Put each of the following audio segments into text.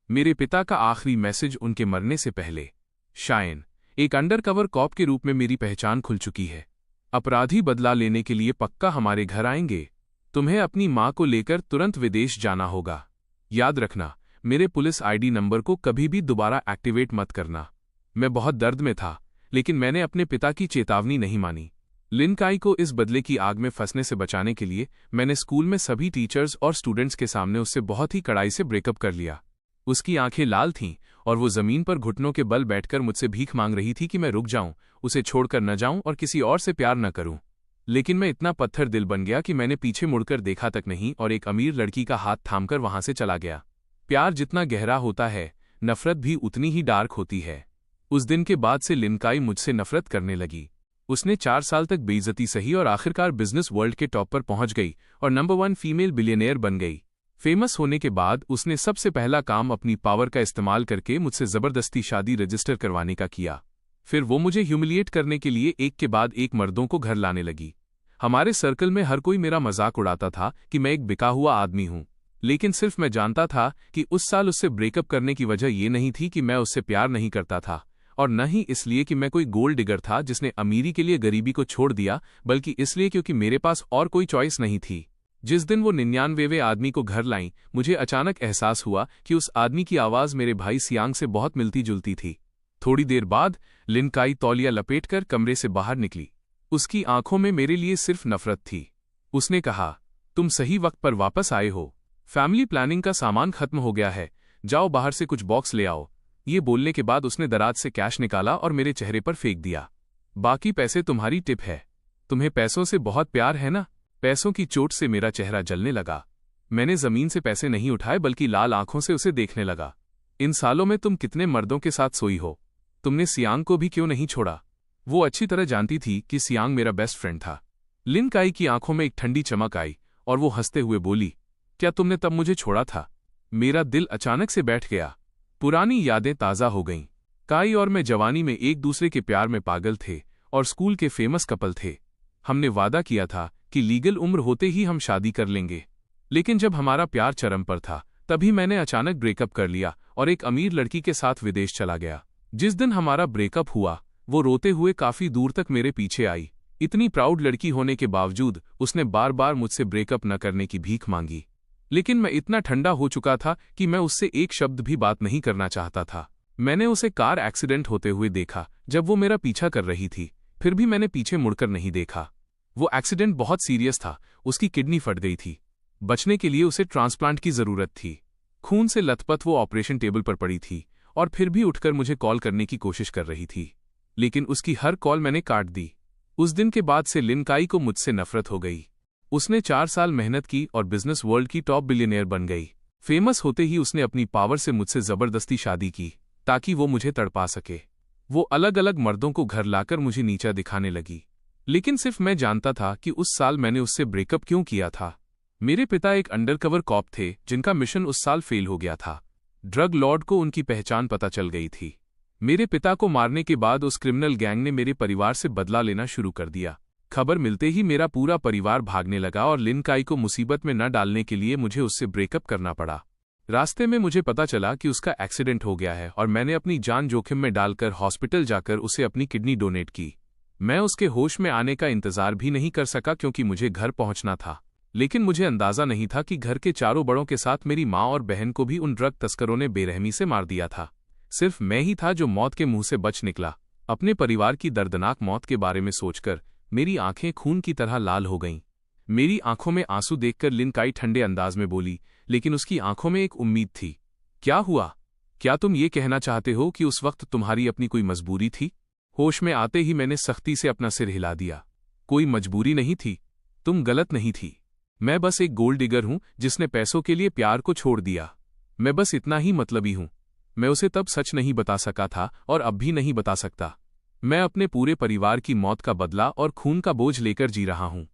मेरे पिता का आखिरी मैसेज उनके मरने से पहले। शायन, एक अंडरकवर कॉप के रूप में मेरी पहचान खुल चुकी है। अपराधी बदला लेने के लिए पक्का हमारे घर आएंगे। तुम्हें अपनी माँ को लेकर तुरंत विदेश जाना होगा। याद रखना, मेरे पुलिस आईडी नंबर को कभी भी दोबारा एक्टिवेट मत करना। मैं बहुत दर्द में था, लेकिन मैंने अपने पिता की चेतावनी नहीं मानी। लिन काई को इस बदले की आग में फंसने से बचाने के लिए मैंने स्कूल में सभी टीचर्स और स्टूडेंट्स के सामने उससे बहुत ही कड़ाई से ब्रेकअप कर लिया। उसकी आंखें लाल थीं और वो जमीन पर घुटनों के बल बैठकर मुझसे भीख मांग रही थी कि मैं रुक जाऊं, उसे छोड़कर न जाऊं और किसी और से प्यार न करूं। लेकिन मैं इतना पत्थर दिल बन गया कि मैंने पीछे मुड़कर देखा तक नहीं और एक अमीर लड़की का हाथ थामकर वहां से चला गया। प्यार जितना गहरा होता है, नफरत भी उतनी ही डार्क होती है। उस दिन के बाद से लिन काई मुझसे नफरत करने लगी। उसने 4 साल तक बेइज्जती सही और आखिरकार बिजनेस वर्ल्ड के टॉप पर पहुंच गई और नंबर 1 फीमेल बिलियनेयर बन गई। फेमस होने के बाद उसने सबसे पहला काम अपनी पावर का इस्तेमाल करके मुझसे जबरदस्ती शादी रजिस्टर करवाने का किया। फिर वो मुझे ह्यूमिलिएट करने के लिए एक के बाद एक मर्दों को घर लाने लगी। हमारे सर्कल में हर कोई मेरा मजाक उड़ाता था कि मैं एक बिका हुआ आदमी हूं, लेकिन सिर्फ मैं जानता था कि उस साल उससे ब्रेकअप करने की वजह ये नहीं थी कि मैं उससे प्यार नहीं करता था, और न ही इसलिए कि मैं कोई गोल्ड डिगर था जिसने अमीरी के लिए गरीबी को छोड़ दिया, बल्कि इसलिए क्योंकि मेरे पास और कोई चॉइस नहीं थी। जिस दिन वो 99वें आदमी को घर लाईं, मुझे अचानक एहसास हुआ कि उस आदमी की आवाज़ मेरे भाई सियांग से बहुत मिलती जुलती थी। थोड़ी देर बाद लिन काई तौलिया लपेटकर कमरे से बाहर निकली। उसकी आंखों में मेरे लिए सिर्फ नफरत थी। उसने कहा, तुम सही वक्त पर वापस आए हो। फैमिली प्लानिंग का सामान खत्म हो गया है, जाओ बाहर से कुछ बॉक्स ले आओ। ये बोलने के बाद उसने दराज से कैश निकाला और मेरे चेहरे पर फेंक दिया। बाकी पैसे तुम्हारी टिप है। तुम्हें पैसों से बहुत प्यार है ना? पैसों की चोट से मेरा चेहरा जलने लगा। मैंने जमीन से पैसे नहीं उठाए बल्कि लाल आंखों से उसे देखने लगा। इन सालों में तुम कितने मर्दों के साथ सोई हो? तुमने सियांग को भी क्यों नहीं छोड़ा? वो अच्छी तरह जानती थी कि सियांग मेरा बेस्ट फ्रेंड था। लिन काई की आंखों में एक ठंडी चमक आई और वो हंसते हुए बोली, क्या तुमने तब मुझे छोड़ा था? मेरा दिल अचानक से बैठ गया। पुरानी यादें ताज़ा हो गईं। काई और मैं जवानी में एक दूसरे के प्यार में पागल थे और स्कूल के फेमस कपल थे। हमने वादा किया था कि लीगल उम्र होते ही हम शादी कर लेंगे। लेकिन जब हमारा प्यार चरम पर था, तभी मैंने अचानक ब्रेकअप कर लिया और एक अमीर लड़की के साथ विदेश चला गया। जिस दिन हमारा ब्रेकअप हुआ, वो रोते हुए काफी दूर तक मेरे पीछे आई। इतनी प्राउड लड़की होने के बावजूद उसने बार बार मुझसे ब्रेकअप न करने की भीख मांगी। लेकिन मैं इतना ठंडा हो चुका था कि मैं उससे एक शब्द भी बात नहीं करना चाहता था। मैंने उसे कार एक्सीडेंट होते हुए देखा जब वो मेरा पीछा कर रही थी, फिर भी मैंने पीछे मुड़कर नहीं देखा। वो एक्सीडेंट बहुत सीरियस था, उसकी किडनी फट गई थी। बचने के लिए उसे ट्रांसप्लांट की जरूरत थी। खून से लथपथ वो ऑपरेशन टेबल पर पड़ी थी और फिर भी उठकर मुझे कॉल करने की कोशिश कर रही थी, लेकिन उसकी हर कॉल मैंने काट दी। उस दिन के बाद से लिन काई को मुझसे नफरत हो गई। उसने 4 साल मेहनत की और बिजनेस वर्ल्ड की टॉप बिलियनियर बन गई। फेमस होते ही उसने अपनी पावर से मुझसे जबरदस्ती शादी की ताकि वो मुझे तड़पा सके। वो अलग अलग मर्दों को घर लाकर मुझे नीचा दिखाने लगी, लेकिन सिर्फ मैं जानता था कि उस साल मैंने उससे ब्रेकअप क्यों किया था। मेरे पिता एक अंडरकवर कॉप थे जिनका मिशन उस साल फेल हो गया था। ड्रग लॉर्ड को उनकी पहचान पता चल गई थी। मेरे पिता को मारने के बाद उस क्रिमिनल गैंग ने मेरे परिवार से बदला लेना शुरू कर दिया। खबर मिलते ही मेरा पूरा परिवार भागने लगा और लिन काई को मुसीबत में न डालने के लिए मुझे उससे ब्रेकअप करना पड़ा। रास्ते में मुझे पता चला कि उसका एक्सीडेंट हो गया है और मैंने अपनी जान जोखिम में डालकर हॉस्पिटल जाकर उसे अपनी किडनी डोनेट की। मैं उसके होश में आने का इंतजार भी नहीं कर सका क्योंकि मुझे घर पहुंचना था। लेकिन मुझे अंदाजा नहीं था कि घर के चारों बड़ों के साथ मेरी माँ और बहन को भी उन ड्रग तस्करों ने बेरहमी से मार दिया था। सिर्फ मैं ही था जो मौत के मुंह से बच निकला। अपने परिवार की दर्दनाक मौत के बारे में सोचकर मेरी आंखें खून की तरह लाल हो गईं। मेरी आंखों में आंसू देखकर लिन काई ठंडे अंदाज में बोली, लेकिन उसकी आंखों में एक उम्मीद थी। क्या हुआ? क्या तुम ये कहना चाहते हो कि उस वक्त तुम्हारी अपनी कोई मजबूरी थी? होश में आते ही मैंने सख्ती से अपना सिर हिला दिया। कोई मजबूरी नहीं थी। तुम गलत नहीं थी। मैं बस एक गोल्ड डिगर हूं जिसने पैसों के लिए प्यार को छोड़ दिया। मैं बस इतना ही मतलबी हूं। मैं उसे तब सच नहीं बता सका था और अब भी नहीं बता सकता। मैं अपने पूरे परिवार की मौत का बदला और खून का बोझ लेकर जी रहा हूं।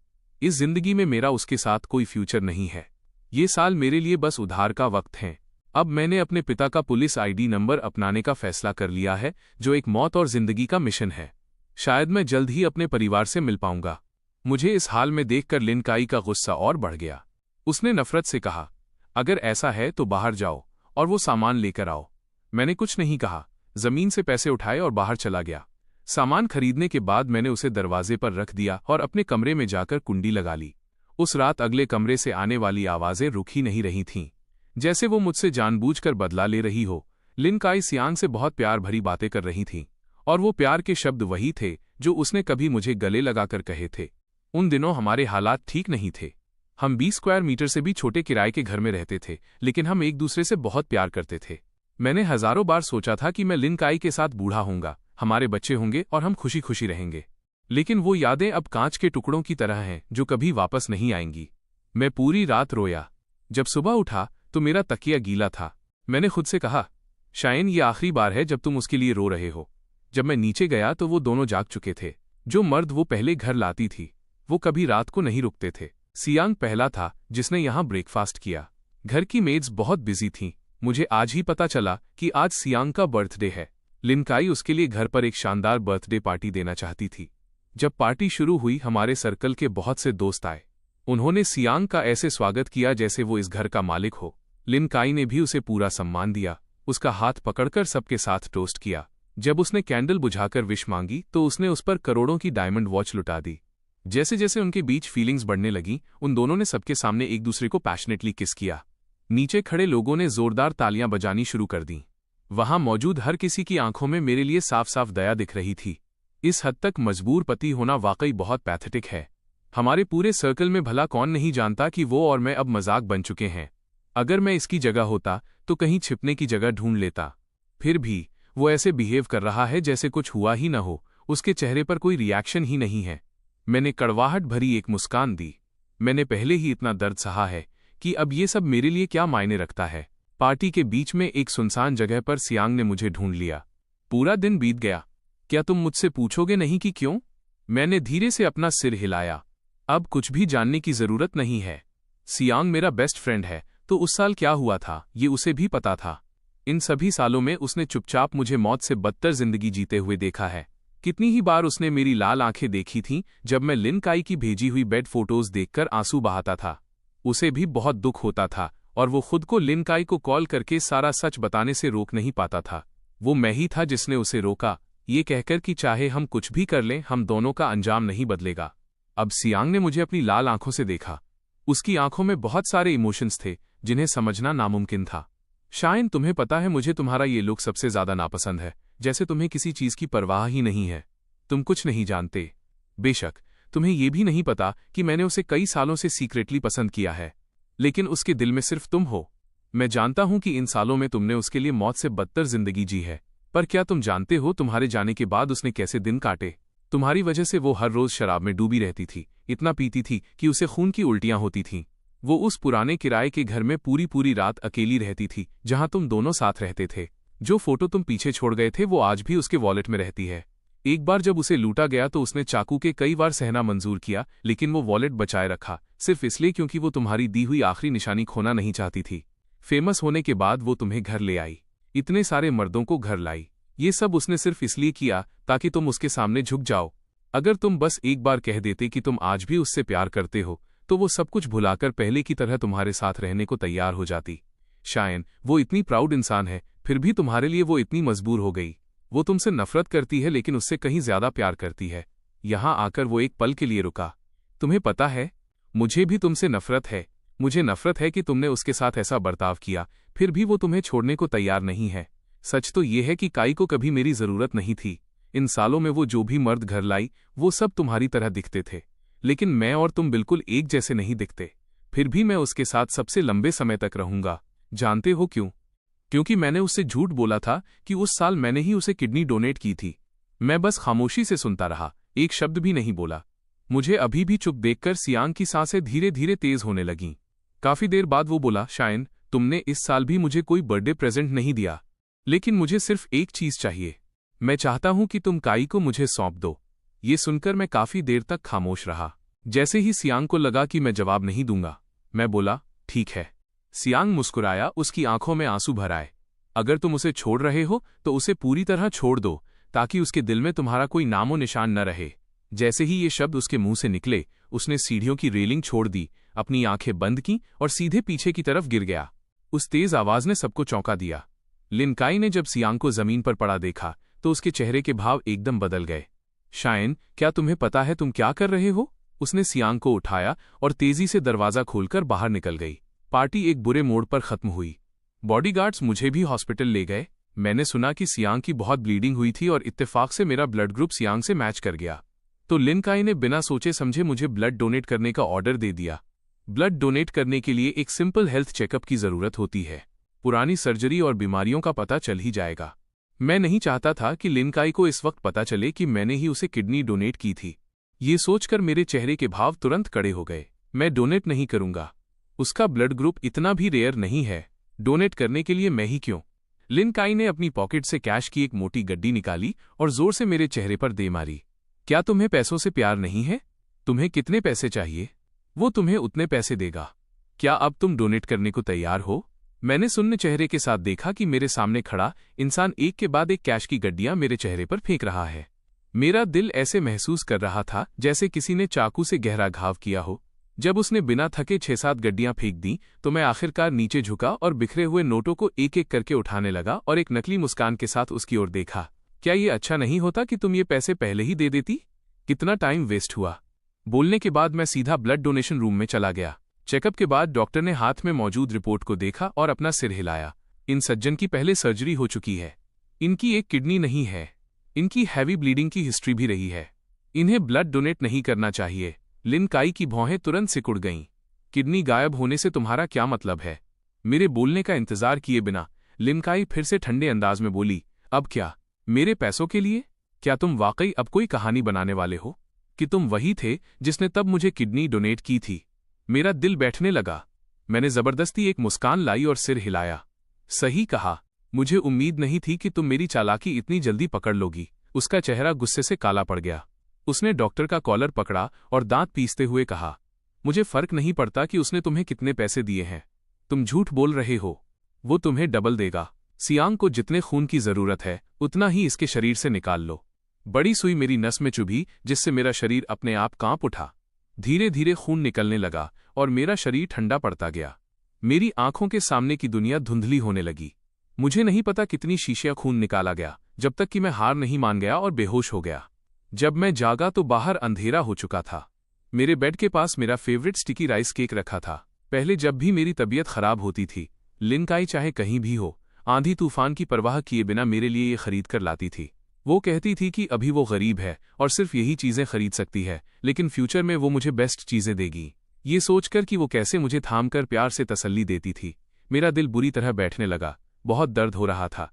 इस जिंदगी में मेरा उसके साथ कोई फ्यूचर नहीं है। ये साल मेरे लिए बस उधार का वक्त है। अब मैंने अपने पिता का पुलिस आईडी नंबर अपनाने का फैसला कर लिया है, जो एक मौत और जिंदगी का मिशन है। शायद मैं जल्द ही अपने परिवार से मिल पाऊंगा। मुझे इस हाल में देखकर लिन काई का गुस्सा और बढ़ गया। उसने नफरत से कहा, अगर ऐसा है तो बाहर जाओ और वो सामान लेकर आओ। मैंने कुछ नहीं कहा, जमीन से पैसे उठाए और बाहर चला गया। सामान खरीदने के बाद मैंने उसे दरवाजे पर रख दिया और अपने कमरे में जाकर कुंडी लगा ली। उस रात अगले कमरे से आने वाली आवाजें रुक ही नहीं रही थीं, जैसे वो मुझसे जानबूझकर बदला ले रही हो। लिन काई सियांग से बहुत प्यार भरी बातें कर रही थीं, और वो प्यार के शब्द वही थे जो उसने कभी मुझे गले लगाकर कहे थे। उन दिनों हमारे हालात ठीक नहीं थे। हम 20 स्क्वायर मीटर से भी छोटे किराए के घर में रहते थे, लेकिन हम एक दूसरे से बहुत प्यार करते थे। मैंने हजारों बार सोचा था कि मैं लिन काई के साथ बूढ़ा होऊंगा, हमारे बच्चे होंगे और हम खुशी खुशी रहेंगे। लेकिन वो यादें अब कांच के टुकड़ों की तरह हैं जो कभी वापस नहीं आएंगी। मैं पूरी रात रोया। जब सुबह उठा तो मेरा तकिया गीला था। मैंने खुद से कहा, शायन ये आखिरी बार है जब तुम उसके लिए रो रहे हो। जब मैं नीचे गया तो वो दोनों जाग चुके थे। जो मर्द वो पहले घर लाती थी वो कभी रात को नहीं रुकते थे। सियांग पहला था जिसने यहाँ ब्रेकफास्ट किया। घर की मेड्स बहुत बिजी थीं। मुझे आज ही पता चला कि आज सियांग का बर्थडे है। लिन काई उसके लिए घर पर एक शानदार बर्थडे पार्टी देना चाहती थी। जब पार्टी शुरू हुई हमारे सर्कल के बहुत से दोस्त आए। उन्होंने सियांग का ऐसे स्वागत किया जैसे वो इस घर का मालिक हो। लिन काई ने भी उसे पूरा सम्मान दिया, उसका हाथ पकड़कर सबके साथ टोस्ट किया। जब उसने कैंडल बुझाकर विश मांगी तो उसने उस पर करोड़ों की डायमंड वॉच लुटा दी। जैसे जैसे उनके बीच फीलिंग्स बढ़ने लगी, उन दोनों ने सबके सामने एक दूसरे को पैशनेटली किस किया। नीचे खड़े लोगों ने जोरदार तालियां बजानी शुरू कर दी। वहां मौजूद हर किसी की आंखों में मेरे लिए साफ साफ दया दिख रही थी। इस हद तक मजबूर पति होना वाकई बहुत पैथेटिक है। हमारे पूरे सर्कल में भला कौन नहीं जानता कि वो और मैं अब मजाक बन चुके हैं। अगर मैं इसकी जगह होता तो कहीं छिपने की जगह ढूंढ लेता। फिर भी वो ऐसे बिहेव कर रहा है जैसे कुछ हुआ ही न हो, उसके चेहरे पर कोई रिएक्शन ही नहीं है। मैंने कड़वाहट भरी एक मुस्कान दी। मैंने पहले ही इतना दर्द सहा है कि अब ये सब मेरे लिए क्या मायने रखता है। पार्टी के बीच में एक सुनसान जगह पर सियांग ने मुझे ढूंढ लिया। पूरा दिन बीत गया। क्या तुम मुझसे पूछोगे नहीं कि क्यों? मैंने धीरे से अपना सिर हिलाया। अब कुछ भी जानने की जरूरत नहीं है। सियांग मेरा बेस्ट फ्रेंड है, तो उस साल क्या हुआ था ये उसे भी पता था। इन सभी सालों में उसने चुपचाप मुझे मौत से बदतर जिंदगी जीते हुए देखा है। कितनी ही बार उसने मेरी लाल आंखें देखी थीं जब मैं लिन काई की भेजी हुई बेड फोटोज देखकर आंसू बहाता था। उसे भी बहुत दुख होता था और वो खुद को लिन काई को कॉल करके सारा सच बताने से रोक नहीं पाता था। वो मैं ही था जिसने उसे रोका, ये कहकर कि चाहे हम कुछ भी कर लें हम दोनों का अंजाम नहीं बदलेगा। अब सियांग ने मुझे अपनी लाल आंखों से देखा। उसकी आंखों में बहुत सारे इमोशंस थे जिन्हें समझना नामुमकिन था। शायद तुम्हें पता है मुझे तुम्हारा ये लुक सबसे ज्यादा नापसंद है, जैसे तुम्हें किसी चीज की परवाह ही नहीं है। तुम कुछ नहीं जानते। बेशक तुम्हें ये भी नहीं पता कि मैंने उसे कई सालों से सीक्रेटली पसंद किया है, लेकिन उसके दिल में सिर्फ तुम हो। मैं जानता हूं कि इन सालों में तुमने उसके लिए मौत से बदतर जिंदगी जी है, पर क्या तुम जानते हो तुम्हारे जाने के बाद उसने कैसे दिन काटे? तुम्हारी वजह से वो हर रोज शराब में डूबी रहती थी, इतना पीती थी कि उसे खून की उल्टियां होती थीं। वो उस पुराने किराए के घर में पूरी पूरी रात अकेली रहती थी जहां तुम दोनों साथ रहते थे। जो फोटो तुम पीछे छोड़ गए थे वो आज भी उसके वॉलेट में रहती है। एक बार जब उसे लूटा गया तो उसने चाकू के कई बार सहना मंजूर किया, लेकिन वो वॉलेट बचाए रखा, सिर्फ इसलिए क्योंकि वो तुम्हारी दी हुई आखिरी निशानी खोना नहीं चाहती थी। फेमस होने के बाद वो तुम्हें घर ले आई, इतने सारे मर्दों को घर लाई। ये सब उसने सिर्फ इसलिए किया ताकि तुम उसके सामने झुक जाओ। अगर तुम बस एक बार कह देते कि तुम आज भी उससे प्यार करते हो तो वो सब कुछ भुलाकर पहले की तरह तुम्हारे साथ रहने को तैयार हो जाती। शायद वो इतनी प्राउड इंसान है, फिर भी तुम्हारे लिए वो इतनी मजबूर हो गई। वो तुमसे नफरत करती है लेकिन उससे कहीं ज्यादा प्यार करती है। यहां आकर वो एक पल के लिए रुका। तुम्हें पता है, मुझे भी तुमसे नफरत है। मुझे नफरत है कि तुमने उसके साथ ऐसा बर्ताव किया, फिर भी वो तुम्हें छोड़ने को तैयार नहीं है। सच तो ये है कि काई को कभी मेरी जरूरत नहीं थी। इन सालों में वो जो भी मर्द घर लाई वो सब तुम्हारी तरह दिखते थे, लेकिन मैं और तुम बिल्कुल एक जैसे नहीं दिखते। फिर भी मैं उसके साथ सबसे लंबे समय तक रहूंगा। जानते हो क्यों? क्योंकि मैंने उससे झूठ बोला था कि उस साल मैंने ही उसे किडनी डोनेट की थी। मैं बस खामोशी से सुनता रहा, एक शब्द भी नहीं बोला। मुझे अभी भी चुप देखकर सियांग की सांसें धीरे धीरे तेज होने लगीं। काफी देर बाद वो बोला, शायन तुमने इस साल भी मुझे कोई बर्थडे प्रेजेंट नहीं दिया, लेकिन मुझे सिर्फ एक चीज चाहिए। मैं चाहता हूं कि तुम काई को मुझे सौंप दो। ये सुनकर मैं काफी देर तक खामोश रहा। जैसे ही सियांग को लगा कि मैं जवाब नहीं दूंगा, मैं बोला, ठीक है। सियांग मुस्कुराया, उसकी आंखों में आंसू भर आए। अगर तुम उसे छोड़ रहे हो तो उसे पूरी तरह छोड़ दो, ताकि उसके दिल में तुम्हारा कोई नामो निशान न रहे। जैसे ही ये शब्द उसके मुंह से निकले, उसने सीढ़ियों की रेलिंग छोड़ दी, अपनी आंखें बंद की और सीधे पीछे की तरफ गिर गया। उस तेज आवाज ने सबको चौंका दिया। लिन काई ने जब सियांग को जमीन पर पड़ा देखा तो उसके चेहरे के भाव एकदम बदल गए। शायन, क्या तुम्हें पता है तुम क्या कर रहे हो? उसने सियांग को उठाया और तेजी से दरवाजा खोलकर बाहर निकल गई। पार्टी एक बुरे मोड़ पर खत्म हुई। बॉडीगार्ड्स मुझे भी हॉस्पिटल ले गए। मैंने सुना कि सियांग की बहुत ब्लीडिंग हुई थी और इत्तेफाक से मेरा ब्लड ग्रुप सियांग से मैच कर गया। तो लिन काई ने बिना सोचे समझे मुझे ब्लड डोनेट करने का ऑर्डर दे दिया। ब्लड डोनेट करने के लिए एक सिंपल हेल्थ चेकअप की जरूरत होती है। पुरानी सर्जरी और बीमारियों का पता चल ही जाएगा। मैं नहीं चाहता था कि लिन काई को इस वक्त पता चले कि मैंने ही उसे किडनी डोनेट की थी। ये सोचकर मेरे चेहरे के भाव तुरंत कड़े हो गए। मैं डोनेट नहीं करूंगा। उसका ब्लड ग्रुप इतना भी रेयर नहीं है। डोनेट करने के लिए मैं ही क्यों? लिन काई ने अपनी पॉकेट से कैश की एक मोटी गड्डी निकाली और जोर से मेरे चेहरे पर दे मारी। क्या तुम्हें पैसों से प्यार नहीं है? तुम्हें कितने पैसे चाहिए? वो तुम्हें उतने पैसे देगा। क्या अब तुम डोनेट करने को तैयार हो? मैंने सुन्न चेहरे के साथ देखा कि मेरे सामने खड़ा इंसान एक के बाद एक कैश की गड्डियां मेरे चेहरे पर फेंक रहा है। मेरा दिल ऐसे महसूस कर रहा था जैसे किसी ने चाकू से गहरा घाव किया हो। जब उसने बिना थके 6-7 गड्डियां फेंक दी तो मैं आखिरकार नीचे झुका और बिखरे हुए नोटों को एक एक करके उठाने लगा और एक नकली मुस्कान के साथ उसकी ओर देखा। क्या ये अच्छा नहीं होता कि तुम ये पैसे पहले ही दे देती? कितना टाइम वेस्ट हुआ। बोलने के बाद मैं सीधा ब्लड डोनेशन रूम में चला गया। चेकअप के बाद डॉक्टर ने हाथ में मौजूद रिपोर्ट को देखा और अपना सिर हिलाया। इन सज्जन की पहले सर्जरी हो चुकी है। इनकी एक किडनी नहीं है। इनकी हैवी ब्लीडिंग की हिस्ट्री भी रही है। इन्हें ब्लड डोनेट नहीं करना चाहिए। लिन काई की भौहें तुरंत सिकुड़ गईं। किडनी गायब होने से तुम्हारा क्या मतलब है? मेरे बोलने का इंतजार किए बिना लिन काई फिर से ठंडे अंदाज में बोली, अब क्या? मेरे पैसों के लिए? क्या तुम वाकई अब कोई कहानी बनाने वाले हो कि तुम वही थे जिसने तब मुझे किडनी डोनेट की थी? मेरा दिल बैठने लगा। मैंने जबरदस्ती एक मुस्कान लाई और सिर हिलाया। सही कहा। मुझे उम्मीद नहीं थी कि तुम मेरी चालाकी इतनी जल्दी पकड़ लोगी। उसका चेहरा गुस्से से काला पड़ गया। उसने डॉक्टर का कॉलर पकड़ा और दांत पीसते हुए कहा, मुझे फर्क नहीं पड़ता कि उसने तुम्हें कितने पैसे दिए हैं। तुम झूठ बोल रहे हो। वो तुम्हें डबल देगा। सियांग को जितने खून की जरूरत है उतना ही इसके शरीर से निकाल लो। बड़ी सुई मेरी नस में चुभी जिससे मेरा शरीर अपने आप कांप उठा। धीरे धीरे खून निकलने लगा और मेरा शरीर ठंडा पड़ता गया। मेरी आंखों के सामने की दुनिया धुंधली होने लगी। मुझे नहीं पता कितनी शीशियां खून निकाला गया जब तक कि मैं हार नहीं मान गया और बेहोश हो गया। जब मैं जागा तो बाहर अंधेरा हो चुका था। मेरे बेड के पास मेरा फेवरेट स्टिकी राइस केक रखा था। पहले जब भी मेरी तबीयत खराब होती थी, लिन काई चाहे कहीं भी हो, आंधी तूफान की परवाह किए बिना मेरे लिए ये खरीद कर लाती थी। वो कहती थी कि अभी वो गरीब है और सिर्फ यही चीजें खरीद सकती है, लेकिन फ्यूचर में वो मुझे बेस्ट चीजें देगी। ये सोचकर कि वो कैसे मुझे थामकर प्यार से तसल्ली देती थी, मेरा दिल बुरी तरह बैठने लगा। बहुत दर्द हो रहा था।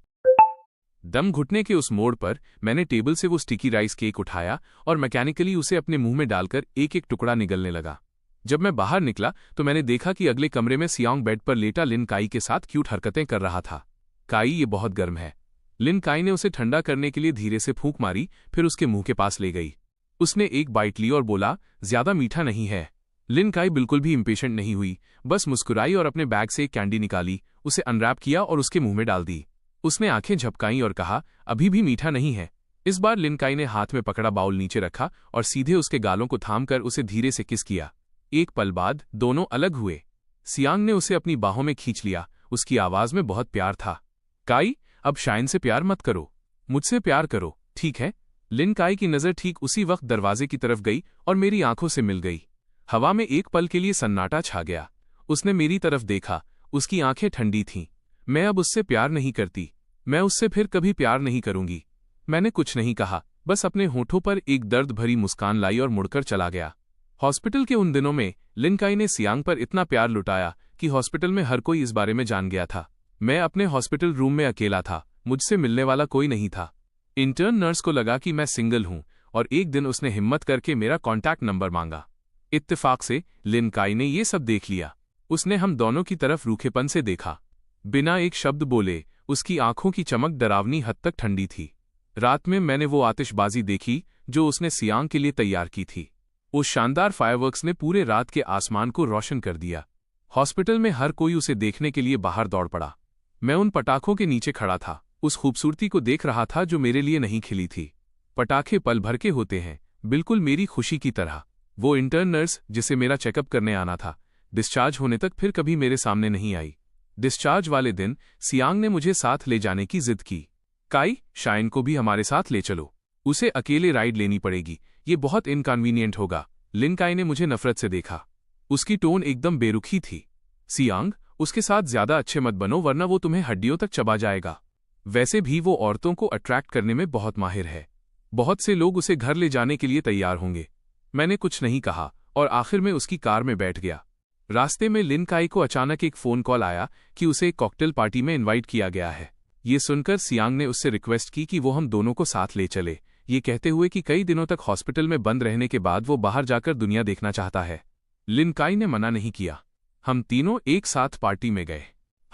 दम घुटने के उस मोड़ पर मैंने टेबल से वो स्टिकी राइस केक उठाया और मैकेनिकली उसे अपने मुंह में डालकर एक एक टुकड़ा निगलने लगा। जब मैं बाहर निकला तो मैंने देखा कि अगले कमरे में सियांग बेड पर लेटा लिन काई के साथ क्यूट हरकतें कर रहा था। काई, ये बहुत गर्म है। लिन काई ने उसे ठंडा करने के लिए धीरे से फूंक मारी, फिर उसके मुंह के पास ले गई। उसने एक बाइट ली और बोला, ज्यादा मीठा नहीं है। लिन काई बिल्कुल भी इम्पेशेंट नहीं हुई, बस मुस्कुराई और अपने बैग से एक कैंडी निकाली, उसे अनरैप किया और उसके मुंह में डाल दी। उसने आंखें झपकाईं और कहा, अभी भी मीठा नहीं है। इस बार लिन काई ने हाथ में पकड़ा बाउल नीचे रखा और सीधे उसके गालों को थामकर उसे धीरे से किस किया। एक पल बाद दोनों अलग हुए। सियांग ने उसे अपनी बाहों में खींच लिया। उसकी आवाज में बहुत प्यार था। काई, अब शाइन से प्यार मत करो, मुझसे प्यार करो, ठीक है? लिन काई की नजर ठीक उसी वक्त दरवाजे की तरफ गई और मेरी आंखों से मिल गई। हवा में एक पल के लिए सन्नाटा छा गया। उसने मेरी तरफ देखा। उसकी आंखें ठंडी थीं। मैं अब उससे प्यार नहीं करती। मैं उससे फिर कभी प्यार नहीं करूंगी। मैंने कुछ नहीं कहा, बस अपने होठों पर एक दर्द भरी मुस्कान लाई और मुड़कर चला गया। हॉस्पिटल के उन दिनों में लिन काई ने सियांग पर इतना प्यार लुटाया कि हॉस्पिटल में हर कोई इस बारे में जान गया था। मैं अपने हॉस्पिटल रूम में अकेला था। मुझसे मिलने वाला कोई नहीं था। इंटर्न नर्स को लगा कि मैं सिंगल हूं और एक दिन उसने हिम्मत करके मेरा कॉन्टैक्ट नंबर मांगा। इत्तेफाक से लिन काई ने ये सब देख लिया। उसने हम दोनों की तरफ रूखेपन से देखा। बिना एक शब्द बोले उसकी आंखों की चमक डरावनी हद तक ठंडी थी। रात में मैंने वो आतिशबाजी देखी जो उसने सियांग के लिए तैयार की थी। उस शानदार फायरवर्क्स ने पूरे रात के आसमान को रोशन कर दिया। हॉस्पिटल में हर कोई उसे देखने के लिए बाहर दौड़ पड़ा। मैं उन पटाखों के नीचे खड़ा था, उस खूबसूरती को देख रहा था जो मेरे लिए नहीं खिली थी। पटाखे पल भर के होते हैं, बिल्कुल मेरी खुशी की तरह। वो इंटर्न नर्स जिसे मेरा चेकअप करने आना था, डिस्चार्ज होने तक फिर कभी मेरे सामने नहीं आई। डिस्चार्ज वाले दिन सियांग ने मुझे साथ ले जाने की जिद की। काई, शाइन को भी हमारे साथ ले चलो। उसे अकेले राइड लेनी पड़ेगी, ये बहुत इनकन्वीनियंट होगा। लिन काई ने मुझे नफरत से देखा। उसकी टोन एकदम बेरुखी थी। सियांग, उसके साथ ज्यादा अच्छे मत बनो वरना वो तुम्हें हड्डियों तक चबा जाएगा। वैसे भी वो औरतों को अट्रैक्ट करने में बहुत माहिर है। बहुत से लोग उसे घर ले जाने के लिए तैयार होंगे। मैंने कुछ नहीं कहा और आखिर में उसकी कार में बैठ गया। रास्ते में लिन काई को अचानक एक फोन कॉल आया कि उसे एक कॉकटेल पार्टी में इनवाइट किया गया है। ये सुनकर सियांग ने उससे रिक्वेस्ट की कि वो हम दोनों को साथ ले चले, ये कहते हुए कि कई दिनों तक हॉस्पिटल में बंद रहने के बाद वो बाहर जाकर दुनिया देखना चाहता है। लिन काई ने मना नहीं किया। हम तीनों एक साथ पार्टी में गए।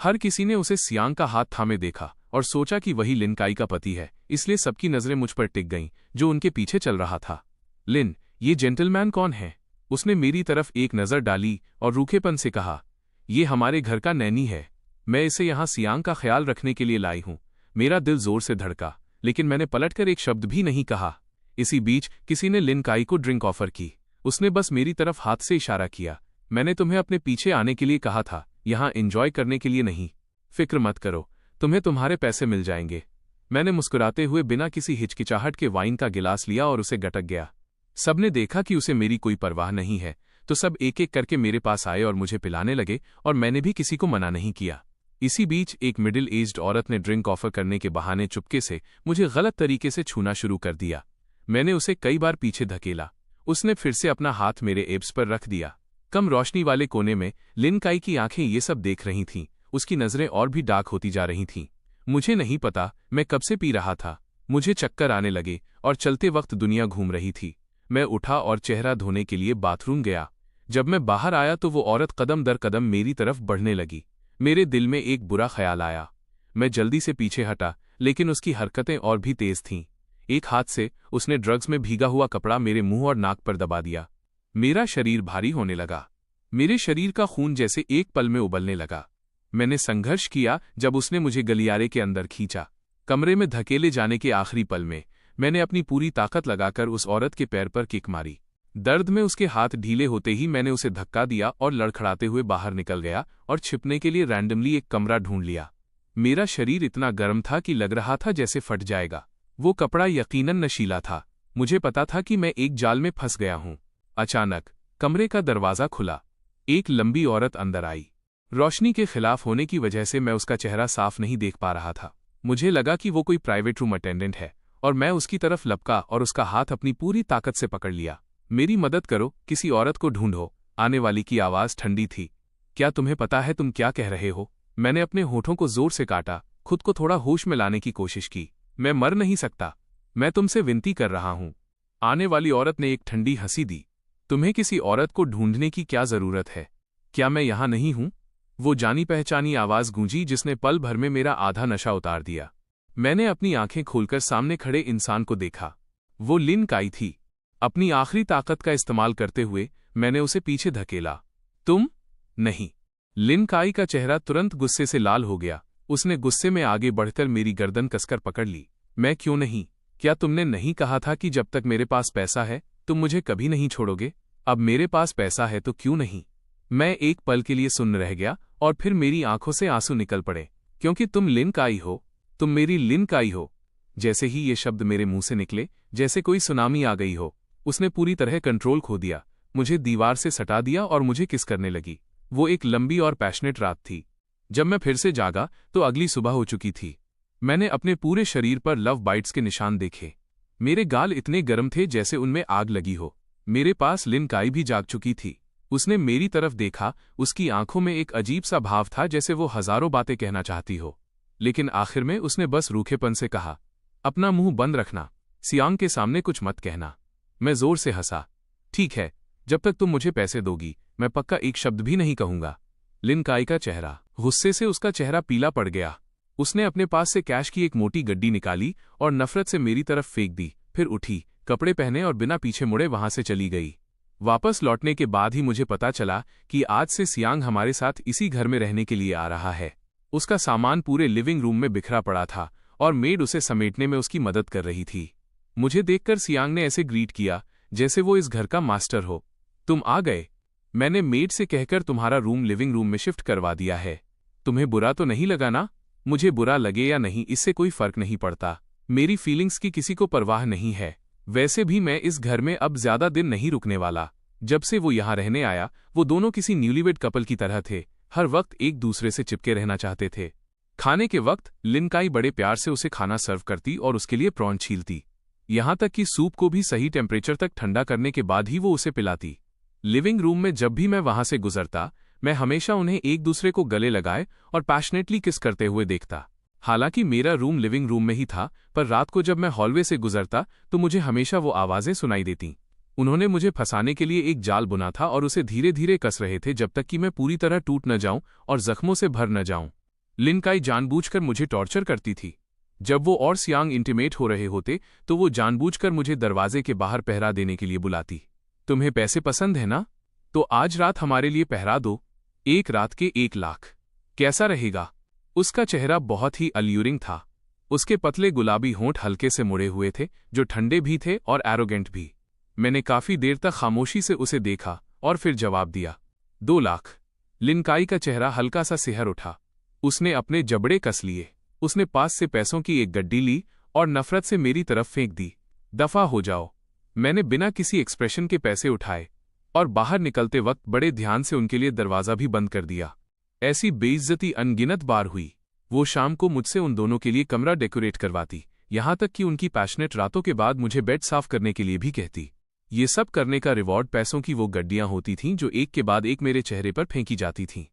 हर किसी ने उसे सियांग का हाथ थामे देखा और सोचा कि वही लिन काई का पति है, इसलिए सबकी नजरें मुझ पर टिक गईं, जो उनके पीछे चल रहा था। लिन, ये जेंटलमैन कौन है? उसने मेरी तरफ एक नज़र डाली और रूखेपन से कहा, ये हमारे घर का नैनी है। मैं इसे यहाँ सियांग का ख्याल रखने के लिए लाई हूँ। मेरा दिल जोर से धड़का, लेकिन मैंने पलटकर एक शब्द भी नहीं कहा। इसी बीच किसी ने लिन काई को ड्रिंक ऑफर की। उसने बस मेरी तरफ हाथ से इशारा किया। मैंने तुम्हें अपने पीछे आने के लिए कहा था, यहाँ एंजॉय करने के लिए नहीं। फिक्र मत करो, तुम्हें तुम्हारे पैसे मिल जाएंगे। मैंने मुस्कुराते हुए बिना किसी हिचकिचाहट के वाइन का गिलास लिया और उसे गटक गया। सबने देखा कि उसे मेरी कोई परवाह नहीं है, तो सब एक एक करके मेरे पास आए और मुझे पिलाने लगे और मैंने भी किसी को मना नहीं किया। इसी बीच एक मिडिल एज्ड औरत ने ड्रिंक ऑफर करने के बहाने चुपके से मुझे गलत तरीके से छूना शुरू कर दिया। मैंने उसे कई बार पीछे धकेला। उसने फिर से अपना हाथ मेरे एब्स पर रख दिया। कम रोशनी वाले कोने में लिन काई की आंखें ये सब देख रही थीं। उसकी नजरें और भी डार्क होती जा रही थीं। मुझे नहीं पता मैं कब से पी रहा था। मुझे चक्कर आने लगे और चलते वक्त दुनिया घूम रही थी। मैं उठा और चेहरा धोने के लिए बाथरूम गया। जब मैं बाहर आया तो वो औरत कदम दर कदम मेरी तरफ बढ़ने लगी। मेरे दिल में एक बुरा ख्याल आया। मैं जल्दी से पीछे हटा, लेकिन उसकी हरकतें और भी तेज थीं। एक हाथ से उसने ड्रग्स में भीगा हुआ कपड़ा मेरे मुंह और नाक पर दबा दिया। मेरा शरीर भारी होने लगा। मेरे शरीर का खून जैसे एक पल में उबलने लगा। मैंने संघर्ष किया जब उसने मुझे गलियारे के अंदर खींचा। कमरे में धकेले जाने के आखिरी पल में मैंने अपनी पूरी ताकत लगाकर उस औरत के पैर पर किक मारी। दर्द में उसके हाथ ढीले होते ही मैंने उसे धक्का दिया और लड़खड़ाते हुए बाहर निकल गया और छिपने के लिए रैंडमली एक कमरा ढूंढ लिया। मेरा शरीर इतना गर्म था कि लग रहा था जैसे फट जाएगा। वो कपड़ा यकीनन नशीला था। मुझे पता था कि मैं एक जाल में फंस गया हूं। अचानक कमरे का दरवाजा खुला। एक लंबी औरत अंदर आई। रोशनी के खिलाफ होने की वजह से मैं उसका चेहरा साफ नहीं देख पा रहा था। मुझे लगा कि वो कोई प्राइवेट रूम अटेंडेंट है और मैं उसकी तरफ लपका और उसका हाथ अपनी पूरी ताकत से पकड़ लिया। मेरी मदद करो, किसी औरत को ढूंढो। आने वाली की आवाज ठंडी थी। क्या तुम्हें पता है तुम क्या कह रहे हो? मैंने अपने होठों को जोर से काटा, खुद को थोड़ा होश में लाने की कोशिश की। मैं मर नहीं सकता। मैं तुमसे विनती कर रहा हूं। आने वाली औरत ने एक ठंडी हंसी दी। तुम्हें किसी औरत को ढूंढने की क्या जरूरत है? क्या मैं यहां नहीं हूं? वो जानी पहचानी आवाज गूंजी जिसने पल भर में मेरा आधा नशा उतार दिया। मैंने अपनी आंखें खोलकर सामने खड़े इंसान को देखा। वो लिन काई थी। अपनी आखिरी ताकत का इस्तेमाल करते हुए मैंने उसे पीछे धकेला। तुम? नहीं। लिन काई का चेहरा तुरंत गुस्से से लाल हो गया। उसने गुस्से में आगे बढ़कर मेरी गर्दन कसकर पकड़ ली। मैं क्यों नहीं? क्या तुमने नहीं कहा था कि जब तक मेरे पास पैसा है तुम मुझे कभी नहीं छोड़ोगे? अब मेरे पास पैसा है तो क्यों नहीं? मैं एक पल के लिए सुन्न रह गया और फिर मेरी आंखों से आंसू निकल पड़े। क्योंकि तुम लिन काई हो। तुम मेरी लिन काई हो। जैसे ही ये शब्द मेरे मुंह से निकले, जैसे कोई सुनामी आ गई हो। उसने पूरी तरह कंट्रोल खो दिया, मुझे दीवार से सटा दिया और मुझे किस करने लगी। वो एक लंबी और पैशनेट रात थी। जब मैं फिर से जागा तो अगली सुबह हो चुकी थी। मैंने अपने पूरे शरीर पर लव बाइट्स के निशान देखे। मेरे गाल इतने गर्म थे जैसे उनमें आग लगी हो। मेरे पास लिन काई भी जाग चुकी थी। उसने मेरी तरफ देखा। उसकी आंखों में एक अजीब सा भाव था, जैसे वो हजारों बातें कहना चाहती हो, लेकिन आखिर में उसने बस रूखेपन से कहा, अपना मुंह बंद रखना, सियांग के सामने कुछ मत कहना। मैं जोर से हंसा। ठीक है, जब तक तुम मुझे पैसे दोगी मैं पक्का एक शब्द भी नहीं कहूंगा। लिन काई का चेहरा, गुस्से से उसका चेहरा पीला पड़ गया। उसने अपने पास से कैश की एक मोटी गड्डी निकाली और नफरत से मेरी तरफ फेंक दी। फिर उठी, कपड़े पहने और बिना पीछे मुड़े वहां से चली गई। वापस लौटने के बाद ही मुझे पता चला कि आज से सियांग हमारे साथ इसी घर में रहने के लिए आ रहा है। उसका सामान पूरे लिविंग रूम में बिखरा पड़ा था और मेड उसे समेटने में उसकी मदद कर रही थी। मुझे देखकर सियांग ने ऐसे ग्रीट किया जैसे वो इस घर का मास्टर हो। तुम आ गए। मैंने मेड से कहकर तुम्हारा रूम लिविंग रूम में शिफ्ट करवा दिया है। तुम्हें बुरा तो नहीं लगा ना? मुझे बुरा लगे या नहीं इससे कोई फर्क नहीं पड़ता। मेरी फीलिंग्स की किसी को परवाह नहीं है। वैसे भी मैं इस घर में अब ज्यादा दिन नहीं रुकने वाला। जब से वो यहाँ रहने आया, वो दोनों किसी न्यूलीवेड कपल की तरह थे। हर वक्त एक दूसरे से चिपके रहना चाहते थे। खाने के वक्त लिन काई बड़े प्यार से उसे खाना सर्व करती और उसके लिए प्रॉन छीलती। यहाँ तक कि सूप को भी सही टेम्परेचर तक ठंडा करने के बाद ही वो उसे पिलाती। लिविंग रूम में जब भी मैं वहां से गुजरता, मैं हमेशा उन्हें एक दूसरे को गले लगाए और पैशनेटली किस करते हुए देखता। हालांकि मेरा रूम लिविंग रूम में ही था, पर रात को जब मैं हॉलवे से गुजरता तो मुझे हमेशा वो आवाजें सुनाई देती। उन्होंने मुझे फंसाने के लिए एक जाल बुना था और उसे धीरे धीरे कस रहे थे जब तक कि मैं पूरी तरह टूट न जाऊं और जख्मों से भर न जाऊं। लिन काई जानबूझकर मुझे टॉर्चर करती थी। जब वो और सियांग इंटीमेट हो रहे होते तो वो जानबूझकर मुझे दरवाजे के बाहर पहरा देने के लिए बुलाती। तुम्हें पैसे पसंद है ना? तो आज रात हमारे लिए पहरा दो। 1 रात के 1 लाख। कैसा रहेगा? उसका चेहरा बहुत ही अल्यूरिंग था। उसके पतले गुलाबी होंठ हल्के से मुड़े हुए थे, जो ठंडे भी थे और एरोगेंट भी। मैंने काफी देर तक खामोशी से उसे देखा और फिर जवाब दिया, 2 लाख। लिन काई का चेहरा हल्का सा सिहर उठा। उसने अपने जबड़े कस लिए। उसने पास से पैसों की एक गड्डी ली और नफरत से मेरी तरफ फेंक दी। दफा हो जाओ। मैंने बिना किसी एक्सप्रेशन के पैसे उठाए और बाहर निकलते वक्त बड़े ध्यान से उनके लिए दरवाजा भी बंद कर दिया। ऐसी बेइज्जती अनगिनत बार हुई। वो शाम को मुझसे उन दोनों के लिए कमरा डेकोरेट करवाती, यहाँ तक कि उनकी पैशनेट रातों के बाद मुझे बेड साफ करने के लिए भी कहती। ये सब करने का रिवॉर्ड पैसों की वो गड्डियां होती थीं जो एक के बाद एक मेरे चेहरे पर फेंकी जाती थीं।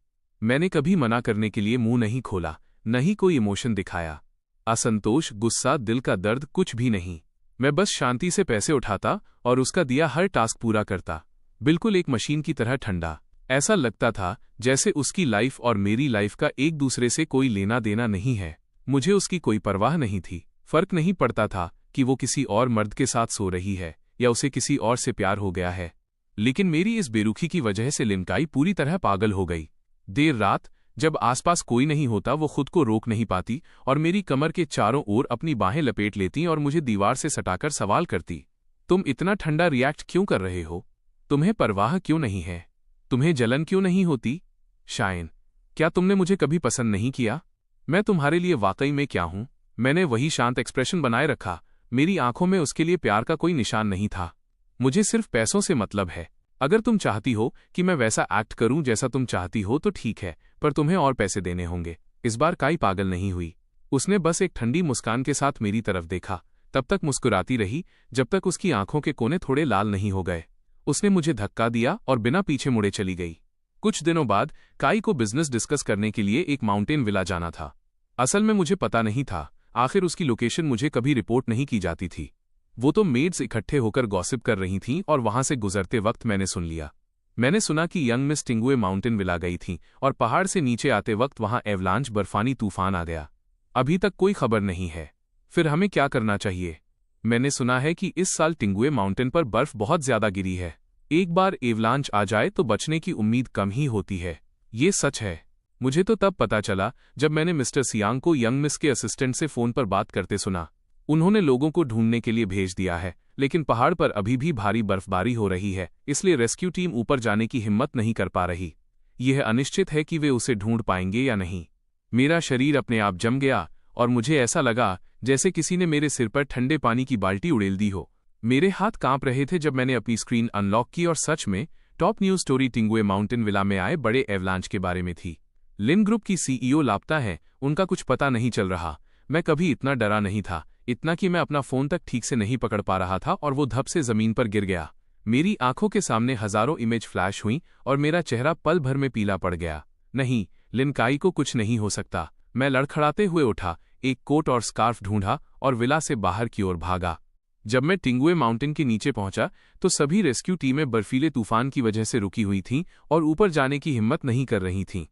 मैंने कभी मना करने के लिए मुंह नहीं खोला, न ही कोई इमोशन दिखाया। असंतोष, गुस्सा, दिल का दर्द, कुछ भी नहीं। मैं बस शांति से पैसे उठाता और उसका दिया हर टास्क पूरा करता, बिल्कुल एक मशीन की तरह ठंडा। ऐसा लगता था जैसे उसकी लाइफ और मेरी लाइफ का एक दूसरे से कोई लेना देना नहीं है। मुझे उसकी कोई परवाह नहीं थी। फर्क नहीं पड़ता था कि वो किसी और मर्द के साथ सो रही है या उसे किसी और से प्यार हो गया है। लेकिन मेरी इस बेरुखी की वजह से लिन काई पूरी तरह पागल हो गई। देर रात जब आसपास कोई नहीं होता, वो खुद को रोक नहीं पाती और मेरी कमर के चारों ओर अपनी बाहें लपेट लेती और मुझे दीवार से सटाकर सवाल करती, तुम इतना ठंडा रिएक्ट क्यों कर रहे हो? तुम्हें परवाह क्यों नहीं है? तुम्हें जलन क्यों नहीं होती? शायन, क्या तुमने मुझे कभी पसंद नहीं किया? मैं तुम्हारे लिए वाकई में क्या हूं? मैंने वही शांत एक्सप्रेशन बनाए रखा। मेरी आंखों में उसके लिए प्यार का कोई निशान नहीं था। मुझे सिर्फ पैसों से मतलब है। अगर तुम चाहती हो कि मैं वैसा एक्ट करूं जैसा तुम चाहती हो तो ठीक है, पर तुम्हें और पैसे देने होंगे। इस बार काई पागल नहीं हुई। उसने बस एक ठंडी मुस्कान के साथ मेरी तरफ देखा, तब तक मुस्कुराती रही जब तक उसकी आंखों के कोने थोड़े लाल नहीं हो गए। उसने मुझे धक्का दिया और बिना पीछे मुड़े चली गई। कुछ दिनों बाद काई को बिजनेस डिस्कस करने के लिए एक माउंटेन विला जाना था। असल में मुझे पता नहीं था, आखिर उसकी लोकेशन मुझे कभी रिपोर्ट नहीं की जाती थी। वो तो मेड्स इकट्ठे होकर गॉसिप कर रही थीं और वहां से गुजरते वक्त मैंने सुन लिया। मैंने सुना कि यंग मिस टिंगुए माउंटेन विला गई थीं और पहाड़ से नीचे आते वक्त वहां एवलांच बर्फानी तूफान आ गया। अभी तक कोई खबर नहीं है। फिर हमें क्या करना चाहिए? मैंने सुना है कि इस साल टिंगुए माउंटेन पर बर्फ बहुत ज्यादा गिरी है। एक बार एवलांच आ जाए तो बचने की उम्मीद कम ही होती है। ये सच है। मुझे तो तब पता चला जब मैंने मिस्टर सियांग को यंग मिस के असिस्टेंट से फोन पर बात करते सुना। उन्होंने लोगों को ढूंढने के लिए भेज दिया है, लेकिन पहाड़ पर अभी भी भारी बर्फबारी हो रही है, इसलिए रेस्क्यू टीम ऊपर जाने की हिम्मत नहीं कर पा रही। यह अनिश्चित है कि वे उसे ढूंढ पाएंगे या नहीं। मेरा शरीर अपने आप जम गया और मुझे ऐसा लगा जैसे किसी ने मेरे सिर पर ठंडे पानी की बाल्टी उड़ेल दी हो। मेरे हाथ कांप रहे थे जब मैंने अपनी स्क्रीन अनलॉक की और सच में टॉप न्यूज स्टोरी टिंगुए माउंटेन विला में आए बड़े एवलांच के बारे में थी। लिन ग्रुप की सीईओ लापता है, उनका कुछ पता नहीं चल रहा। मैं कभी इतना डरा नहीं था, इतना कि मैं अपना फोन तक ठीक से नहीं पकड़ पा रहा था और वो धप से जमीन पर गिर गया। मेरी आंखों के सामने हजारों इमेज फ्लैश हुई और मेरा चेहरा पल भर में पीला पड़ गया। नहीं, लिन काई को कुछ नहीं हो सकता। मैं लड़खड़ाते हुए उठा, एक कोट और स्कार्फ ढूंढा और विला से बाहर की ओर भागा। जब मैं टिंगुए माउंटेन के नीचे पहुंचा तो सभी रेस्क्यू टीमें बर्फीले तूफान की वजह से रुकी हुई थीं और ऊपर जाने की हिम्मत नहीं कर रही थीं।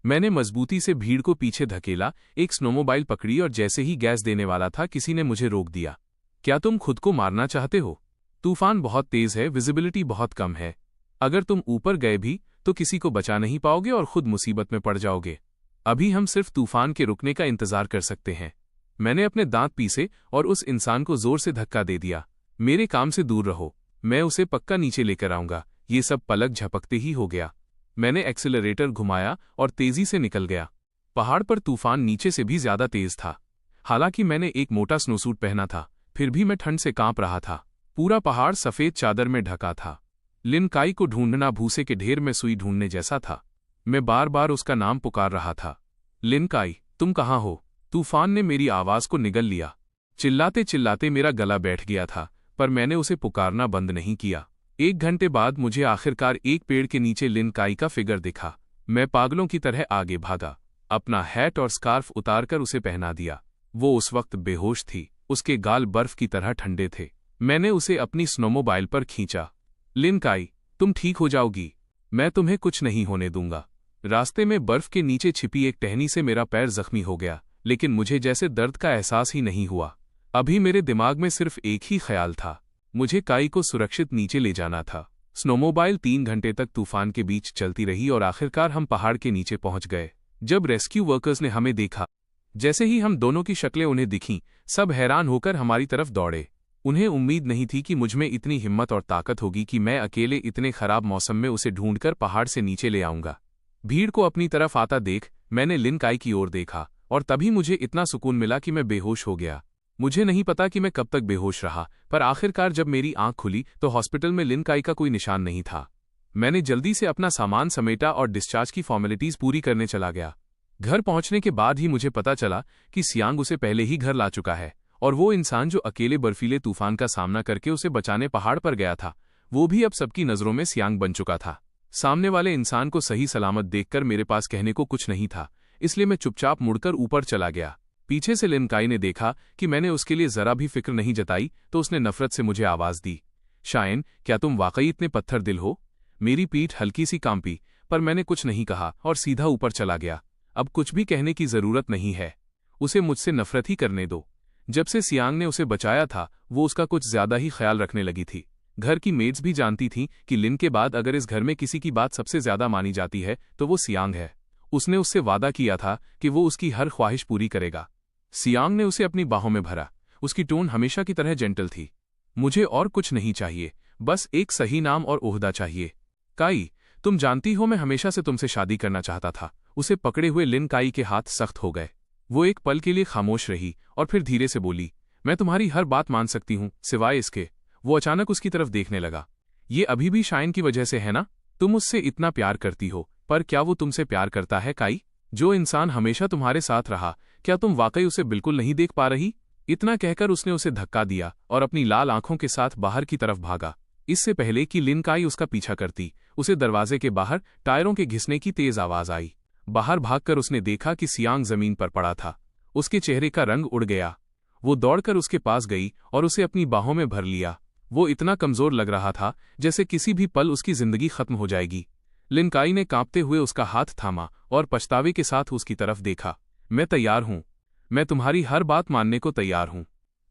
मैंने मजबूती से भीड़ को पीछे धकेला, एक स्नोमोबाइल पकड़ी और जैसे ही गैस देने वाला था किसी ने मुझे रोक दिया। क्या तुम खुद को मारना चाहते हो? तूफान बहुत तेज है, विजिबिलिटी बहुत कम है। अगर तुम ऊपर गए भी तो किसी को बचा नहीं पाओगे और खुद मुसीबत में पड़ जाओगे। अभी हम सिर्फ तूफान के रुकने का इंतजार कर सकते हैं। मैंने अपने दांत पीसे और उस इंसान को जोर से धक्का दे दिया। मेरे काम से दूर रहो, मैं उसे पक्का नीचे लेकर आऊंगा। ये सब पलक झपकते ही हो गया। मैंने एक्सीलरेटर घुमाया और तेजी से निकल गया। पहाड़ पर तूफान नीचे से भी ज्यादा तेज था। हालांकि मैंने एक मोटा स्नोसूट पहना था, फिर भी मैं ठंड से कांप रहा था। पूरा पहाड़ सफेद चादर में ढका था। लिन काई को ढूंढना भूसे के ढेर में सुई ढूंढने जैसा था। मैं बार बार उसका नाम पुकार रहा था। लिन काई, तुम कहाँ हो? तूफान ने मेरी आवाज को निगल लिया। चिल्लाते चिल्लाते मेरा गला बैठ गया था, पर मैंने उसे पुकारना बंद नहीं किया। 1 घंटे बाद मुझे आखिरकार एक पेड़ के नीचे लिन काई का फिगर दिखा। मैं पागलों की तरह आगे भागा, अपना हैट और स्कार्फ उतारकर उसे पहना दिया। वो उस वक्त बेहोश थी, उसके गाल बर्फ की तरह ठंडे थे। मैंने उसे अपनी स्नोमोबाइल पर खींचा। लिन काई, तुम ठीक हो जाओगी, मैं तुम्हें कुछ नहीं होने दूंगा। रास्ते में बर्फ के नीचे छिपी एक टहनी से मेरा पैर जख्मी हो गया, लेकिन मुझे जैसे दर्द का एहसास ही नहीं हुआ। अभी मेरे दिमाग में सिर्फ एक ही ख्याल था, मुझे काई को सुरक्षित नीचे ले जाना था। स्नोमोबाइल 3 घंटे तक तूफान के बीच चलती रही और आखिरकार हम पहाड़ के नीचे पहुंच गए। जब रेस्क्यू वर्कर्स ने हमें देखा, जैसे ही हम दोनों की शक्लें उन्हें दिखीं, सब हैरान होकर हमारी तरफ दौड़े। उन्हें उम्मीद नहीं थी कि मुझमें इतनी हिम्मत और ताकत होगी कि मैं अकेले इतने खराब मौसम में उसे ढूंढकर पहाड़ से नीचे ले आऊंगा। भीड़ को अपनी तरफ आता देख मैंने लिन काई की ओर देखा, और तभी मुझे इतना सुकून मिला कि मैं बेहोश हो गया। मुझे नहीं पता कि मैं कब तक बेहोश रहा, पर आखिरकार जब मेरी आंख खुली तो हॉस्पिटल में लिन काई का कोई निशान नहीं था। मैंने जल्दी से अपना सामान समेटा और डिस्चार्ज की फॉर्मेलिटीज पूरी करने चला गया। घर पहुंचने के बाद ही मुझे पता चला कि सियांग उसे पहले ही घर ला चुका है, और वो इंसान जो अकेले बर्फीले तूफान का सामना करके उसे बचाने पहाड़ पर गया था, वो भी अब सबकी नजरों में सियांग बन चुका था। सामने वाले इंसान को सही सलामत देखकर मेरे पास कहने को कुछ नहीं था, इसलिए मैं चुपचाप मुड़कर ऊपर चला गया। पीछे से लिन काई ने देखा कि मैंने उसके लिए जरा भी फिक्र नहीं जताई, तो उसने नफरत से मुझे आवाज दी, शायन, क्या तुम वाकई इतने पत्थर दिल हो? मेरी पीठ हल्की सी कांपी, पर मैंने कुछ नहीं कहा और सीधा ऊपर चला गया। अब कुछ भी कहने की जरूरत नहीं है, उसे मुझसे नफरत ही करने दो। जब से सियांग ने उसे बचाया था, वो उसका कुछ ज्यादा ही ख्याल रखने लगी थी। घर की मेड्स भी जानती थीं कि लिन के बाद अगर इस घर में किसी की बात सबसे ज्यादा मानी जाती है तो वो सियांग है। उसने उससे वादा किया था कि वो उसकी हर ख्वाहिश पूरी करेगा। सियांग ने उसे अपनी बाहों में भरा। उसकी टोन हमेशा की तरह जेंटल थी। मुझे और कुछ नहीं चाहिए, बस एक सही नाम और ओहदा चाहिए। काई, तुम जानती हो मैं हमेशा से तुमसे शादी करना चाहता था। उसे पकड़े हुए लिन काई के हाथ सख्त हो गए। वो एक पल के लिए खामोश रही और फिर धीरे से बोली, मैं तुम्हारी हर बात मान सकती हूँ, सिवाय इसके। वो अचानक उसकी तरफ देखने लगा। ये अभी भी शायन की वजह से है ना? तुम उससे इतना प्यार करती हो, पर क्या वो तुमसे प्यार करता है काई? जो इंसान हमेशा तुम्हारे साथ रहा, क्या तुम वाकई उसे बिल्कुल नहीं देख पा रही? इतना कहकर उसने उसे धक्का दिया और अपनी लाल आंखों के साथ बाहर की तरफ भागा। इससे पहले कि लिन काई उसका पीछा करती, उसे दरवाजे के बाहर टायरों के घिसने की तेज आवाज आई। बाहर भागकर उसने देखा कि सियांग जमीन पर पड़ा था। उसके चेहरे का रंग उड़ गया। वो दौड़कर उसके पास गई और उसे अपनी बाहों में भर लिया। वो इतना कमजोर लग रहा था जैसे किसी भी पल उसकी जिंदगी खत्म हो जाएगी। लिन काई ने कांपते हुए उसका हाथ थामा और पछतावे के साथ उसकी तरफ देखा। मैं तैयार हूं, मैं तुम्हारी हर बात मानने को तैयार हूं।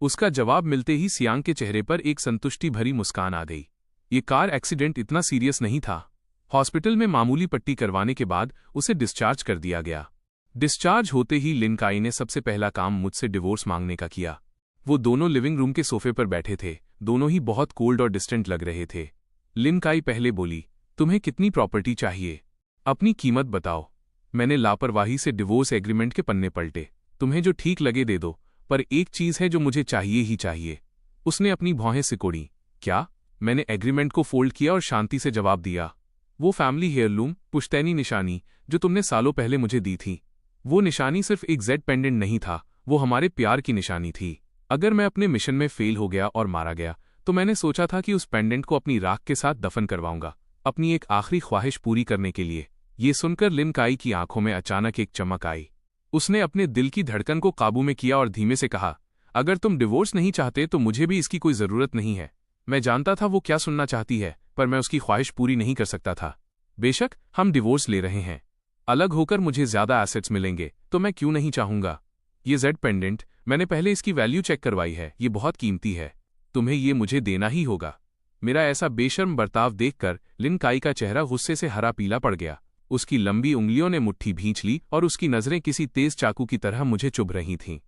उसका जवाब मिलते ही सियांग के चेहरे पर एक संतुष्टि भरी मुस्कान आ गई। ये कार एक्सीडेंट इतना सीरियस नहीं था। हॉस्पिटल में मामूली पट्टी करवाने के बाद उसे डिस्चार्ज कर दिया गया। डिस्चार्ज होते ही लिन काई ने सबसे पहला काम मुझसे डिवोर्स मांगने का किया। वो दोनों लिविंग रूम के सोफे पर बैठे थे। दोनों ही बहुत कोल्ड और डिस्टेंट लग रहे थे। लिन काई पहले बोली, तुम्हें कितनी प्रॉपर्टी चाहिए? अपनी कीमत बताओ। मैंने लापरवाही से डिवोर्स एग्रीमेंट के पन्ने पलटे। तुम्हें जो ठीक लगे दे दो, पर एक चीज है जो मुझे चाहिए ही चाहिए। उसने अपनी भौहें सिकोड़ी। क्या? मैंने एग्रीमेंट को फोल्ड किया और शांति से जवाब दिया, वो फैमिली हेयरलूम, पुश्तैनी निशानी जो तुमने सालों पहले मुझे दी थी। वो निशानी सिर्फ एक जेड पेंडेंट नहीं था, वो हमारे प्यार की निशानी थी। अगर मैं अपने मिशन में फेल हो गया और मारा गया, तो मैंने सोचा था कि उस पेंडेंट को अपनी राख के साथ दफन करवाऊंगा, अपनी एक आखिरी ख्वाहिश पूरी करने के लिए। ये सुनकर लिन काई की आंखों में अचानक एक चमक आई। उसने अपने दिल की धड़कन को काबू में किया और धीमे से कहा, अगर तुम डिवोर्स नहीं चाहते तो मुझे भी इसकी कोई जरूरत नहीं है। मैं जानता था वो क्या सुनना चाहती है, पर मैं उसकी ख्वाहिश पूरी नहीं कर सकता था। बेशक हम डिवोर्स ले रहे हैं, अलग होकर मुझे ज्यादा एसेट्स मिलेंगे, तो मैं क्यों नहीं चाहूंगा। ये जेड पेंडेंट, मैंने पहले इसकी वैल्यू चेक करवाई है, ये बहुत कीमती है। तुम्हें ये मुझे देना ही होगा। मेरा ऐसा बेशर्म बर्ताव देखकर लिन काई का चेहरा गुस्से से हरा पीला पड़ गया। उसकी लंबी उंगलियों ने मुट्ठी भींच ली और उसकी नजरें किसी तेज चाकू की तरह मुझे चुभ रही थीं।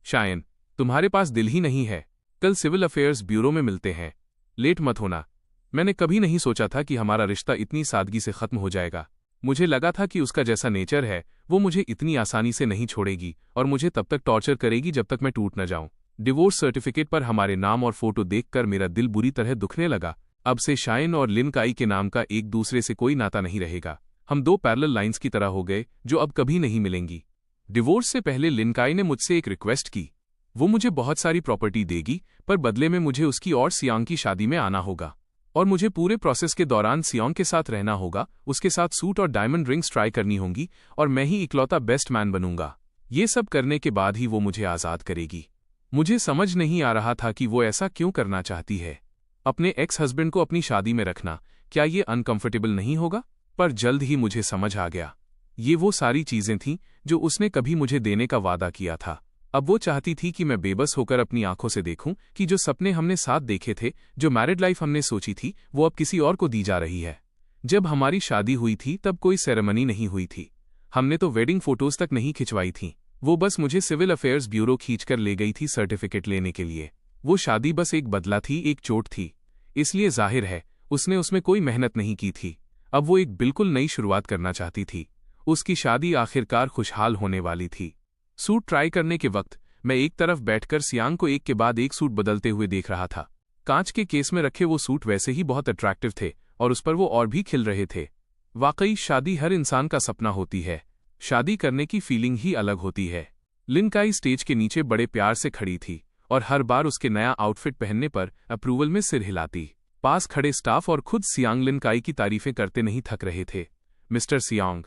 शायन, तुम्हारे पास दिल ही नहीं है। कल सिविल अफेयर्स ब्यूरो में मिलते हैं, लेट मत होना। मैंने कभी नहीं सोचा था कि हमारा रिश्ता इतनी सादगी से खत्म हो जाएगा। मुझे लगा था कि उसका जैसा नेचर है वो मुझे इतनी आसानी से नहीं छोड़ेगी और मुझे तब तक टॉर्चर करेगी जब तक मैं टूट न जाऊं। डिवोर्स सर्टिफिकेट पर हमारे नाम और फोटो देखकर मेरा दिल बुरी तरह दुखने लगा। अब से शाइन और लिन काई के नाम का एक दूसरे से कोई नाता नहीं रहेगा। हम दो पैरेलल लाइंस की तरह हो गए जो अब कभी नहीं मिलेंगी। डिवोर्स से पहले लिन काई ने मुझसे एक रिक्वेस्ट की। वो मुझे बहुत सारी प्रॉपर्टी देगी, पर बदले में मुझे उसकी और सियांग की शादी में आना होगा और मुझे पूरे प्रोसेस के दौरान सियांग के साथ रहना होगा। उसके साथ सूट और डायमंड रिंग्स ट्राई करनी होंगी और मैं ही इकलौता बेस्ट मैन बनूंगा। ये सब करने के बाद ही वो मुझे आज़ाद करेगी। मुझे समझ नहीं आ रहा था कि वो ऐसा क्यों करना चाहती है। अपने एक्स हस्बैंड को अपनी शादी में रखना, क्या ये अनकंफर्टेबल नहीं होगा? पर जल्द ही मुझे समझ आ गया, ये वो सारी चीजें थीं जो उसने कभी मुझे देने का वादा किया था। अब वो चाहती थी कि मैं बेबस होकर अपनी आंखों से देखूं कि जो सपने हमने साथ देखे थे, जो मैरिड लाइफ हमने सोची थी, वो अब किसी और को दी जा रही है। जब हमारी शादी हुई थी तब कोई सेरेमनी नहीं हुई थी। हमने तो वेडिंग फोटोज तक नहीं खिंचवाई थी। वो बस मुझे सिविल अफेयर्स ब्यूरो खींचकर ले गई थी सर्टिफिकेट लेने के लिए। वो शादी बस एक बदला थी, एक चोट थी। इसलिए जाहिर है उसने उसमें कोई मेहनत नहीं की थी। अब वो एक बिल्कुल नई शुरुआत करना चाहती थी। उसकी शादी आखिरकार खुशहाल होने वाली थी। सूट ट्राई करने के वक्त मैं एक तरफ बैठकर सियांग को एक के बाद एक सूट बदलते हुए देख रहा था। कांच के केस में रखे वो सूट वैसे ही बहुत अट्रैक्टिव थे और उस पर वो और भी खिल रहे थे। वाकई शादी हर इंसान का सपना होती है। शादी करने की फीलिंग ही अलग होती है। लिन काई स्टेज के नीचे बड़े प्यार से खड़ी थी और हर बार उसके नया आउटफिट पहनने पर अप्रूवल में सिर हिलाती। पास खड़े स्टाफ और खुद सियांग लिन काई की तारीफें करते नहीं थक रहे थे। मिस्टर सियांग,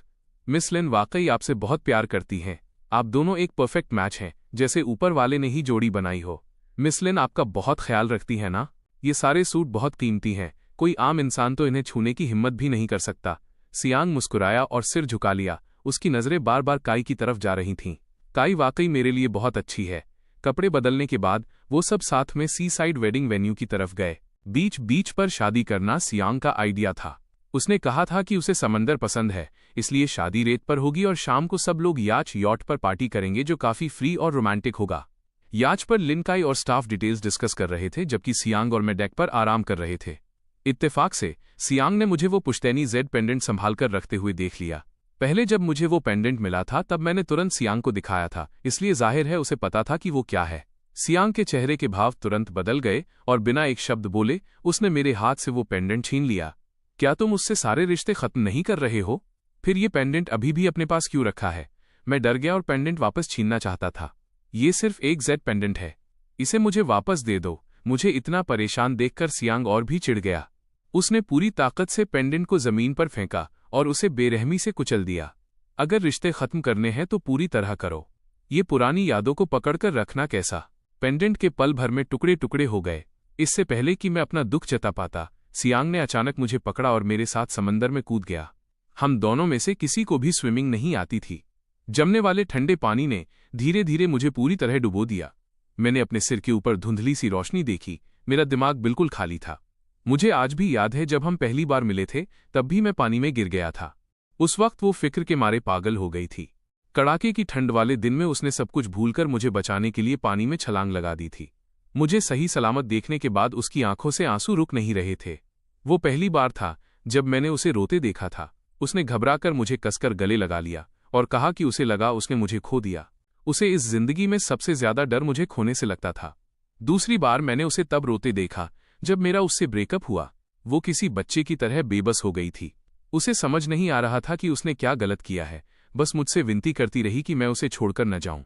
मिस लिन वाकई आपसे बहुत प्यार करती हैं। आप दोनों एक परफेक्ट मैच हैं, जैसे ऊपर वाले ने ही जोड़ी बनाई हो। मिस लिन आपका बहुत ख्याल रखती है ना? ये सारे सूट बहुत कीमती हैं, कोई आम इंसान तो इन्हें छूने की हिम्मत भी नहीं कर सकता। सियांग मुस्कुराया और सिर झुका लिया। उसकी नजरें बार बार काई की तरफ जा रही थीं। काई वाकई मेरे लिए बहुत अच्छी है। कपड़े बदलने के बाद वो सब साथ में सी साइड वेडिंग वेन्यू की तरफ गए। बीच पर शादी करना सियांग का आइडिया था। उसने कहा था कि उसे समंदर पसंद है, इसलिए शादी रेत पर होगी और शाम को सब लोग यॉट पर पार्टी करेंगे जो काफी फ्री और रोमांटिक होगा। याच पर लिन काई और स्टाफ डिटेल्स डिस्कस कर रहे थे जबकि सियांग और मैं डेक पर आराम कर रहे थे। इत्तेफाक से सियांग ने मुझे वो पुश्तैनी जेड पेंडेंट संभालकर रखते हुए देख लिया। पहले जब मुझे वो पेंडेंट मिला था तब मैंने तुरंत सियांग को दिखाया था, इसलिए जाहिर है उसे पता था कि वो क्या है। सियांग के चेहरे के भाव तुरंत बदल गए और बिना एक शब्द बोले उसने मेरे हाथ से वो पेंडेंट छीन लिया। क्या तुम उससे सारे रिश्ते खत्म नहीं कर रहे हो? फिर ये पेंडेंट अभी भी अपने पास क्यों रखा है? मैं डर गया और पेंडेंट वापस छीनना चाहता था। ये सिर्फ एक जेड पेंडेंट है, इसे मुझे वापस दे दो। मुझे इतना परेशान देखकर सियांग और भी चिढ़ गया। उसने पूरी ताकत से पेंडेंट को जमीन पर फेंका और उसे बेरहमी से कुचल दिया। अगर रिश्ते खत्म करने हैं तो पूरी तरह करो, ये पुरानी यादों को पकड़कर रखना कैसा? पेंडेंट के पल भर में टुकड़े टुकड़े हो गए। इससे पहले कि मैं अपना दुख जता पाता, सियांग ने अचानक मुझे पकड़ा और मेरे साथ समंदर में कूद गया। हम दोनों में से किसी को भी स्विमिंग नहीं आती थी। जमने वाले ठंडे पानी ने धीरे धीरे मुझे पूरी तरह डुबो दिया। मैंने अपने सिर के ऊपर धुंधली सी रोशनी देखी। मेरा दिमाग बिल्कुल खाली था। मुझे आज भी याद है जब हम पहली बार मिले थे तब भी मैं पानी में गिर गया था। उस वक्त वो फिक्र के मारे पागल हो गई थी। कड़ाके की ठंड वाले दिन में उसने सब कुछ भूलकर मुझे बचाने के लिए पानी में छलांग लगा दी थी। मुझे सही सलामत देखने के बाद उसकी आंखों से आंसू रुक नहीं रहे थे। वो पहली बार था जब मैंने उसे रोते देखा था। उसने घबराकर मुझे कसकर गले लगा लिया और कहा कि उसे लगा उसने मुझे खो दिया। उसे इस जिंदगी में सबसे ज्यादा डर मुझे खोने से लगता था। दूसरी बार मैंने उसे तब रोते देखा जब मेरा उससे ब्रेकअप हुआ। वो किसी बच्चे की तरह बेबस हो गई थी। उसे समझ नहीं आ रहा था कि उसने क्या गलत किया है। बस मुझसे विनती करती रही कि मैं उसे छोड़कर न जाऊं।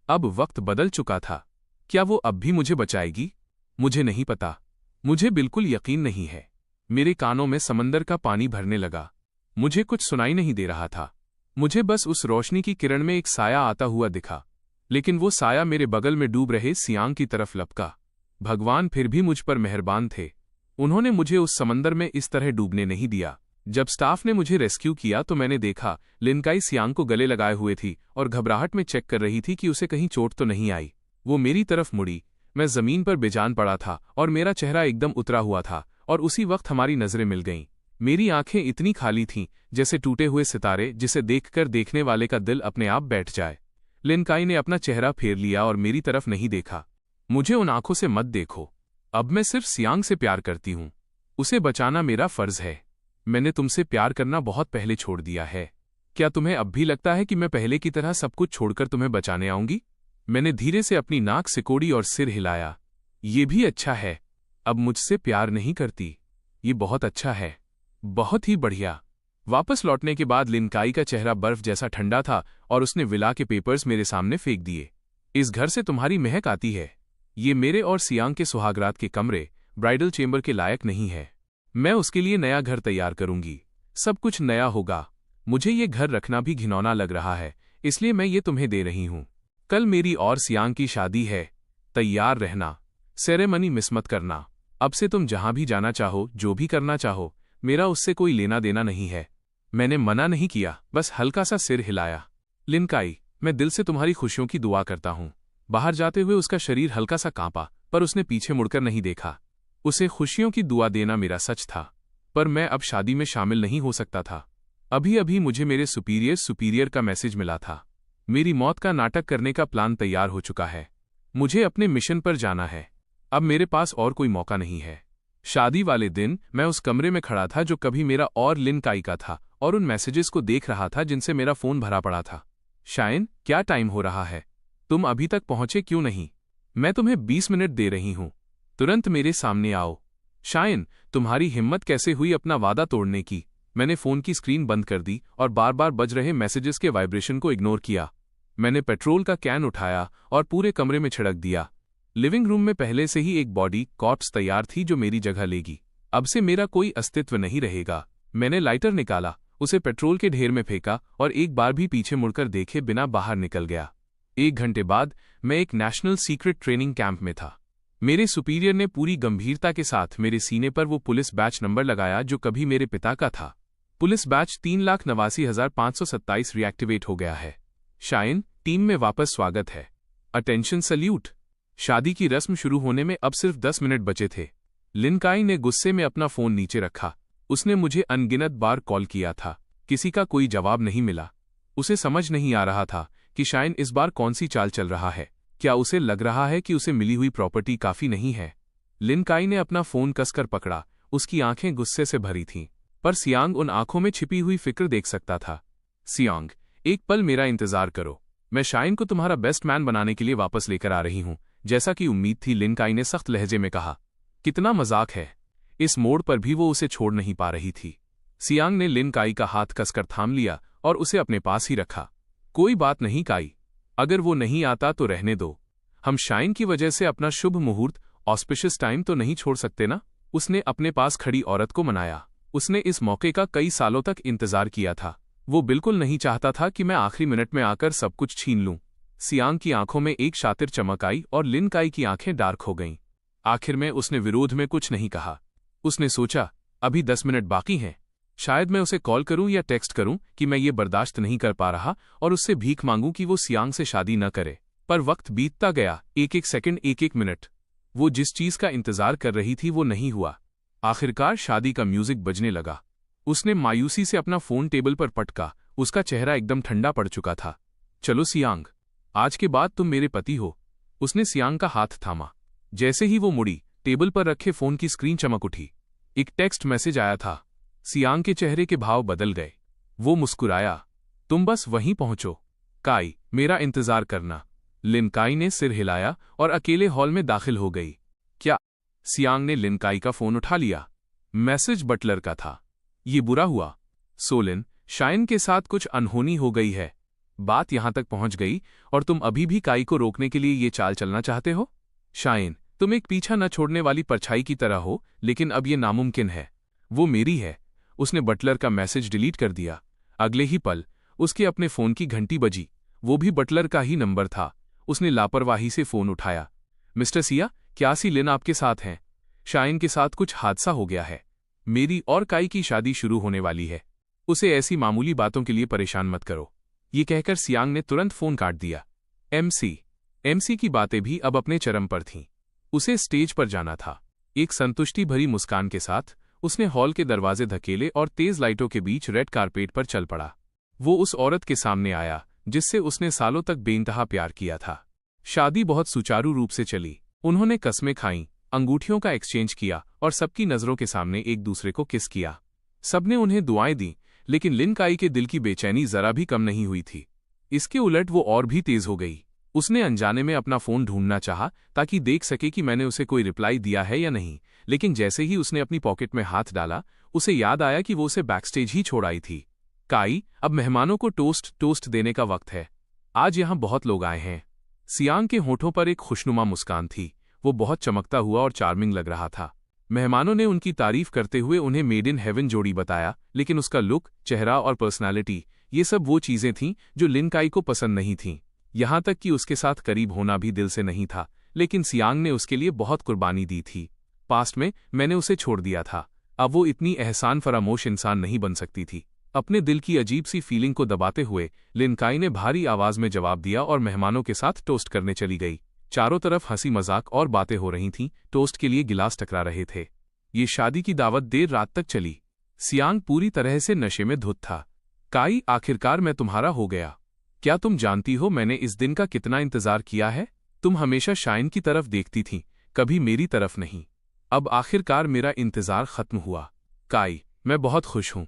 अब वक्त बदल चुका था। क्या वो अब भी मुझे बचाएगी? मुझे नहीं पता। मुझे बिल्कुल यकीन नहीं है। मेरे कानों में समंदर का पानी भरने लगा। मुझे कुछ सुनाई नहीं दे रहा था। मुझे बस उस रोशनी की किरण में एक साया आता हुआ दिखा, लेकिन वो साया मेरे बगल में डूब रहे सियांग की तरफ लपका। भगवान फिर भी मुझ पर मेहरबान थे। उन्होंने मुझे उस समंदर में इस तरह डूबने नहीं दिया। जब स्टाफ ने मुझे रेस्क्यू किया तो मैंने देखा लिन काई सियांग को गले लगाए हुए थी और घबराहट में चेक कर रही थी कि उसे कहीं चोट तो नहीं आई। वो मेरी तरफ मुड़ी। मैं जमीन पर बेजान पड़ा था और मेरा चेहरा एकदम उतरा हुआ था और उसी वक्त हमारी नजरें मिल गईं। मेरी आंखें इतनी खाली थीं जैसे टूटे हुए सितारे जिसे देखकर देखने वाले का दिल अपने आप बैठ जाए। लिन काई ने अपना चेहरा फेर लिया और मेरी तरफ नहीं देखा। मुझे उन आंखों से मत देखो। अब मैं सिर्फ सियांग से प्यार करती हूं। उसे बचाना मेरा फर्ज है। मैंने तुमसे प्यार करना बहुत पहले छोड़ दिया है। क्या तुम्हें अब भी लगता है कि मैं पहले की तरह सब कुछ छोड़कर तुम्हें बचाने आऊंगी? मैंने धीरे से अपनी नाक सिकोड़ी और सिर हिलाया। ये भी अच्छा है, अब मुझसे प्यार नहीं करती। ये बहुत अच्छा है, बहुत ही बढ़िया। वापस लौटने के बाद लिनकाई का चेहरा बर्फ जैसा ठंडा था और उसने विला के पेपर्स मेरे सामने फेंक दिए। इस घर से तुम्हारी महक आती है। ये मेरे और सियांग के सुहागरात के कमरे, ब्राइडल चेंबर के लायक नहीं है। मैं उसके लिए नया घर तैयार करूंगी, सब कुछ नया होगा। मुझे ये घर रखना भी घिनौना लग रहा है, इसलिए मैं ये तुम्हें दे रही हूं। कल मेरी और सियांग की शादी है, तैयार रहना। सेरेमनी मिस मत करना। अब से तुम जहां भी जाना चाहो, जो भी करना चाहो, मेरा उससे कोई लेना देना नहीं है। मैंने मना नहीं किया, बस हल्का सा सिर हिलाया। लिनकाई, मैं दिल से तुम्हारी खुशियों की दुआ करता हूं। बाहर जाते हुए उसका शरीर हल्का सा कांपा, पर उसने पीछे मुड़कर नहीं देखा। उसे खुशियों की दुआ देना मेरा सच था, पर मैं अब शादी में शामिल नहीं हो सकता था। अभी अभी मुझे मेरे सुपीरियर का मैसेज मिला था। मेरी मौत का नाटक करने का प्लान तैयार हो चुका है। मुझे अपने मिशन पर जाना है। अब मेरे पास और कोई मौका नहीं है। शादी वाले दिन मैं उस कमरे में खड़ा था जो कभी मेरा और लिनकाई का था, और उन मैसेजेस को देख रहा था जिनसे मेरा फोन भरा पड़ा था। शायन, क्या टाइम हो रहा है? तुम अभी तक पहुंचे क्यों नहीं? मैं तुम्हें 20 मिनट दे रही हूं, तुरंत मेरे सामने आओ। शायन, तुम्हारी हिम्मत कैसे हुई अपना वादा तोड़ने की? मैंने फोन की स्क्रीन बंद कर दी और बार बार बज रहे मैसेजेस के वाइब्रेशन को इग्नोर किया। मैंने पेट्रोल का कैन उठाया और पूरे कमरे में छिड़क दिया। लिविंग रूम में पहले से ही एक बॉडी कॉर्प्स तैयार थी जो मेरी जगह लेगी। अब से मेरा कोई अस्तित्व नहीं रहेगा। मैंने लाइटर निकाला, उसे पेट्रोल के ढेर में फेंका और एक बार भी पीछे मुड़कर देखे बिना बाहर निकल गया। 1 घंटे बाद मैं एक नेशनल सीक्रेट ट्रेनिंग कैंप में था। मेरे सुपीरियर ने पूरी गंभीरता के साथ मेरे सीने पर वो पुलिस बैच नंबर लगाया जो कभी मेरे पिता का था। पुलिस बैच 3,89,527 रिएक्टिवेट हो गया है। शायन, टीम में वापस स्वागत है। Attention salute. शादी की रस्म शुरू होने में अब सिर्फ 10 मिनट बचे थे। लिनकाई ने गुस्से में अपना फोन नीचे रखा। उसने मुझे अनगिनत बार कॉल किया था, किसी का कोई जवाब नहीं मिला। उसे समझ नहीं आ रहा था कि शायन इस बार कौन सी चाल चल रहा है। क्या उसे लग रहा है कि उसे मिली हुई प्रॉपर्टी काफी नहीं है? लिनकाई ने अपना फोन कसकर पकड़ा। उसकी आंखें गुस्से से भरी थीं, पर सियांग उन आंखों में छिपी हुई फिक्र देख सकता था। सियांग, एक पल मेरा इंतजार करो। मैं शायन को तुम्हारा बेस्ट मैन बनाने के लिए वापस लेकर आ रही हूं, जैसा कि उम्मीद थी, लिनकाई ने सख्त लहजे में कहा। कितना मजाक है। इस मोड़ पर भी वो उसे छोड़ नहीं पा रही थी। सियांग ने लिनकाई का हाथ कसकर थाम लिया और उसे अपने पास ही रखा। कोई बात नहीं काई, अगर वो नहीं आता तो रहने दो। हम शायन की वजह से अपना शुभ मुहूर्त, ऑस्पिशियस टाइम तो नहीं छोड़ सकते ना? उसने अपने पास खड़ी औरत को मनाया। उसने इस मौके का कई सालों तक इंतजार किया था। वो बिल्कुल नहीं चाहता था कि मैं आखिरी मिनट में आकर सब कुछ छीन लूं। सियांग की आंखों में एक शातिर चमक आई और लिनकाई की आंखें डार्क हो गईं। आखिर में उसने विरोध में कुछ नहीं कहा। उसने सोचा, अभी 10 मिनट बाकी हैं। शायद मैं उसे कॉल करूं या टेक्स्ट करूं कि मैं ये बर्दाश्त नहीं कर पा रहा और उससे भीख मांगूं कि वो सियांग से शादी न करे। पर वक्त बीतता गया, एक सेकंड, एक मिनट। वो जिस चीज का इंतजार कर रही थी वो नहीं हुआ। आखिरकार शादी का म्यूजिक बजने लगा। उसने मायूसी से अपना फोन टेबल पर पटका। उसका चेहरा एकदम ठंडा पड़ चुका था। चलो सियांग, आज के बाद तुम मेरे पति हो। उसने सियांग का हाथ थामा। जैसे ही वो मुड़ी, टेबल पर रखे फोन की स्क्रीन चमक उठी। एक टेक्स्ट मैसेज आया था। सियांग के चेहरे के भाव बदल गए। वो मुस्कुराया। तुम बस वहीं पहुंचो काई, मेरा इंतजार करना। लिनकाई ने सिर हिलाया और अकेले हॉल में दाखिल हो गई। क्या? सियांग ने लिनकाई का फोन उठा लिया। मैसेज बटलर का था। ये बुरा हुआ। सोलिन, शायन के साथ कुछ अनहोनी हो गई है। बात यहां तक पहुंच गई और तुम अभी भी काई को रोकने के लिए ये चाल चलना चाहते हो? शायन, तुम एक पीछा न छोड़ने वाली परछाई की तरह हो, लेकिन अब ये नामुमकिन है। वो मेरी है। उसने बटलर का मैसेज डिलीट कर दिया। अगले ही पल उसके अपने फोन की घंटी बजी। वो भी बटलर का ही नंबर था। उसने लापरवाही से फोन उठाया। मिस्टर सिया, क्या सी लिन आपके साथ हैं? शायन के साथ कुछ हादसा हो गया है। मेरी और काई की शादी शुरू होने वाली है। उसे ऐसी मामूली बातों के लिए परेशान मत करो। ये कहकर सियांग ने तुरंत फोन काट दिया। एमसी की बातें भी अब अपने चरम पर थीं। उसे स्टेज पर जाना था। एक संतुष्टि भरी मुस्कान के साथ उसने हॉल के दरवाजे धकेले और तेज लाइटों के बीच रेड कारपेट पर चल पड़ा। वो उस औरत के सामने आया जिससे उसने सालों तक बेइंतहा प्यार किया था। शादी बहुत सुचारू रूप से चली। उन्होंने कस्में खाईं, अंगूठियों का एक्सचेंज किया और सबकी नजरों के सामने एक दूसरे को किस किया। सबने उन्हें दुआएं दी, लेकिन लिन काई के दिल की बेचैनी जरा भी कम नहीं हुई थी। इसके उलट वो और भी तेज हो गई। उसने अनजाने में अपना फोन ढूंढना चाहा ताकि देख सके कि मैंने उसे कोई रिप्लाई दिया है या नहीं, लेकिन जैसे ही उसने अपनी पॉकेट में हाथ डाला, उसे याद आया कि वो उसे बैकस्टेज ही छोड़ आई थी। काई, अब मेहमानों को टोस्ट देने का वक्त है। आज यहाँ बहुत लोग आए हैं। सियांग के होठों पर एक खुशनुमा मुस्कान थी। वो बहुत चमकता हुआ और चार्मिंग लग रहा था। मेहमानों ने उनकी तारीफ करते हुए उन्हें मेड इन हेवन जोड़ी बताया, लेकिन उसका लुक, चेहरा और पर्सनालिटी, ये सब वो चीजें थीं जो लिन काई को पसंद नहीं थीं। यहाँ तक कि उसके साथ करीब होना भी दिल से नहीं था, लेकिन सियांग ने उसके लिए बहुत कुर्बानी दी थी। पास्ट में मैंने उसे छोड़ दिया था, अब वो इतनी एहसान फरामोश इंसान नहीं बन सकती थी। अपने दिल की अजीब सी फीलिंग को दबाते हुए लिन काई ने भारी आवाज में जवाब दिया और मेहमानों के साथ टोस्ट करने चली गई। चारों तरफ हंसी मजाक और बातें हो रही थीं, टोस्ट के लिए गिलास टकरा रहे थे। ये शादी की दावत देर रात तक चली। सियांग पूरी तरह से नशे में धुत था। काई, आखिरकार मैं तुम्हारा हो गया। क्या तुम जानती हो मैंने इस दिन का कितना इंतजार किया है? तुम हमेशा शाइन की तरफ देखती थीं, कभी मेरी तरफ नहीं। अब आखिरकार मेरा इंतजार खत्म हुआ। काई, मैं बहुत खुश हूं।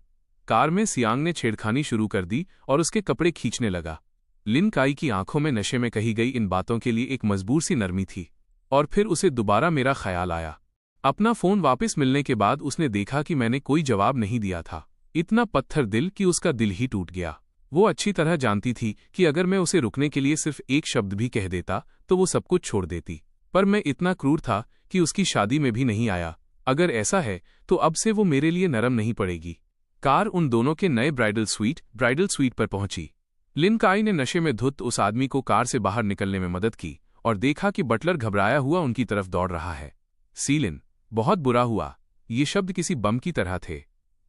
कार में सियांग ने छेड़खानी शुरू कर दी और उसके कपड़े खींचने लगा। लिन काई की आंखों में नशे में कही गई इन बातों के लिए एक मजबूर सी नरमी थी। और फिर उसे दोबारा मेरा ख्याल आया। अपना फोन वापस मिलने के बाद उसने देखा कि मैंने कोई जवाब नहीं दिया था। इतना पत्थर दिल कि उसका दिल ही टूट गया। वो अच्छी तरह जानती थी कि अगर मैं उसे रुकने के लिए सिर्फ एक शब्द भी कह देता तो वो सब कुछ छोड़ देती, पर मैं इतना क्रूर था कि उसकी शादी में भी नहीं आया। अगर ऐसा है तो अब से वो मेरे लिए नरम नहीं पड़ेगी। कार उन दोनों के नए ब्राइडल स्वीट पर पहुंची। लिन काई ने नशे में धुत उस आदमी को कार से बाहर निकलने में मदद की और देखा कि बटलर घबराया हुआ उनकी तरफ दौड़ रहा है। सीलिन, बहुत बुरा हुआ। ये शब्द किसी बम की तरह थे।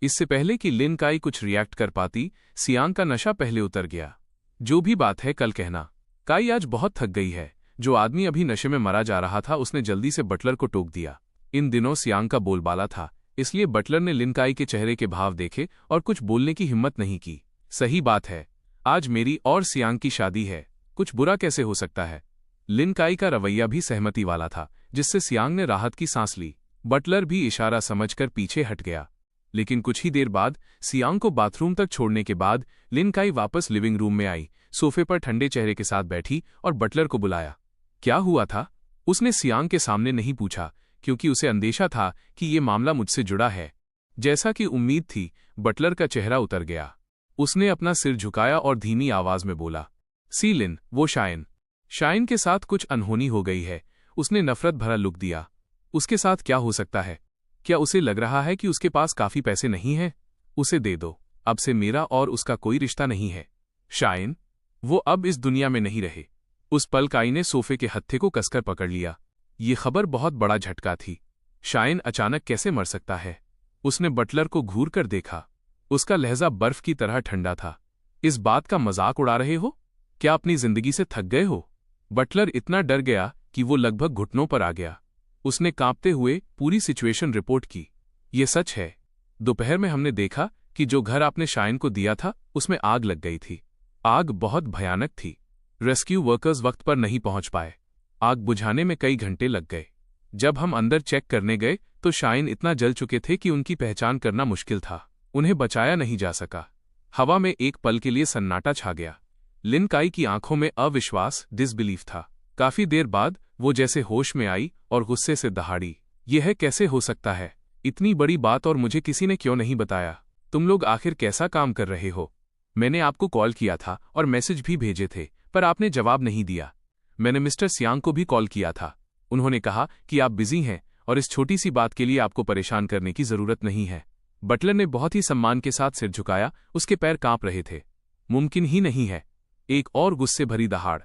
इससे पहले कि लिन काई कुछ रिएक्ट कर पाती, सियांग का नशा पहले उतर गया। जो भी बात है कल कहना। काई आज बहुत थक गई है। जो आदमी अभी नशे में मरा जा रहा था उसने जल्दी से बटलर को टोक दिया। इन दिनों सियांग का बोलबाला था, इसलिए बटलर ने लिन काई के चेहरे के भाव देखे और कुछ बोलने की हिम्मत नहीं की। सही बात है, आज मेरी और सियांग की शादी है, कुछ बुरा कैसे हो सकता है? लिन काई का रवैया भी सहमति वाला था, जिससे सियांग ने राहत की सांस ली। बटलर भी इशारा समझकर पीछे हट गया। लेकिन कुछ ही देर बाद सियांग को बाथरूम तक छोड़ने के बाद लिन काई वापस लिविंग रूम में आई, सोफे पर ठंडे चेहरे के साथ बैठी और बटलर को बुलाया। क्या हुआ था? उसने सियांग के सामने नहीं पूछा, क्योंकि उसे अंदेशा था कि ये मामला मुझसे जुड़ा है। जैसा कि उम्मीद थी, बटलर का चेहरा उतर गया। उसने अपना सिर झुकाया और धीमी आवाज में बोला, सीलिन, वो शाइन के साथ कुछ अनहोनी हो गई है। उसने नफरत भरा लुक दिया। उसके साथ क्या हो सकता है? क्या उसे लग रहा है कि उसके पास काफी पैसे नहीं हैं? उसे दे दो। अब से मेरा और उसका कोई रिश्ता नहीं है। शाइन, वो अब इस दुनिया में नहीं रहे। उस पल काई ने सोफे के हत्थे को कसकर पकड़ लिया। ये खबर बहुत बड़ा झटका थी। शाइन अचानक कैसे मर सकता है? उसने बटलर को घूर कर देखा। उसका लहजा बर्फ की तरह ठंडा था। इस बात का मजाक उड़ा रहे हो? क्या अपनी जिंदगी से थक गए हो? बटलर इतना डर गया कि वो लगभग घुटनों पर आ गया। उसने कांपते हुए पूरी सिचुएशन रिपोर्ट की। ये सच है। दोपहर में हमने देखा कि जो घर आपने शाइन को दिया था उसमें आग लग गई थी। आग बहुत भयानक थी। रेस्क्यू वर्कर्स वक्त पर नहीं पहुंच पाए। आग बुझाने में कई घंटे लग गए। जब हम अंदर चेक करने गए तो शाइन इतना जल चुके थे कि उनकी पहचान करना मुश्किल था। उन्हें बचाया नहीं जा सका। हवा में एक पल के लिए सन्नाटा छा गया। लिन काई की आंखों में अविश्वास, डिसबिलीफ था। काफी देर बाद वो जैसे होश में आई और गुस्से से दहाड़ी, यह कैसे हो सकता है? इतनी बड़ी बात और मुझे किसी ने क्यों नहीं बताया? तुम लोग आखिर कैसा काम कर रहे हो? मैंने आपको कॉल किया था और मैसेज भी भेजे थे, पर आपने जवाब नहीं दिया। मैंने मिस्टर सियांग को भी कॉल किया था। उन्होंने कहा कि आप बिजी हैं और इस छोटी सी बात के लिए आपको परेशान करने की जरूरत नहीं है। बटलर ने बहुत ही सम्मान के साथ सिर झुकाया। उसके पैर कांप रहे थे। मुमकिन ही नहीं है। एक और गुस्से भरी दहाड़।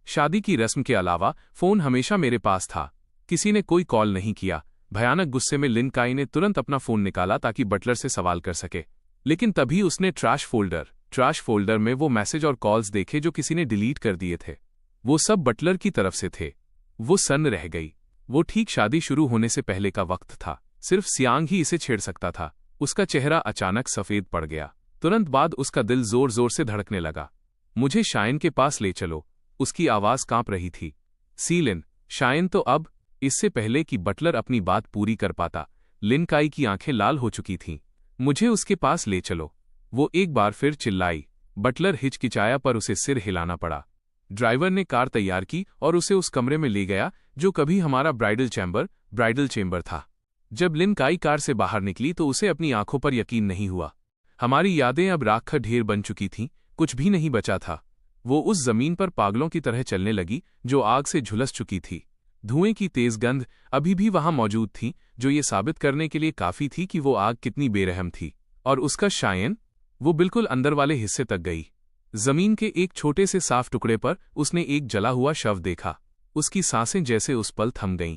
शादी की रस्म के अलावा फोन हमेशा मेरे पास था। किसी ने कोई कॉल नहीं किया। भयानक गुस्से में लिन काई ने तुरंत अपना फोन निकाला ताकि बटलर से सवाल कर सके। लेकिन तभी उसने ट्रैश फोल्डर में वो मैसेज और कॉल्स देखे जो किसी ने डिलीट कर दिए थे। वो सब बटलर की तरफ से थे। वो सन्न रह गई। वो ठीक शादी शुरू होने से पहले का वक्त था। सिर्फ सियांग ही इसे छेड़ सकता था। उसका चेहरा अचानक सफेद पड़ गया। तुरंत बाद उसका दिल जोर जोर से धड़कने लगा। मुझे शाइन के पास ले चलो। उसकी आवाज कांप रही थी। सीलिन, शाइन तो अब। इससे पहले कि बटलर अपनी बात पूरी कर पाता, लिन काई की आंखें लाल हो चुकी थीं। मुझे उसके पास ले चलो। वो एक बार फिर चिल्लाई। बटलर हिचकिचाया पर उसे सिर हिलाना पड़ा। ड्राइवर ने कार तैयार की और उसे उस कमरे में ले गया जो कभी हमारा ब्राइडल चेंबर था। जब लिन काई कार से बाहर निकली तो उसे अपनी आंखों पर यकीन नहीं हुआ। हमारी यादें अब राख का ढेर बन चुकी थीं, कुछ भी नहीं बचा था। वो उस जमीन पर पागलों की तरह चलने लगी जो आग से झुलस चुकी थी। धुएं की तेज गंध अभी भी वहां मौजूद थी, जो ये साबित करने के लिए काफी थी कि वो आग कितनी बेरहम थी। और उसका शायन, वो बिल्कुल अंदर वाले हिस्से तक गई। जमीन के एक छोटे से साफ टुकड़े पर उसने एक जला हुआ शव देखा। उसकी सांसें जैसे उस पल थम गईं।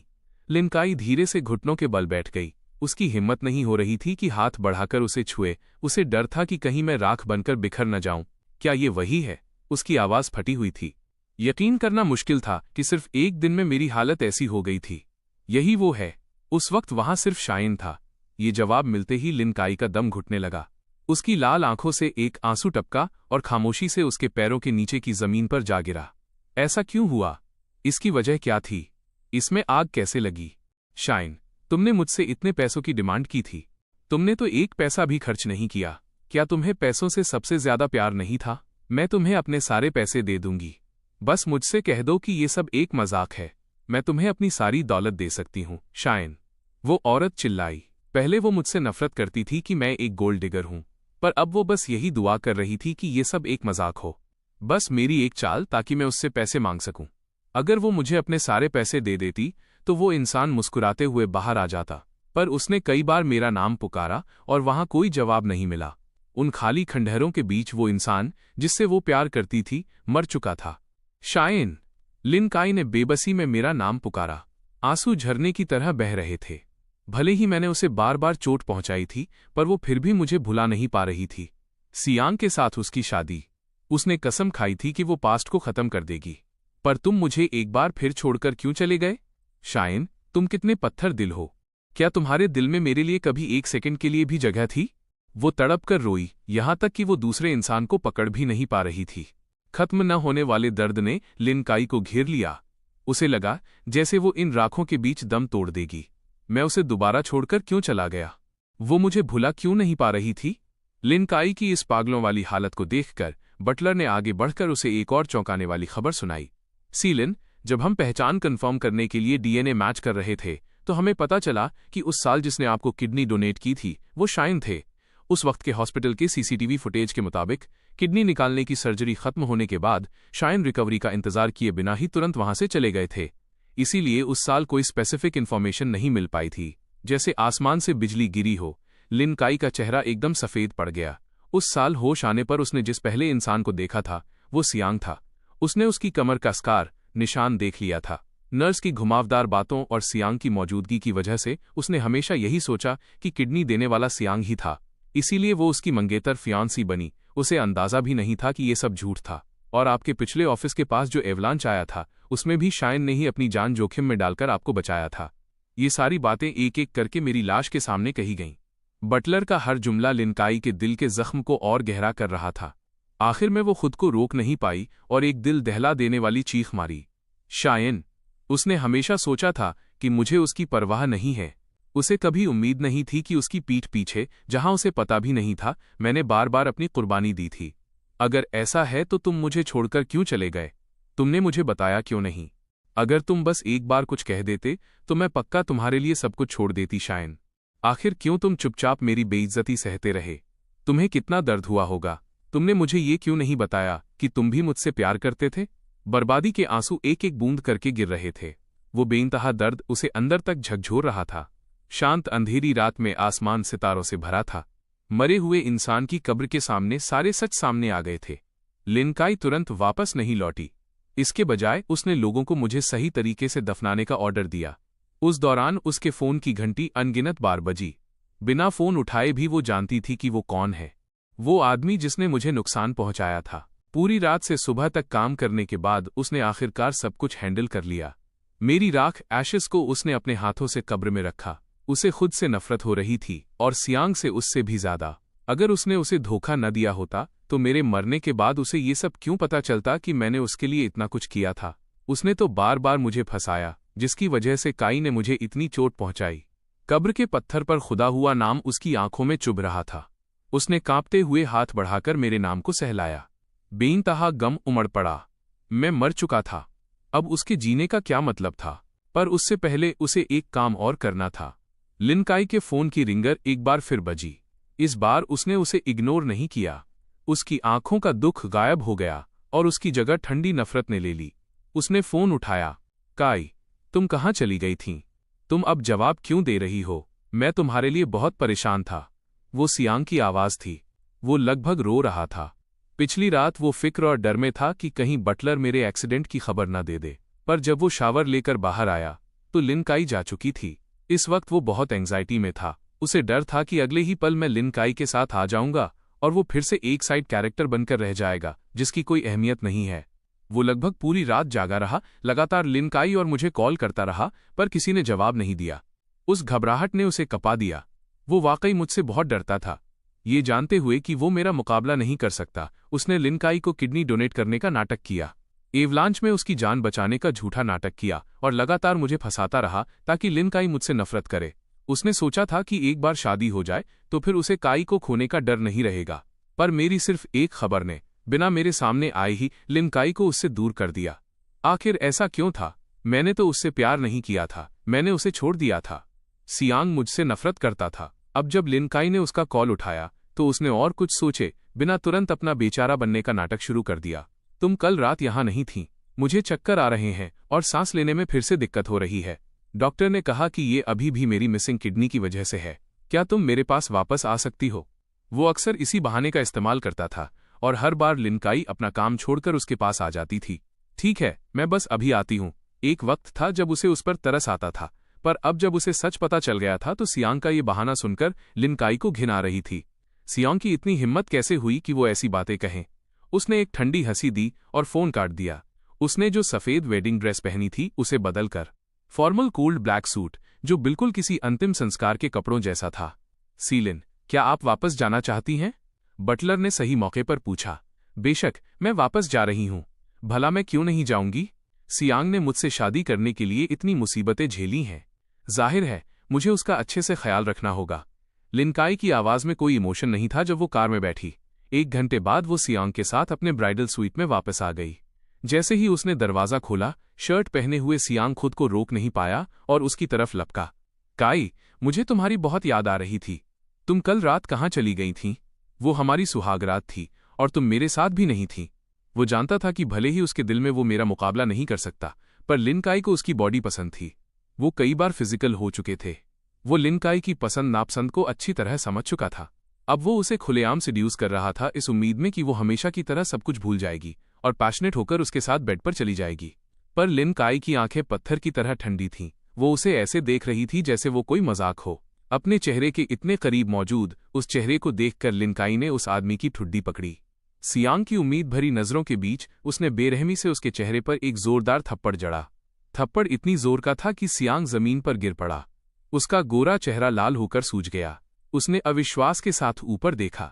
लिन काई धीरे से घुटनों के बल बैठ गई। उसकी हिम्मत नहीं हो रही थी कि हाथ बढ़ाकर उसे छुए। उसे डर था कि कहीं मैं राख बनकर बिखर न जाऊं। क्या ये वही है? उसकी आवाज फटी हुई थी। यकीन करना मुश्किल था कि सिर्फ एक दिन में मेरी हालत ऐसी हो गई थी। यही वो है। उस वक्त वहां सिर्फ शाइन था। ये जवाब मिलते ही लिन काई का दम घुटने लगा। उसकी लाल आंखों से एक आंसू टपका और खामोशी से उसके पैरों के नीचे की जमीन पर जा गिरा। ऐसा क्यों हुआ? इसकी वजह क्या थी? इसमें आग कैसे लगी? शाइन, तुमने मुझसे इतने पैसों की डिमांड की थी। तुमने तो एक पैसा भी खर्च नहीं किया। क्या तुम्हें पैसों से सबसे ज्यादा प्यार नहीं था? मैं तुम्हें अपने सारे पैसे दे दूंगी। बस मुझसे कह दो कि ये सब एक मजाक है। मैं तुम्हें अपनी सारी दौलत दे सकती हूँ। शाइन, वो औरत चिल्लाई। पहले वो मुझसे नफरत करती थी कि मैं एक गोल्ड डिगर हूँ, पर अब वो बस यही दुआ कर रही थी कि ये सब एक मजाक हो। बस मेरी एक चाल ताकि मैं उससे पैसे मांग सकूं। अगर वो मुझे अपने सारे पैसे दे देती तो वो इंसान मुस्कुराते हुए बाहर आ जाता। पर उसने कई बार मेरा नाम पुकारा और वहां कोई जवाब नहीं मिला। उन खाली खंडहरों के बीच वो इंसान जिससे वो प्यार करती थी मर चुका था। शाइन, लिन काई ने बेबसी में मेरा नाम पुकारा। आंसू झरने की तरह बह रहे थे। भले ही मैंने उसे बार बार चोट पहुंचाई थी, पर वो फिर भी मुझे भुला नहीं पा रही थी। सियांग के साथ उसकी शादी। उसने कसम खाई थी कि वो पास्ट को खत्म कर देगी। पर तुम मुझे एक बार फिर छोड़कर क्यों चले गए? शाइन, तुम कितने पत्थर दिल हो। क्या तुम्हारे दिल में मेरे लिए कभी एक सेकंड के लिए भी जगह थी? वो तड़प कर रोई, यहां तक कि वो दूसरे इंसान को पकड़ भी नहीं पा रही थी। खत्म न होने वाले दर्द ने लिन काई को घेर लिया। उसे लगा जैसे वो इन राखों के बीच दम तोड़ देगी। मैं उसे दोबारा छोड़कर क्यों चला गया? वो मुझे भुला क्यों नहीं पा रही थी? लिन काई की इस पागलों वाली हालत को देखकर बटलर ने आगे बढ़कर उसे एक और चौंकाने वाली खबर सुनाई। सीलिन, जब हम पहचान कंफर्म करने के लिए डीएनए मैच कर रहे थे तो हमें पता चला कि उस साल जिसने आपको किडनी डोनेट की थी वो शाइन थे। उस वक्त के हॉस्पिटल के सीसीटीवी फुटेज के मुताबिक किडनी निकालने की सर्जरी खत्म होने के बाद शाइन रिकवरी का इंतजार किए बिना ही तुरंत वहां से चले गए थे। इसीलिए उस साल कोई स्पेसिफिक इन्फॉर्मेशन नहीं मिल पाई थी। जैसे आसमान से बिजली गिरी हो। लिन काई का चेहरा एकदम सफेद पड़ गया। उस साल होश आने पर उसने जिस पहले इंसान को देखा था वो सियांग था। उसने उसकी कमर का स्कार निशान देख लिया था। नर्स की घुमावदार बातों और सियांग की मौजूदगी की वजह से उसने हमेशा यही सोचा कि किडनी देने वाला सियांग ही था। इसीलिए वो उसकी मंगेतर फियांसी बनी। उसे अंदाजा भी नहीं था कि ये सब झूठ था। और आपके पिछले ऑफिस के पास जो एवलांच आया था उसमें भी शाइन ने ही अपनी जान जोखिम में डालकर आपको बचाया था। ये सारी बातें एक एक करके मेरी लाश के सामने कही गईं। बटलर का हर जुमला लिन काई के दिल के जख्म को और गहरा कर रहा था। आखिर में वो खुद को रोक नहीं पाई और एक दिल दहला देने वाली चीख मारी। शाइन, उसने हमेशा सोचा था कि मुझे उसकी परवाह नहीं है। उसे कभी उम्मीद नहीं थी कि उसकी पीठ पीछे, जहां उसे पता भी नहीं था, मैंने बार बार अपनी कुर्बानी दी थी। अगर ऐसा है तो तुम मुझे छोड़कर क्यों चले गए? तुमने मुझे बताया क्यों नहीं? अगर तुम बस एक बार कुछ कह देते तो मैं पक्का तुम्हारे लिए सब कुछ छोड़ देती। शाइन, आखिर क्यों तुम चुपचाप मेरी बेइज्जती सहते रहे? तुम्हें कितना दर्द हुआ होगा। तुमने मुझे ये क्यों नहीं बताया कि तुम भी मुझसे प्यार करते थे? बर्बादी के आंसू एक एक बूंद करके गिर रहे थे। वो बेइंतहा दर्द उसे अंदर तक झकझोर रहा था। शांत अंधेरी रात में आसमान सितारों से भरा था। मरे हुए इंसान की कब्र के सामने सारे सच सामने आ गए थे। लिन काई तुरंत वापस नहीं लौटी। इसके बजाय उसने लोगों को मुझे सही तरीके से दफनाने का ऑर्डर दिया। उस दौरान उसके फोन की घंटी अनगिनत बार बजी। बिना फोन उठाए भी वो जानती थी कि वो कौन है। वो आदमी जिसने मुझे नुकसान पहुंचाया था। पूरी रात से सुबह तक काम करने के बाद उसने आखिरकार सब कुछ हैंडल कर लिया। मेरी राख एशेस को उसने अपने हाथों से कब्र में रखा। उसे खुद से नफरत हो रही थी और सियांग से उससे भी ज्यादा। अगर उसने उसे धोखा न दिया होता तो मेरे मरने के बाद उसे ये सब क्यों पता चलता कि मैंने उसके लिए इतना कुछ किया था? उसने तो बार बार मुझे फंसाया, जिसकी वजह से काई ने मुझे इतनी चोट पहुंचाई। कब्र के पत्थर पर खुदा हुआ नाम उसकी आंखों में चुभ रहा था। उसने कांपते हुए हाथ बढ़ाकर मेरे नाम को सहलाया। बेइंतहा गम उमड़ पड़ा। मैं मर चुका था। अब उसके जीने का क्या मतलब था? पर उससे पहले उसे एक काम और करना था। लिन काई के फोन की रिंगर एक बार फिर बजी। इस बार उसने उसे इग्नोर नहीं किया। उसकी आंखों का दुख गायब हो गया और उसकी जगह ठंडी नफरत ने ले ली। उसने फोन उठाया। काई, तुम कहाँ चली गई थीं? तुम अब जवाब क्यों दे रही हो? मैं तुम्हारे लिए बहुत परेशान था। वो सियांग की आवाज थी। वो लगभग रो रहा था। पिछली रात वो फिक्र और डर में था कि कहीं बटलर मेरे एक्सीडेंट की खबर न दे दे। पर जब वो शावर लेकर बाहर आया तो लिन काई जा चुकी थी। इस वक्त वो बहुत एंग्जाइटी में था। उसे डर था कि अगले ही पल मैं लिन काई के साथ आ जाऊंगा और वो फिर से एक साइड कैरेक्टर बनकर रह जाएगा जिसकी कोई अहमियत नहीं है। वो लगभग पूरी रात जागा रहा, लगातार लिन काई और मुझे कॉल करता रहा, पर किसी ने जवाब नहीं दिया। उस घबराहट ने उसे कपा दिया। वो वाकई मुझसे बहुत डरता था। ये जानते हुए कि वो मेरा मुकाबला नहीं कर सकता, उसने लिन काई को किडनी डोनेट करने का नाटक किया। एवलांच में उसकी जान बचाने का झूठा नाटक किया और लगातार मुझे फंसाता रहा ताकि लिन काई मुझसे नफरत करे। उसने सोचा था कि एक बार शादी हो जाए तो फिर उसे काई को खोने का डर नहीं रहेगा। पर मेरी सिर्फ एक खबर ने बिना मेरे सामने आए ही लिन काई को उससे दूर कर दिया। आखिर ऐसा क्यों था? मैंने तो उससे प्यार नहीं किया था, मैंने उसे छोड़ दिया था। सियांग मुझसे नफरत करता था। अब जब लिन काई ने उसका कॉल उठाया तो उसने और कुछ सोचे बिना तुरंत अपना बेचारा बनने का नाटक शुरू कर दिया। तुम कल रात यहाँ नहीं थीं। मुझे चक्कर आ रहे हैं और सांस लेने में फिर से दिक्कत हो रही है। डॉक्टर ने कहा कि ये अभी भी मेरी मिसिंग किडनी की वजह से है। क्या तुम मेरे पास वापस आ सकती हो? वो अक्सर इसी बहाने का इस्तेमाल करता था और हर बार लिन काई अपना काम छोड़कर उसके पास आ जाती थी। ठीक है, मैं बस अभी आती हूँ। एक वक्त था जब उसे उस पर तरस आता था, पर अब जब उसे सच पता चल गया था तो सियांग का ये बहाना सुनकर लिन काई को घिन आ रही थी। सियांग की इतनी हिम्मत कैसे हुई कि वो ऐसी बातें कहें? उसने एक ठंडी हंसी दी और फोन काट दिया। उसने जो सफेद वेडिंग ड्रेस पहनी थी उसे बदलकर फॉर्मल कूल्ड ब्लैक सूट, जो बिल्कुल किसी अंतिम संस्कार के कपड़ों जैसा था। सीलिन, क्या आप वापस जाना चाहती हैं? बटलर ने सही मौके पर पूछा। बेशक, मैं वापस जा रही हूं। भला मैं क्यों नहीं जाऊंगी? सियांग ने मुझसे शादी करने के लिए इतनी मुसीबतें झेली हैं। जाहिर है मुझे उसका अच्छे से ख्याल रखना होगा। लिन काई की आवाज में कोई इमोशन नहीं था जब वो कार में बैठी। 1 घंटे बाद वो सियांग के साथ अपने ब्राइडल स्वीट में वापस आ गई। जैसे ही उसने दरवाजा खोला, शर्ट पहने हुए सियांग खुद को रोक नहीं पाया और उसकी तरफ लपका। काई, मुझे तुम्हारी बहुत याद आ रही थी। तुम कल रात कहाँ चली गई थीं? वो हमारी सुहागरात थी और तुम मेरे साथ भी नहीं थीं। वो जानता था कि भले ही उसके दिल में वो मेरा मुकाबला नहीं कर सकता, पर लिन काई को उसकी बॉडी पसंद थी। वो कई बार फिजिकल हो चुके थे। वो लिन काई की पसंद नापसंद को अच्छी तरह समझ चुका था। अब वो उसे खुलेआम सेड्यूस कर रहा था, इस उम्मीद में कि वो हमेशा की तरह सब कुछ भूल जाएगी और पैशनेट होकर उसके साथ बेड पर चली जाएगी। पर लिन काई की आंखें पत्थर की तरह ठंडी थीं। वो उसे ऐसे देख रही थी जैसे वो कोई मजाक हो। अपने चेहरे के इतने करीब मौजूद उस चेहरे को देखकर लिन काई ने उस आदमी की ठुड्डी पकड़ी। सियांग की उम्मीद भरी नजरों के बीच उसने बेरहमी से उसके चेहरे पर एक जोरदार थप्पड़ जड़ा। थप्पड़ इतनी जोर का था कि सियांग जमीन पर गिर पड़ा। उसका गोरा चेहरा लाल होकर सूज गया। उसने अविश्वास के साथ ऊपर देखा।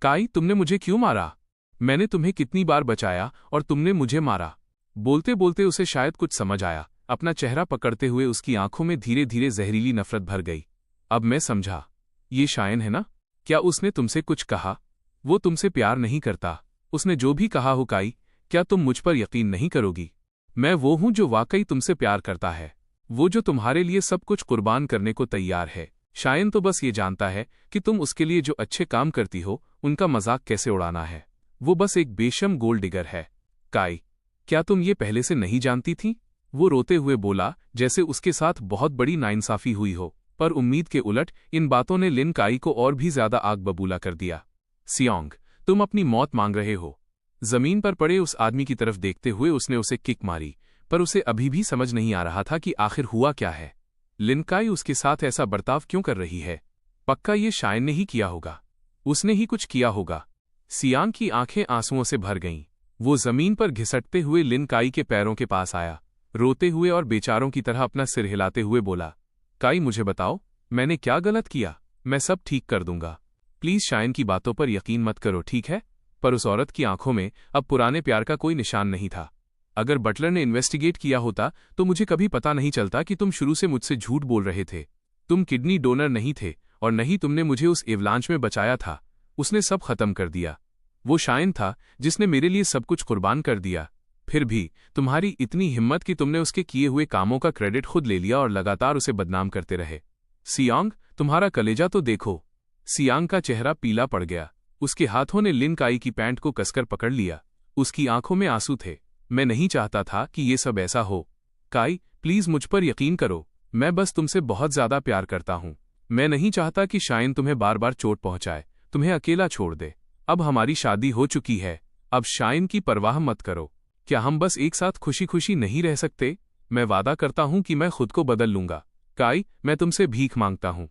काई, तुमने मुझे क्यों मारा? मैंने तुम्हें कितनी बार बचाया और तुमने मुझे मारा। बोलते बोलते उसे शायद कुछ समझ आया। अपना चेहरा पकड़ते हुए उसकी आंखों में धीरे धीरे जहरीली नफरत भर गई। अब मैं समझा, ये शायन है ना? क्या उसने तुमसे कुछ कहा? वो तुमसे प्यार नहीं करता। उसने जो भी कहा हो काई, क्या तुम मुझ पर यकीन नहीं करोगी? मैं वो हूं जो वाकई तुमसे प्यार करता है, वो जो तुम्हारे लिए सब कुछ कुर्बान करने को तैयार है। शायन तो बस ये जानता है कि तुम उसके लिए जो अच्छे काम करती हो उनका मजाक कैसे उड़ाना है। वो बस एक बेशर्म गोल्ड डिगर है। काई, क्या तुम ये पहले से नहीं जानती थी? वो रोते हुए बोला, जैसे उसके साथ बहुत बड़ी नाइंसाफी हुई हो। पर उम्मीद के उलट इन बातों ने लिन काई को और भी ज्यादा आग बबूला कर दिया। सियांग, तुम अपनी मौत मांग रहे हो। जमीन पर पड़े उस आदमी की तरफ देखते हुए उसने उसे किक मारी, पर उसे अभी भी समझ नहीं आ रहा था कि आखिर हुआ क्या है। लिन काई उसके साथ ऐसा बर्ताव क्यों कर रही है? पक्का ये शायन ने ही किया होगा। उसने ही कुछ किया होगा। सियांग की आंखें आंसुओं से भर गईं। वो जमीन पर घिसटते हुए लिन काई के पैरों के पास आया, रोते हुए और बेचारों की तरह अपना सिर हिलाते हुए बोला, काई, मुझे बताओ, मैंने क्या गलत किया? मैं सब ठीक कर दूंगा। प्लीज शायन की बातों पर यकीन मत करो, ठीक है? पर उस औरत की आंखों में अब पुराने प्यार का कोई निशान नहीं था। अगर बटलर ने इन्वेस्टिगेट किया होता तो मुझे कभी पता नहीं चलता कि तुम शुरू से मुझसे झूठ बोल रहे थे। तुम किडनी डोनर नहीं थे और नहीं तुमने मुझे उस एवलांच में बचाया था। उसने सब खत्म कर दिया। वो शायन था जिसने मेरे लिए सब कुछ कुर्बान कर दिया। फिर भी तुम्हारी इतनी हिम्मत कि तुमने उसके किए हुए कामों का क्रेडिट खुद ले लिया और लगातार उसे बदनाम करते रहे। सियांग, तुम्हारा कलेजा तो देखो। सियांग का चेहरा पीला पड़ गया। उसके हाथों ने लिन काई की पैंट को कसकर पकड़ लिया। उसकी आंखों में आंसू थे। मैं नहीं चाहता था कि ये सब ऐसा हो। काई, प्लीज मुझ पर यकीन करो। मैं बस तुमसे बहुत ज्यादा प्यार करता हूं। मैं नहीं चाहता कि शायन तुम्हें बार बार चोट पहुंचाए, तुम्हें अकेला छोड़ दे। अब हमारी शादी हो चुकी है। अब शायन की परवाह मत करो। क्या हम बस एक साथ खुशी खुशी नहीं रह सकते? मैं वादा करता हूं कि मैं खुद को बदल लूंगा। काई, मैं तुमसे भीख मांगता हूं।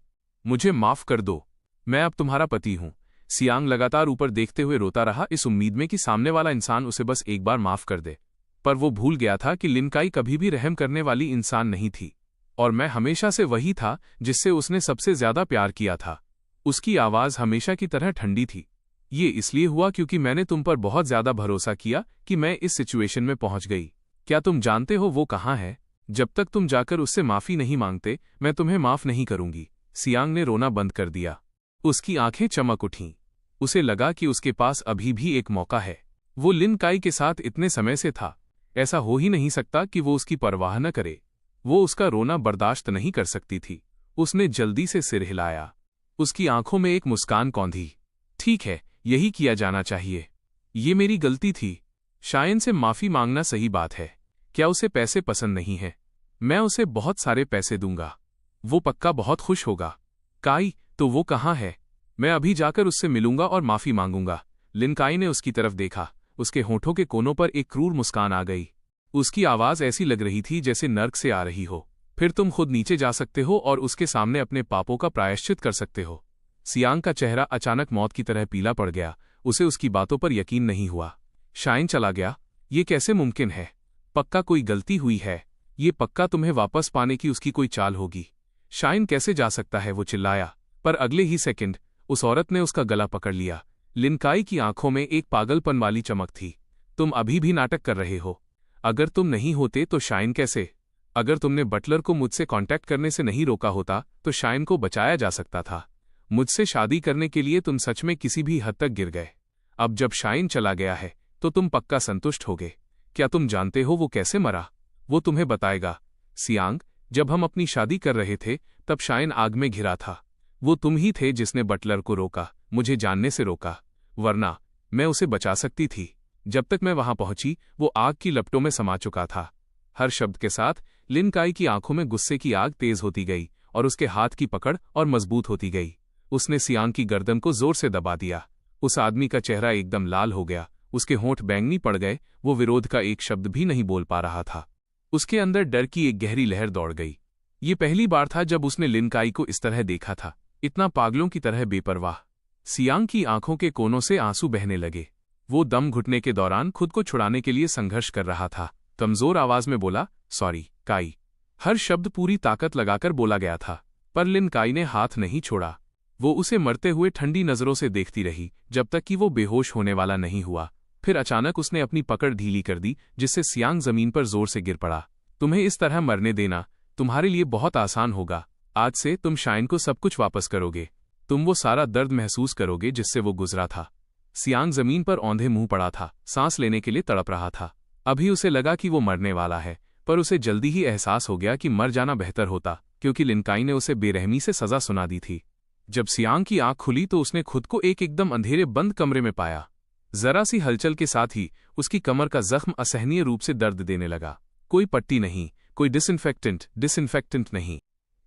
मुझे माफ कर दो। मैं अब तुम्हारा पति हूं। सियांग लगातार ऊपर देखते हुए रोता रहा, इस उम्मीद में कि सामने वाला इंसान उसे बस एक बार माफ कर दे। पर वो भूल गया था कि लिन काई कभी भी रहम करने वाली इंसान नहीं थी, और मैं हमेशा से वही था जिससे उसने सबसे ज्यादा प्यार किया था। उसकी आवाज हमेशा की तरह ठंडी थी। ये इसलिए हुआ क्योंकि मैंने तुम पर बहुत ज्यादा भरोसा किया कि मैं इस सिचुएशन में पहुंच गई। क्या तुम जानते हो वो कहाँ है? जब तक तुम जाकर उससे माफी नहीं मांगते, मैं तुम्हें माफ नहीं करूंगी। सियांग ने रोना बंद कर दिया। उसकी आंखें चमक उठीं। उसे लगा कि उसके पास अभी भी एक मौका है। वो लिन काई के साथ इतने समय से था। ऐसा हो ही नहीं सकता कि वो उसकी परवाह न करे। वो उसका रोना बर्दाश्त नहीं कर सकती थी। उसने जल्दी से सिर हिलाया। उसकी आंखों में एक मुस्कान कौंधी। ठीक है, यही किया जाना चाहिए। ये मेरी गलती थी। शायन से माफी मांगना सही बात है। क्या उसे पैसे पसंद नहीं है? मैं उसे बहुत सारे पैसे दूंगा। वो पक्का बहुत खुश होगा। काई, तो वो कहाँ है? मैं अभी जाकर उससे मिलूंगा और माफी मांगूंगा। लिन काई ने उसकी तरफ देखा। उसके होठों के कोनों पर एक क्रूर मुस्कान आ गई। उसकी आवाज ऐसी लग रही थी जैसे नर्क से आ रही हो। फिर तुम खुद नीचे जा सकते हो और उसके सामने अपने पापों का प्रायश्चित कर सकते हो। सियांग का चेहरा अचानक मौत की तरह पीला पड़ गया। उसे उसकी बातों पर यकीन नहीं हुआ। शायन चला गया? ये कैसे मुमकिन है? पक्का कोई गलती हुई है। ये पक्का तुम्हें वापस पाने की उसकी कोई चाल होगी। शायन कैसे जा सकता है? वो चिल्लाया। पर अगले ही सेकंड उस औरत ने उसका गला पकड़ लिया। लिन काई की आंखों में एक पागलपन वाली चमक थी। तुम अभी भी नाटक कर रहे हो। अगर तुम नहीं होते तो शायन कैसे? अगर तुमने बटलर को मुझसे कांटेक्ट करने से नहीं रोका होता तो शायन को बचाया जा सकता था। मुझसे शादी करने के लिए तुम सच में किसी भी हद तक गिर गए। अब जब शायन चला गया है तो तुम पक्का संतुष्ट होगे। क्या तुम जानते हो वो कैसे मरा? वो तुम्हें बताएगा। सियांग, जब हम अपनी शादी कर रहे थे तब शायन आग में घिरा था। वो तुम ही थे जिसने बटलर को रोका, मुझे जानने से रोका। वरना मैं उसे बचा सकती थी। जब तक मैं वहां पहुंची वो आग की लपटों में समा चुका था। हर शब्द के साथ लिन काई की आंखों में गुस्से की आग तेज होती गई और उसके हाथ की पकड़ और मजबूत होती गई। उसने सियांग की गर्दन को जोर से दबा दिया। उस आदमी का चेहरा एकदम लाल हो गया। उसके होंठ बैंगनी पड़ गए। वो विरोध का एक शब्द भी नहीं बोल पा रहा था। उसके अंदर डर की एक गहरी लहर दौड़ गई। ये पहली बार था जब उसने लिन काई को इस तरह देखा था, इतना पागलों की तरह बेपरवाह। सियांग की आंखों के कोनों से आंसू बहने लगे। वो दम घुटने के दौरान खुद को छुड़ाने के लिए संघर्ष कर रहा था। कमजोर आवाज में बोला, सॉरी काई। हर शब्द पूरी ताकत लगाकर बोला गया था, पर लिन काई ने हाथ नहीं छोड़ा। वो उसे मरते हुए ठंडी नजरों से देखती रही जब तक कि वो बेहोश होने वाला नहीं हुआ। फिर अचानक उसने अपनी पकड़ ढीली कर दी, जिससे सियांग जमीन पर जोर से गिर पड़ा। तुम्हें इस तरह मरने देना तुम्हारे लिए बहुत आसान होगा। आज से तुम शायन को सब कुछ वापस करोगे। तुम वो सारा दर्द महसूस करोगे जिससे वो गुजरा था। सियांग जमीन पर औंधे मुंह पड़ा था, सांस लेने के लिए तड़प रहा था। अभी उसे लगा कि वो मरने वाला है, पर उसे जल्दी ही एहसास हो गया कि मर जाना बेहतर होता, क्योंकि लिन काई ने उसे बेरहमी से सजा सुना दी थी। जब सियांग की आंख खुली तो उसने खुद को एक एकदम अंधेरे बंद कमरे में पाया। जरा सी हलचल के साथ ही उसकी कमर का जख्म असहनीय रूप से दर्द देने लगा। कोई पट्टी नहीं, कोई डिसइंफेक्टेंट नहीं,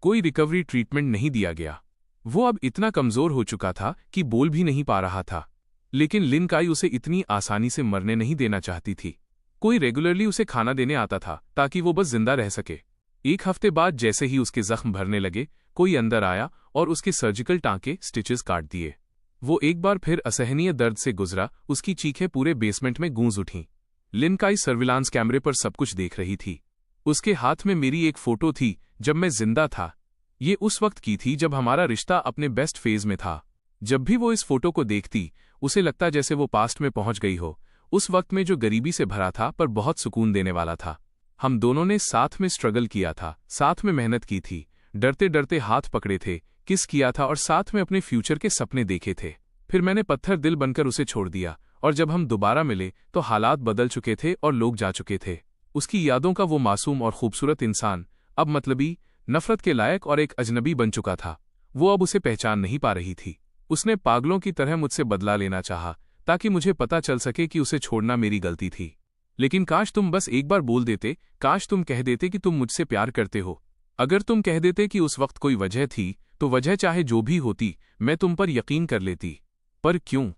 कोई रिकवरी ट्रीटमेंट नहीं दिया गया। वो अब इतना कमजोर हो चुका था कि बोल भी नहीं पा रहा था। लेकिन लिन काई उसे इतनी आसानी से मरने नहीं देना चाहती थी। कोई रेगुलरली उसे खाना देने आता था ताकि वो बस जिंदा रह सके। एक हफ्ते बाद जैसे ही उसके जख्म भरने लगे, कोई अंदर आया और उसके सर्जिकल टांके स्टिचेस काट दिए। वो एक बार फिर असहनीय दर्द से गुजरा। उसकी चीखें पूरे बेसमेंट में गूंज उठीं। लिन काई सर्विलांस कैमरे पर सब कुछ देख रही थी। उसके हाथ में मेरी एक फोटो थी जब मैं जिंदा था। ये उस वक्त की थी जब हमारा रिश्ता अपने बेस्ट फेज में था। जब भी वो इस फोटो को देखती, उसे लगता जैसे वो पास्ट में पहुंच गई हो, उस वक्त में जो गरीबी से भरा था पर बहुत सुकून देने वाला था। हम दोनों ने साथ में स्ट्रगल किया था, साथ में मेहनत की थी, डरते डरते हाथ पकड़े थे, किस किया था और साथ में अपने फ्यूचर के सपने देखे थे। फिर मैंने पत्थर दिल बनकर उसे छोड़ दिया, और जब हम दोबारा मिले तो हालात बदल चुके थे और लोग जा चुके थे। उसकी यादों का वो मासूम और खूबसूरत इंसान अब मतलबी, नफरत के लायक और एक अजनबी बन चुका था। वो अब उसे पहचान नहीं पा रही थी। उसने पागलों की तरह मुझसे बदला लेना चाहा, ताकि मुझे पता चल सके कि उसे छोड़ना मेरी गलती थी। लेकिन काश तुम बस एक बार बोल देते, काश तुम कह देते कि तुम मुझसे प्यार करते हो। अगर तुम कह देते कि उस वक्त कोई वजह थी, तो वजह चाहे जो भी होती, मैं तुम पर यकीन कर लेती। पर क्यों?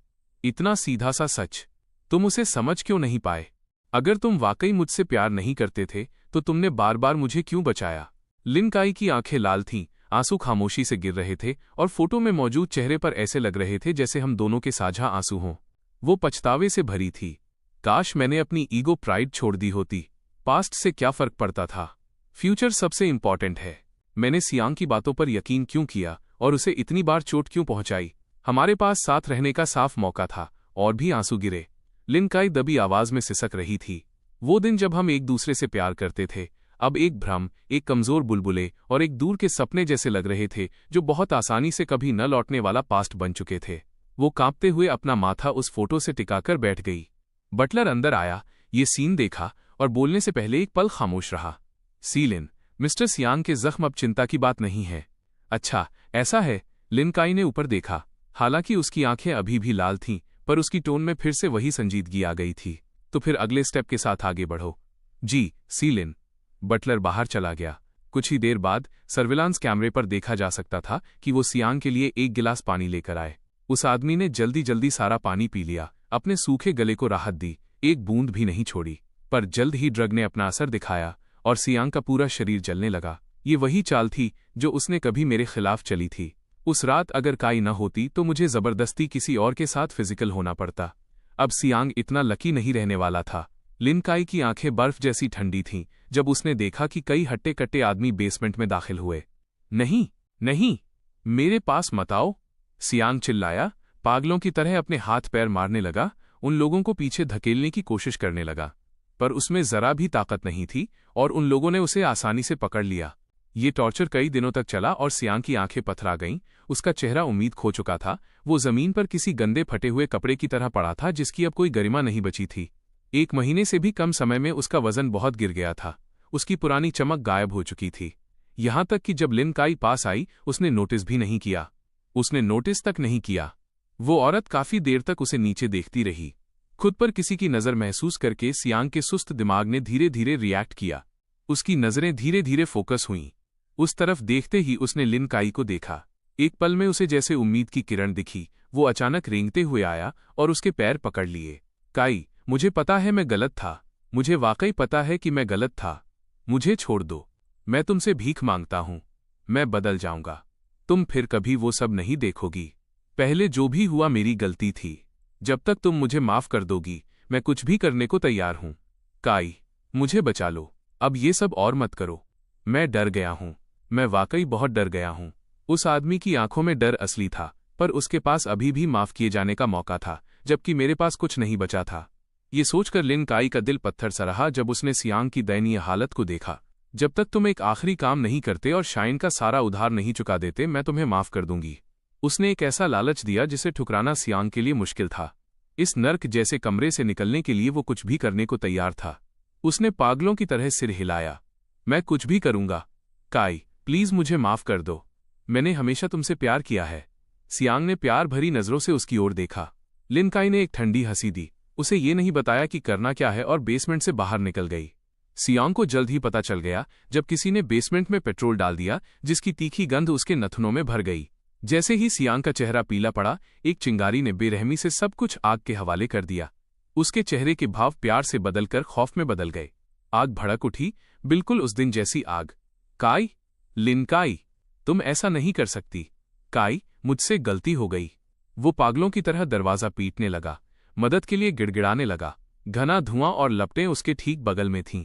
इतना सीधा सा सच तुम उसे समझ क्यों नहीं पाए? अगर तुम वाकई मुझसे प्यार नहीं करते थे, तो तुमने बार बार मुझे क्यों बचाया? लिन काई की आंखें लाल थीं, आंसू खामोशी से गिर रहे थे, और फोटो में मौजूद चेहरे पर ऐसे लग रहे थे जैसे हम दोनों के साझा आंसू हों। वो पछतावे से भरी थी। काश मैंने अपनी ईगो प्राइड छोड़ दी होती। पास्ट से क्या फर्क पड़ता था? फ्यूचर सबसे इंपॉर्टेंट है। मैंने सियांग की बातों पर यकीन क्यों किया और उसे इतनी बार चोट क्यों पहुंचाई? हमारे पास साथ रहने का साफ मौका था, और भी आंसू गिरे। लिन काई दबी आवाज में सिसक रही थी। वो दिन जब हम एक दूसरे से प्यार करते थे, अब एक भ्रम, एक कमजोर बुलबुले और एक दूर के सपने जैसे लग रहे थे, जो बहुत आसानी से कभी न लौटने वाला पास्ट बन चुके थे। वो कांपते हुए अपना माथा उस फोटो से टिकाकर बैठ गई। बटलर अंदर आया, ये सीन देखा और बोलने से पहले एक पल खामोश रहा। सीलिन, मिस्टर सियांग के जख्म अब चिंता की बात नहीं है। अच्छा, ऐसा है? लिन काई ने ऊपर देखा। हालांकि उसकी आंखें अभी भी लाल थीं, पर उसकी टोन में फिर से वही संजीदगी आ गई थी। तो फिर अगले स्टेप के साथ आगे बढ़ो। जी, सीलिन। बटलर बाहर चला गया। कुछ ही देर बाद सर्विलांस कैमरे पर देखा जा सकता था कि वो सियांग के लिए एक गिलास पानी लेकर आए। उस आदमी ने जल्दी जल्दी सारा पानी पी लिया, अपने सूखे गले को राहत दी, एक बूंद भी नहीं छोड़ी। पर जल्द ही ड्रग ने अपना असर दिखाया और सियांग का पूरा शरीर जलने लगा। ये वही चाल थी जो उसने कभी मेरे खिलाफ चली थी। उस रात अगर काई न होती तो मुझे जबरदस्ती किसी और के साथ फिजिकल होना पड़ता। अब सियांग इतना लकी नहीं रहने वाला था। लिन काई की आंखें बर्फ जैसी ठंडी थीं जब उसने देखा कि कई हट्टे कट्टे आदमी बेसमेंट में दाखिल हुए। नहीं, नहीं, मेरे पास मत आओ, सियांग चिल्लाया। पागलों की तरह अपने हाथ पैर मारने लगा, उन लोगों को पीछे धकेलने की कोशिश करने लगा। पर उसमें जरा भी ताकत नहीं थी और उन लोगों ने उसे आसानी से पकड़ लिया। ये टॉर्चर कई दिनों तक चला और सियांग की आंखें पथरा गईं। उसका चेहरा उम्मीद खो चुका था। वो जमीन पर किसी गंदे फटे हुए कपड़े की तरह पड़ा था जिसकी अब कोई गरिमा नहीं बची थी। 1 महीने से भी कम समय में उसका वजन बहुत गिर गया था। उसकी पुरानी चमक गायब हो चुकी थी। यहां तक कि जब लिन काई पास आई, उसने नोटिस भी नहीं किया। उसने नोटिस तक नहीं किया। वो औरत काफी देर तक उसे नीचे देखती रही। खुद पर किसी की नजर महसूस करके सियांग के सुस्त दिमाग ने धीरे धीरे रिएक्ट किया। उसकी नजरें धीरे धीरे फोकस हुईं। उस तरफ देखते ही उसने लिन काई को देखा। एक पल में उसे जैसे उम्मीद की किरण दिखी। वो अचानक रेंगते हुए आया और उसके पैर पकड़ लिए। काई, मुझे पता है मैं गलत था। मुझे वाकई पता है कि मैं गलत था। मुझे छोड़ दो। मैं तुमसे भीख मांगता हूं। मैं बदल जाऊंगा। तुम फिर कभी वो सब नहीं देखोगी। पहले जो भी हुआ मेरी गलती थी। जब तक तुम मुझे माफ कर दोगी, मैं कुछ भी करने को तैयार हूं। काई, मुझे बचा लो। अब ये सब और मत करो। मैं डर गया हूं। मैं वाकई बहुत डर गया हूं। उस आदमी की आंखों में डर असली था, पर उसके पास अभी भी माफ किए जाने का मौका था, जबकि मेरे पास कुछ नहीं बचा था। ये सोचकर लिन काई का दिल पत्थर सा रहा जब उसने सियांग की दयनीय हालत को देखा। जब तक तुम एक आखिरी काम नहीं करते और शाइन का सारा उधार नहीं चुका देते, मैं तुम्हें माफ कर दूंगी। उसने एक ऐसा लालच दिया जिसे ठुकराना सियांग के लिए मुश्किल था। इस नर्क जैसे कमरे से निकलने के लिए वो कुछ भी करने को तैयार था। उसने पागलों की तरह सिर हिलाया। मैं कुछ भी करूंगा। काई, प्लीज मुझे माफ कर दो। मैंने हमेशा तुमसे प्यार किया है। सियांग ने प्यार भरी नजरों से उसकी ओर देखा। लिन काई ने एक ठंडी हंसी दी। उसे ये नहीं बताया कि करना क्या है और बेसमेंट से बाहर निकल गई। सियांग को जल्द ही पता चल गया जब किसी ने बेसमेंट में पेट्रोल डाल दिया, जिसकी तीखी गंध उसके नथुनों में भर गई। जैसे ही सियांग का चेहरा पीला पड़ा, एक चिंगारी ने बेरहमी से सब कुछ आग के हवाले कर दिया। उसके चेहरे के भाव प्यार से बदलकर खौफ में बदल गए। आग भड़क उठी, बिल्कुल उस दिन जैसी आग। काई, लिन काई, तुम ऐसा नहीं कर सकती। काई, मुझसे गलती हो गई। वो पागलों की तरह दरवाजा पीटने लगा, मदद के लिए गिड़गिड़ाने लगा। घना धुआं और लपटें उसके ठीक बगल में थीं।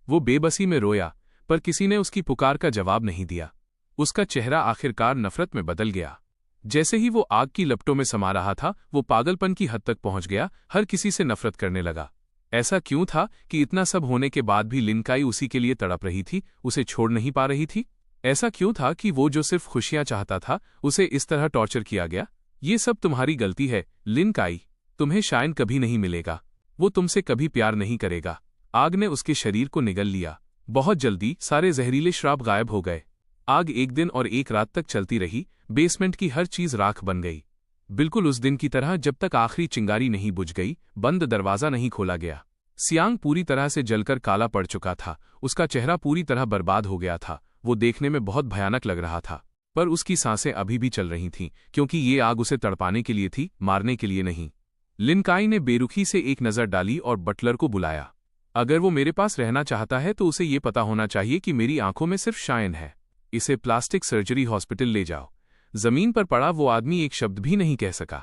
वो बेबसी में रोया, पर किसी ने उसकी पुकार का जवाब नहीं दिया। उसका चेहरा आखिरकार नफरत में बदल गया। जैसे ही वो आग की लपटों में समा रहा था, वो पागलपन की हद तक पहुंच गया, हर किसी से नफरत करने लगा। ऐसा क्यों था कि इतना सब होने के बाद भी लिन काई उसी के लिए तड़प रही थी, उसे छोड़ नहीं पा रही थी? ऐसा क्यों था कि वो जो सिर्फ खुशियां चाहता था उसे इस तरह टॉर्चर किया गया? ये सब तुम्हारी गलती है लिन काई। तुम्हें शायन कभी नहीं मिलेगा। वो तुमसे कभी प्यार नहीं करेगा। आग ने उसके शरीर को निगल लिया। बहुत जल्दी सारे जहरीले श्राप गायब हो गए। आग एक दिन और एक रात तक चलती रही। बेसमेंट की हर चीज राख बन गई, बिल्कुल उस दिन की तरह जब तक आखिरी चिंगारी नहीं बुझ गई, बंद दरवाजा नहीं खोला गया। सियांग पूरी तरह से जलकर काला पड़ चुका था। उसका चेहरा पूरी तरह बर्बाद हो गया था। वो देखने में बहुत भयानक लग रहा था, पर उसकी सांसें अभी भी चल रही थीं, क्योंकि ये आग उसे तड़पाने के लिए थी, मारने के लिए नहीं। लिन काई ने बेरुखी से एक नज़र डाली और बटलर को बुलाया। अगर वो मेरे पास रहना चाहता है तो उसे ये पता होना चाहिए कि मेरी आंखों में सिर्फ शायन है। इसे प्लास्टिक सर्जरी हॉस्पिटल ले जाओ। जमीन पर पड़ा वो आदमी एक शब्द भी नहीं कह सका।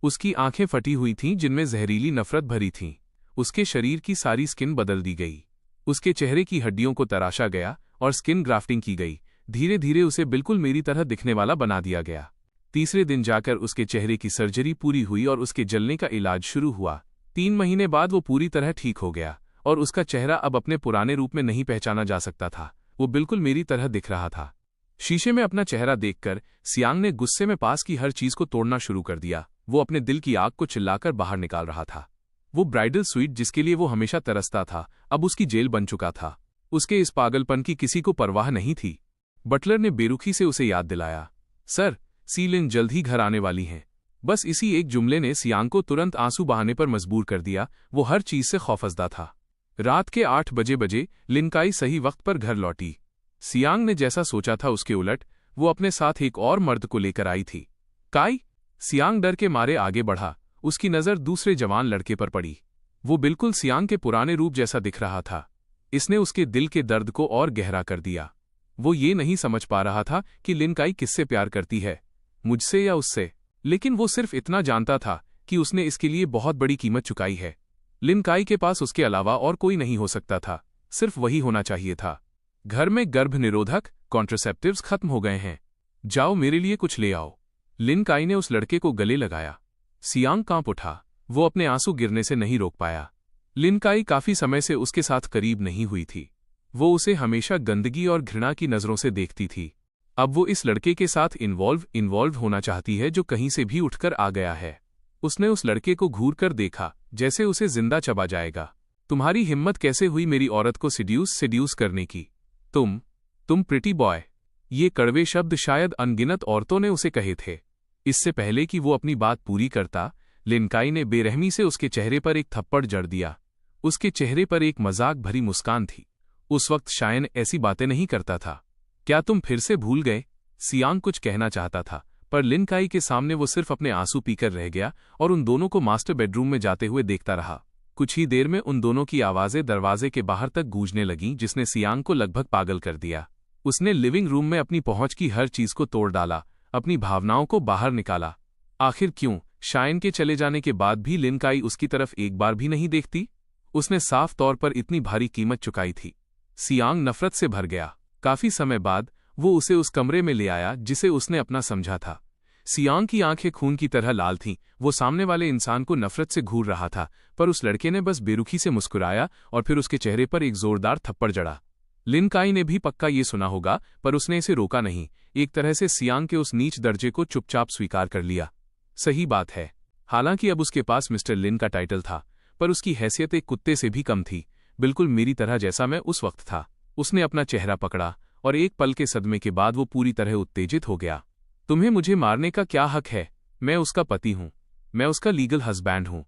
उसकी आंखें फटी हुई थीं जिनमें जहरीली नफरत भरी थीं। उसके शरीर की सारी स्किन बदल दी गई। उसके चेहरे की हड्डियों को तराशा गया और स्किन ग्राफ्टिंग की गई। धीरे धीरे उसे बिल्कुल मेरी तरह दिखने वाला बना दिया गया। तीसरे दिन जाकर उसके चेहरे की सर्जरी पूरी हुई और उसके जलने का इलाज शुरू हुआ। 3 महीने बाद वो पूरी तरह ठीक हो गया और उसका चेहरा अब अपने पुराने रूप में नहीं पहचाना जा सकता था। वो बिल्कुल मेरी तरह दिख रहा था। शीशे में अपना चेहरा देखकर सियांग ने गुस्से में पास की हर चीज को तोड़ना शुरू कर दिया। वो अपने दिल की आग को चिल्लाकर बाहर निकाल रहा था। वो ब्राइडल स्वीट जिसके लिए वो हमेशा तरसता था, अब उसकी जेल बन चुका था। उसके इस पागलपन की किसी को परवाह नहीं थी। बटलर ने बेरुखी से उसे याद दिलाया, सर, सीलिन जल्द ही घर आने वाली हैं। बस इसी एक जुमले ने सियांग को तुरंत आंसू बहाने पर मजबूर कर दिया। वो हर चीज से खौफजदा था। रात के 8 बजे लिन काई सही वक्त पर घर लौटी। सियांग ने जैसा सोचा था उसके उलट, वो अपने साथ एक और मर्द को लेकर आई थी। काई? सियांग डर के मारे आगे बढ़ा। उसकी नज़र दूसरे जवान लड़के पर पड़ी। वो बिल्कुल सियांग के पुराने रूप जैसा दिख रहा था। इसने उसके दिल के दर्द को और गहरा कर दिया। वो ये नहीं समझ पा रहा था कि लिन काई किससे प्यार करती है, मुझसे या उससे। लेकिन वो सिर्फ इतना जानता था कि उसने इसके लिए बहुत बड़ी कीमत चुकाई है। लिन काई के पास उसके अलावा और कोई नहीं हो सकता था, सिर्फ वही होना चाहिए था। घर में गर्भ निरोधक कॉन्ट्रासेप्टिव्स खत्म हो गए हैं। जाओ मेरे लिए कुछ ले आओ। लिन काई ने उस लड़के को गले लगाया। सियांग कांप उठा। वो अपने आंसू गिरने से नहीं रोक पाया। लिन काई काफी समय से उसके साथ करीब नहीं हुई थी। वो उसे हमेशा गंदगी और घृणा की नजरों से देखती थी। अब वो इस लड़के के साथ इन्वॉल्व होना चाहती है जो कहीं से भी उठकर आ गया है। उसने उस लड़के को घूर कर देखा, जैसे उसे जिंदा चबा जाएगा। तुम्हारी हिम्मत कैसे हुई मेरी औरत को सिड्यूस करने की? तुम प्रिटी बॉय। ये कड़वे शब्द शायद अनगिनत औरतों ने उसे कहे थे। इससे पहले कि वो अपनी बात पूरी करता, लिन काई ने बेरहमी से उसके चेहरे पर एक थप्पड़ जड़ दिया। उसके चेहरे पर एक मजाक भरी मुस्कान थी। उस वक्त शायन ऐसी बातें नहीं करता था। क्या तुम फिर से भूल गए? सियांग कुछ कहना चाहता था, पर लिन काई के सामने वो सिर्फ अपने आंसू पीकर रह गया और उन दोनों को मास्टर बेडरूम में जाते हुए देखता रहा। कुछ ही देर में उन दोनों की आवाजें दरवाजे के बाहर तक गूंजने लगीं, जिसने सियांग को लगभग पागल कर दिया। उसने लिविंग रूम में अपनी पहुंच की हर चीज को तोड़ डाला, अपनी भावनाओं को बाहर निकाला। आखिर क्यों शायन के चले जाने के बाद भी लिन काई उसकी तरफ एक बार भी नहीं देखती? उसने साफ तौर पर इतनी भारी कीमत चुकाई थी। सियांग नफरत से भर गया। काफी समय बाद वो उसे उस कमरे में ले आया जिसे उसने अपना समझा था। सियांग की आंखें खून की तरह लाल थीं। वो सामने वाले इंसान को नफरत से घूर रहा था, पर उस लड़के ने बस बेरुखी से मुस्कुराया और फिर उसके चेहरे पर एक जोरदार थप्पड़ जड़ा। लिन काई ने भी पक्का ये सुना होगा, पर उसने इसे रोका नहीं। एक तरह से सियांग के उस नीच दर्जे को चुपचाप स्वीकार कर लिया। सही बात है, हालांकि अब उसके पास मिस्टर लिन का टाइटल था, पर उसकी हैसियत एक कुत्ते से भी कम थी, बिल्कुल मेरी तरह जैसा मैं उस वक्त था। उसने अपना चेहरा पकड़ा और एक पल के सदमे के बाद वो पूरी तरह उत्तेजित हो गया। तुम्हें मुझे मारने का क्या हक है? मैं उसका पति हूं, मैं उसका लीगल हस्बैंड हूं।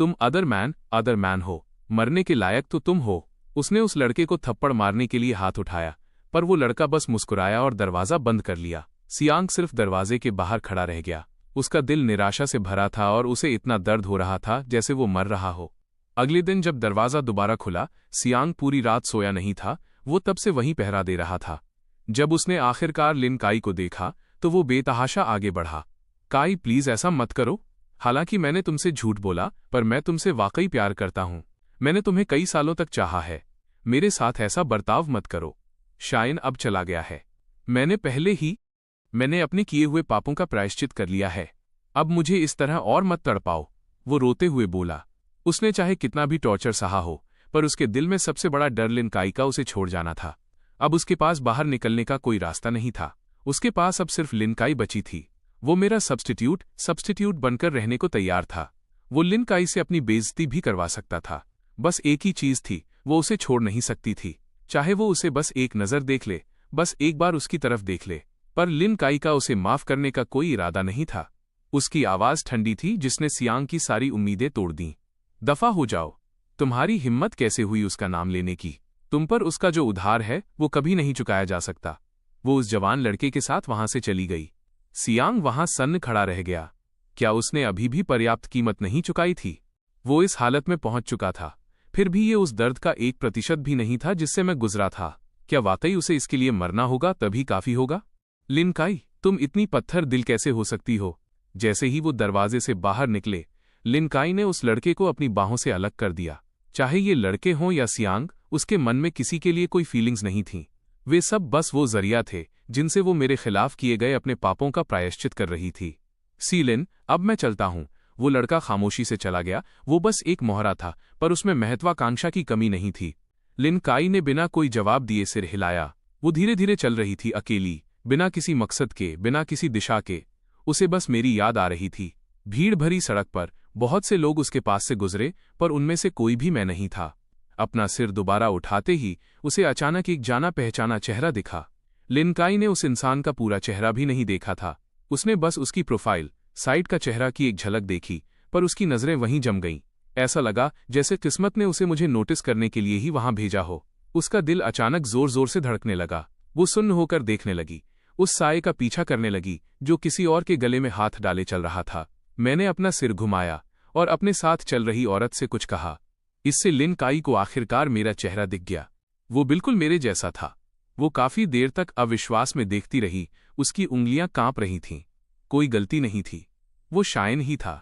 तुम अदर मैन हो, मरने के लायक तो तुम हो। उसने उस लड़के को थप्पड़ मारने के लिए हाथ उठाया, पर वो लड़का बस मुस्कुराया और दरवाजा बंद कर लिया। सियांग सिर्फ दरवाजे के बाहर खड़ा रह गया। उसका दिल निराशा से भरा था और उसे इतना दर्द हो रहा था जैसे वो मर रहा हो। अगले दिन जब दरवाजा दोबारा खुला, सियांग पूरी रात सोया नहीं था। वो तब से वहीं पहरा दे रहा था। जब उसने आखिरकार लिन काई को देखा तो वो बेतहाशा आगे बढ़ा। काई, प्लीज ऐसा मत करो। हालांकि मैंने तुमसे झूठ बोला, पर मैं तुमसे वाकई प्यार करता हूं। मैंने तुम्हें कई सालों तक चाहा है। मेरे साथ ऐसा बर्ताव मत करो। शायन अब चला गया है। मैंने अपने किए हुए पापों का प्रायश्चित कर लिया है। अब मुझे इस तरह और मत तड़पाओ। वो रोते हुए बोला। उसने चाहे कितना भी टॉर्चर सहा हो, पर उसके दिल में सबसे बड़ा डर लिन काई का उसे छोड़ जाना था। अब उसके पास बाहर निकलने का कोई रास्ता नहीं था। उसके पास अब सिर्फ लिन काई बची थी। वो मेरा सब्स्टिट्यूट बनकर रहने को तैयार था। वो लिन काई से अपनी बेइज्जती भी करवा सकता था। बस एक ही चीज थी, वो उसे छोड़ नहीं सकती थी। चाहे वो उसे बस एक नज़र देख ले, बस एक बार उसकी तरफ देख ले। पर लिन काई का उसे माफ करने का कोई इरादा नहीं था। उसकी आवाज ठंडी थी जिसने सियांग की सारी उम्मीदें तोड़ दीं। दफा हो जाओ। तुम्हारी हिम्मत कैसे हुई उसका नाम लेने की? तुम पर उसका जो उधार है वो कभी नहीं चुकाया जा सकता। वो उस जवान लड़के के साथ वहां से चली गई। सियांग वहां सन्न खड़ा रह गया। क्या उसने अभी भी पर्याप्त कीमत नहीं चुकाई थी? वो इस हालत में पहुंच चुका था, फिर भी ये उस दर्द का 1% भी नहीं था जिससे मैं गुजरा था। क्या वाकई उसे इसके लिए मरना होगा तभी काफी होगा? लिन काई, तुम इतनी पत्थर दिल कैसे हो सकती हो? जैसे ही वो दरवाजे से बाहर निकले, लिन काई ने उस लड़के को अपनी बाहों से अलग कर दिया। चाहे ये लड़के हों या सियांग, उसके मन में किसी के लिए कोई फीलिंग्स नहीं थीं। वे सब बस वो जरिया थे जिनसे वो मेरे खिलाफ किए गए अपने पापों का प्रायश्चित कर रही थी। सी लिन, अब मैं चलता हूं। वो लड़का खामोशी से चला गया। वो बस एक मोहरा था, पर उसमें महत्वाकांक्षा की कमी नहीं थी। लिन काई ने बिना कोई जवाब दिए सिर हिलाया। वो धीरे धीरे चल रही थी, अकेली, बिना किसी मकसद के, बिना किसी दिशा के। उसे बस मेरी याद आ रही थी। भीड़ भरी सड़क पर बहुत से लोग उसके पास से गुजरे, पर उनमें से कोई भी मैं नहीं था। अपना सिर दोबारा उठाते ही उसे अचानक एक जाना पहचाना चेहरा दिखा। लिन काई ने उस इंसान का पूरा चेहरा भी नहीं देखा था। उसने बस उसकी प्रोफाइल, साइड का चेहरा की एक झलक देखी, पर उसकी नजरें वहीं जम गईं। ऐसा लगा जैसे किस्मत ने उसे मुझे नोटिस करने के लिए ही वहां भेजा हो। उसका दिल अचानक जोर जोर से धड़कने लगा। वो सुन्न होकर देखने लगी, उस साये का पीछा करने लगी जो किसी और के गले में हाथ डाले चल रहा था। मैंने अपना सिर घुमाया और अपने साथ चल रही औरत से कुछ कहा। इससे लिन काई को आखिरकार मेरा चेहरा दिख गया। वो बिल्कुल मेरे जैसा था। वो काफी देर तक अविश्वास में देखती रही। उसकी उंगलियां कांप रही थीं। कोई गलती नहीं थी, वो शायन ही था।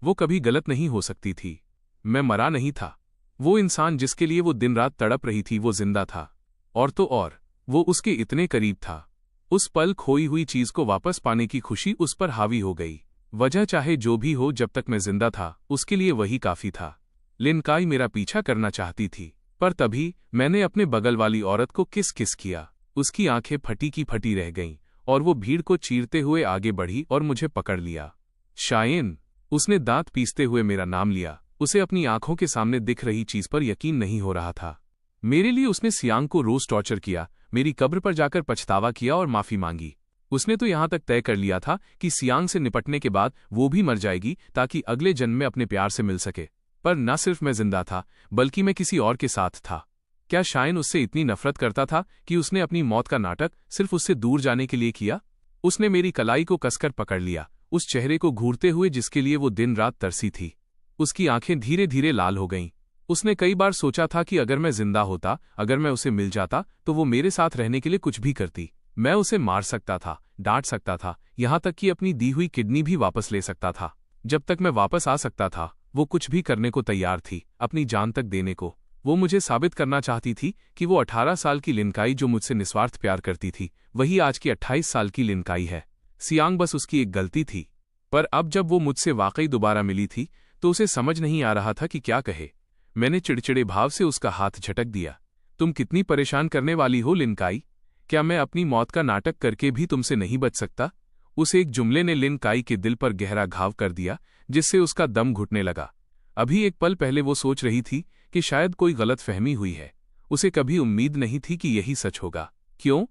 वो कभी गलत नहीं हो सकती थी। मैं मरा नहीं था। वो इंसान जिसके लिए वो दिन रात तड़प रही थी वो जिंदा था। और तो और, वो उसके इतने करीब था। उस पल खोई हुई चीज को वापस पाने की खुशी उस पर हावी हो गई। वजह चाहे जो भी हो, जब तक मैं जिंदा था उसके लिए वही काफी था। लिन काई मेरा पीछा करना चाहती थी, पर तभी मैंने अपने बगल वाली औरत को किस किस किया। उसकी आंखें फटी की फटी रह गईं और वो भीड़ को चीरते हुए आगे बढ़ी और मुझे पकड़ लिया। शायन, उसने दांत पीसते हुए मेरा नाम लिया। उसे अपनी आंखों के सामने दिख रही चीज पर यकीन नहीं हो रहा था। मेरे लिए उसने सियांग को रोज टॉर्चर किया, मेरी कब्र पर जाकर पछतावा किया और माफी मांगी। उसने तो यहां तक तय कर लिया था कि सियांग से निपटने के बाद वो भी मर जाएगी ताकि अगले जन्म में अपने प्यार से मिल सके। पर न सिर्फ मैं जिंदा था, बल्कि मैं किसी और के साथ था। क्या शायन उससे इतनी नफरत करता था कि उसने अपनी मौत का नाटक सिर्फ उससे दूर जाने के लिए किया? उसने मेरी कलाई को कसकर पकड़ लिया, उस चेहरे को घूरते हुए जिसके लिए वो दिन रात तरसी थी। उसकी आंखें धीरे धीरे लाल हो गईं। उसने कई बार सोचा था कि अगर मैं जिंदा होता, अगर मैं उसे मिल जाता, तो वो मेरे साथ रहने के लिए कुछ भी करती। मैं उसे मार सकता था, डांट सकता था, यहां तक कि अपनी दी हुई किडनी भी वापस ले सकता था। जब तक मैं वापस आ सकता था, वो कुछ भी करने को तैयार थी, अपनी जान तक देने को। वो मुझे साबित करना चाहती थी कि वो 18 साल की लिन काई जो मुझसे निस्वार्थ प्यार करती थी, वही आज की 28 साल की लिन काई है। सियांग बस उसकी एक गलती थी। पर अब जब वो मुझसे वाकई दोबारा मिली थी, तो उसे समझ नहीं आ रहा था कि क्या कहे। मैंने चिड़चिड़े भाव से उसका हाथ झटक दिया। तुम कितनी परेशान करने वाली हो लिन काई? क्या मैं अपनी मौत का नाटक करके भी तुमसे नहीं बच सकता? उस एक जुमले ने लिन काई के दिल पर गहरा घाव कर दिया, जिससे उसका दम घुटने लगा। अभी एक पल पहले वो सोच रही थी कि शायद कोई गलत फहमी हुई है। उसे कभी उम्मीद नहीं थी कि यही सच होगा। क्यों?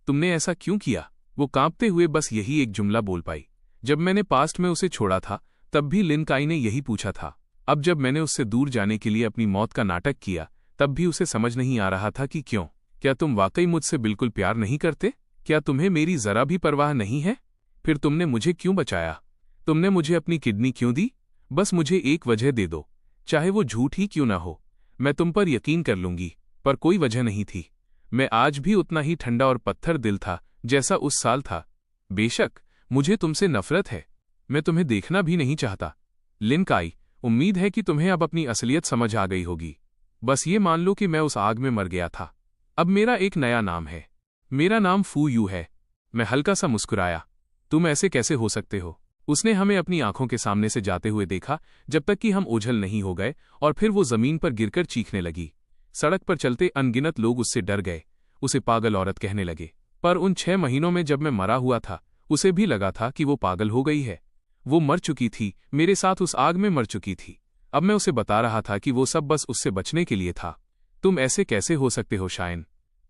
तुमने ऐसा क्यों किया? वो कांपते हुए बस यही एक जुमला बोल पाई। जब मैंने पास्ट में उसे छोड़ा था, तब भी लिन काई ने यही पूछा था। अब जब मैंने उससे दूर जाने के लिए अपनी मौत का नाटक किया, तब भी उसे समझ नहीं आ रहा था कि क्यों। क्या तुम वाकई मुझसे बिल्कुल प्यार नहीं करते? क्या तुम्हें मेरी जरा भी परवाह नहीं है? फिर तुमने मुझे क्यों बचाया? तुमने मुझे अपनी किडनी क्यों दी? बस मुझे एक वजह दे दो, चाहे वो झूठ ही क्यों ना हो। मैं तुम पर यकीन कर लूंगी। पर कोई वजह नहीं थी। मैं आज भी उतना ही ठंडा और पत्थर दिल था जैसा उस साल था। बेशक मुझे तुमसे नफरत है, मैं तुम्हें देखना भी नहीं चाहता। लिन काई, उम्मीद है कि तुम्हें अब अपनी असलियत समझ आ गई होगी। बस ये मान लो कि मैं उस आग में मर गया था। अब मेरा एक नया नाम है। मेरा नाम फू यू है। मैं हल्का सा मुस्कुराया। तुम ऐसे कैसे हो सकते हो? उसने हमें अपनी आंखों के सामने से जाते हुए देखा, जब तक कि हम ओझल नहीं हो गए, और फिर वो जमीन पर गिरकर चीखने लगी। सड़क पर चलते अनगिनत लोग उससे डर गए। उसे पागल औरत कहने लगे। पर उन 6 महीनों में जब मैं मरा हुआ था, उसे भी लगा था कि वो पागल हो गई है। वो मर चुकी थी, मेरे साथ उस आग में मर चुकी थी। अब मैं उसे बता रहा था कि वो सब बस उससे बचने के लिए था। तुम ऐसे कैसे हो सकते हो शायन?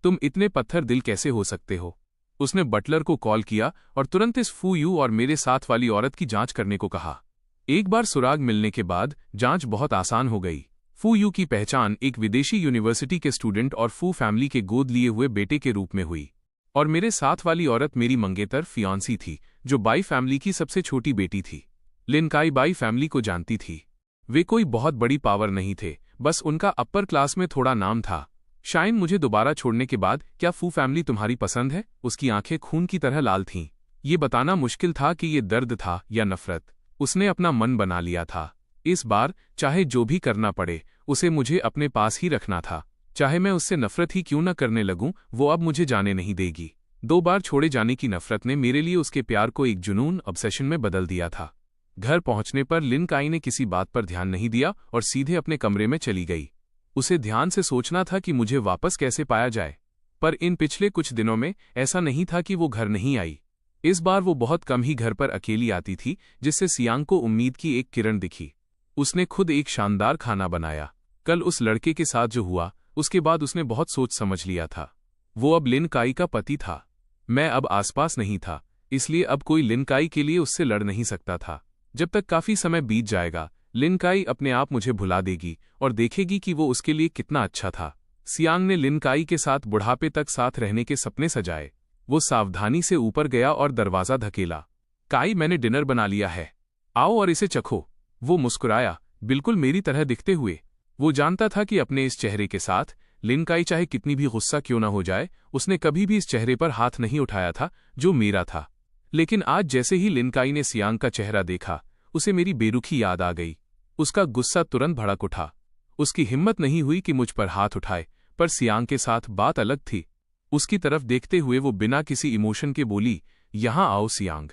तुम इतने पत्थर दिल कैसे हो सकते हो? उसने बटलर को कॉल किया और तुरंत इस फू यू और मेरे साथ वाली औरत की जांच करने को कहा। एक बार सुराग मिलने के बाद जांच बहुत आसान हो गई। फू यू की पहचान एक विदेशी यूनिवर्सिटी के स्टूडेंट और फू फैमिली के गोद लिए हुए बेटे के रूप में हुई, और मेरे साथ वाली औरत मेरी मंगेतर फियांसी थी, जो बाई फैमिली की सबसे छोटी बेटी थी। लिन काई बाई फैमिली को जानती थी। वे कोई बहुत बड़ी पावर नहीं थे, बस उनका अपर क्लास में थोड़ा नाम था। शायन, मुझे दोबारा छोड़ने के बाद क्या फू फैमिली तुम्हारी पसंद है? उसकी आंखें खून की तरह लाल थीं। ये बताना मुश्किल था कि ये दर्द था या नफरत। उसने अपना मन बना लिया था। इस बार चाहे जो भी करना पड़े, उसे मुझे अपने पास ही रखना था। चाहे मैं उससे नफरत ही क्यों न करने लगूं, वो अब मुझे जाने नहीं देगी। 2 बार छोड़े जाने की नफरत ने मेरे लिए उसके प्यार को एक जुनून, ऑब्सेशन में बदल दिया था। घर पहुंचने पर लिन काई ने किसी बात पर ध्यान नहीं दिया और सीधे अपने कमरे में चली गई। उसे ध्यान से सोचना था कि मुझे वापस कैसे पाया जाए। पर इन पिछले कुछ दिनों में ऐसा नहीं था कि वो घर नहीं आई। इस बार वो बहुत कम ही घर पर अकेली आती थी, जिससे सियांग को उम्मीद की एक किरण दिखी। उसने खुद एक शानदार खाना बनाया। कल उस लड़के के साथ जो हुआ, उसके बाद उसने बहुत सोच समझ लिया था। वो अब लिन काई का पति था। मैं अब आसपास नहीं था, इसलिए अब कोई लिन काई के लिए उससे लड़ नहीं सकता था। जब तक काफी समय बीत जाएगा, लिन काई अपने आप मुझे भुला देगी और देखेगी कि वो उसके लिए कितना अच्छा था। सियांग ने लिन काई के साथ बुढ़ापे तक साथ रहने के सपने सजाए। वो सावधानी से ऊपर गया और दरवाजा धकेला। काई, मैंने डिनर बना लिया है, आओ और इसे चखो। वो मुस्कुराया, बिल्कुल मेरी तरह दिखते हुए। वो जानता था कि अपने इस चेहरे के साथ लिन काई चाहे कितनी भी गुस्सा क्यों न हो जाए, उसने कभी भी इस चेहरे पर हाथ नहीं उठाया था जो मेरा था। लेकिन आज जैसे ही लिन काई ने सियांग का चेहरा देखा, उसे मेरी बेरुखी याद आ गई। उसका गुस्सा तुरंत भड़क उठा। उसकी हिम्मत नहीं हुई कि मुझ पर हाथ उठाए, पर सियांग के साथ बात अलग थी। उसकी तरफ देखते हुए वो बिना किसी इमोशन के बोली, यहां आओ सियांग,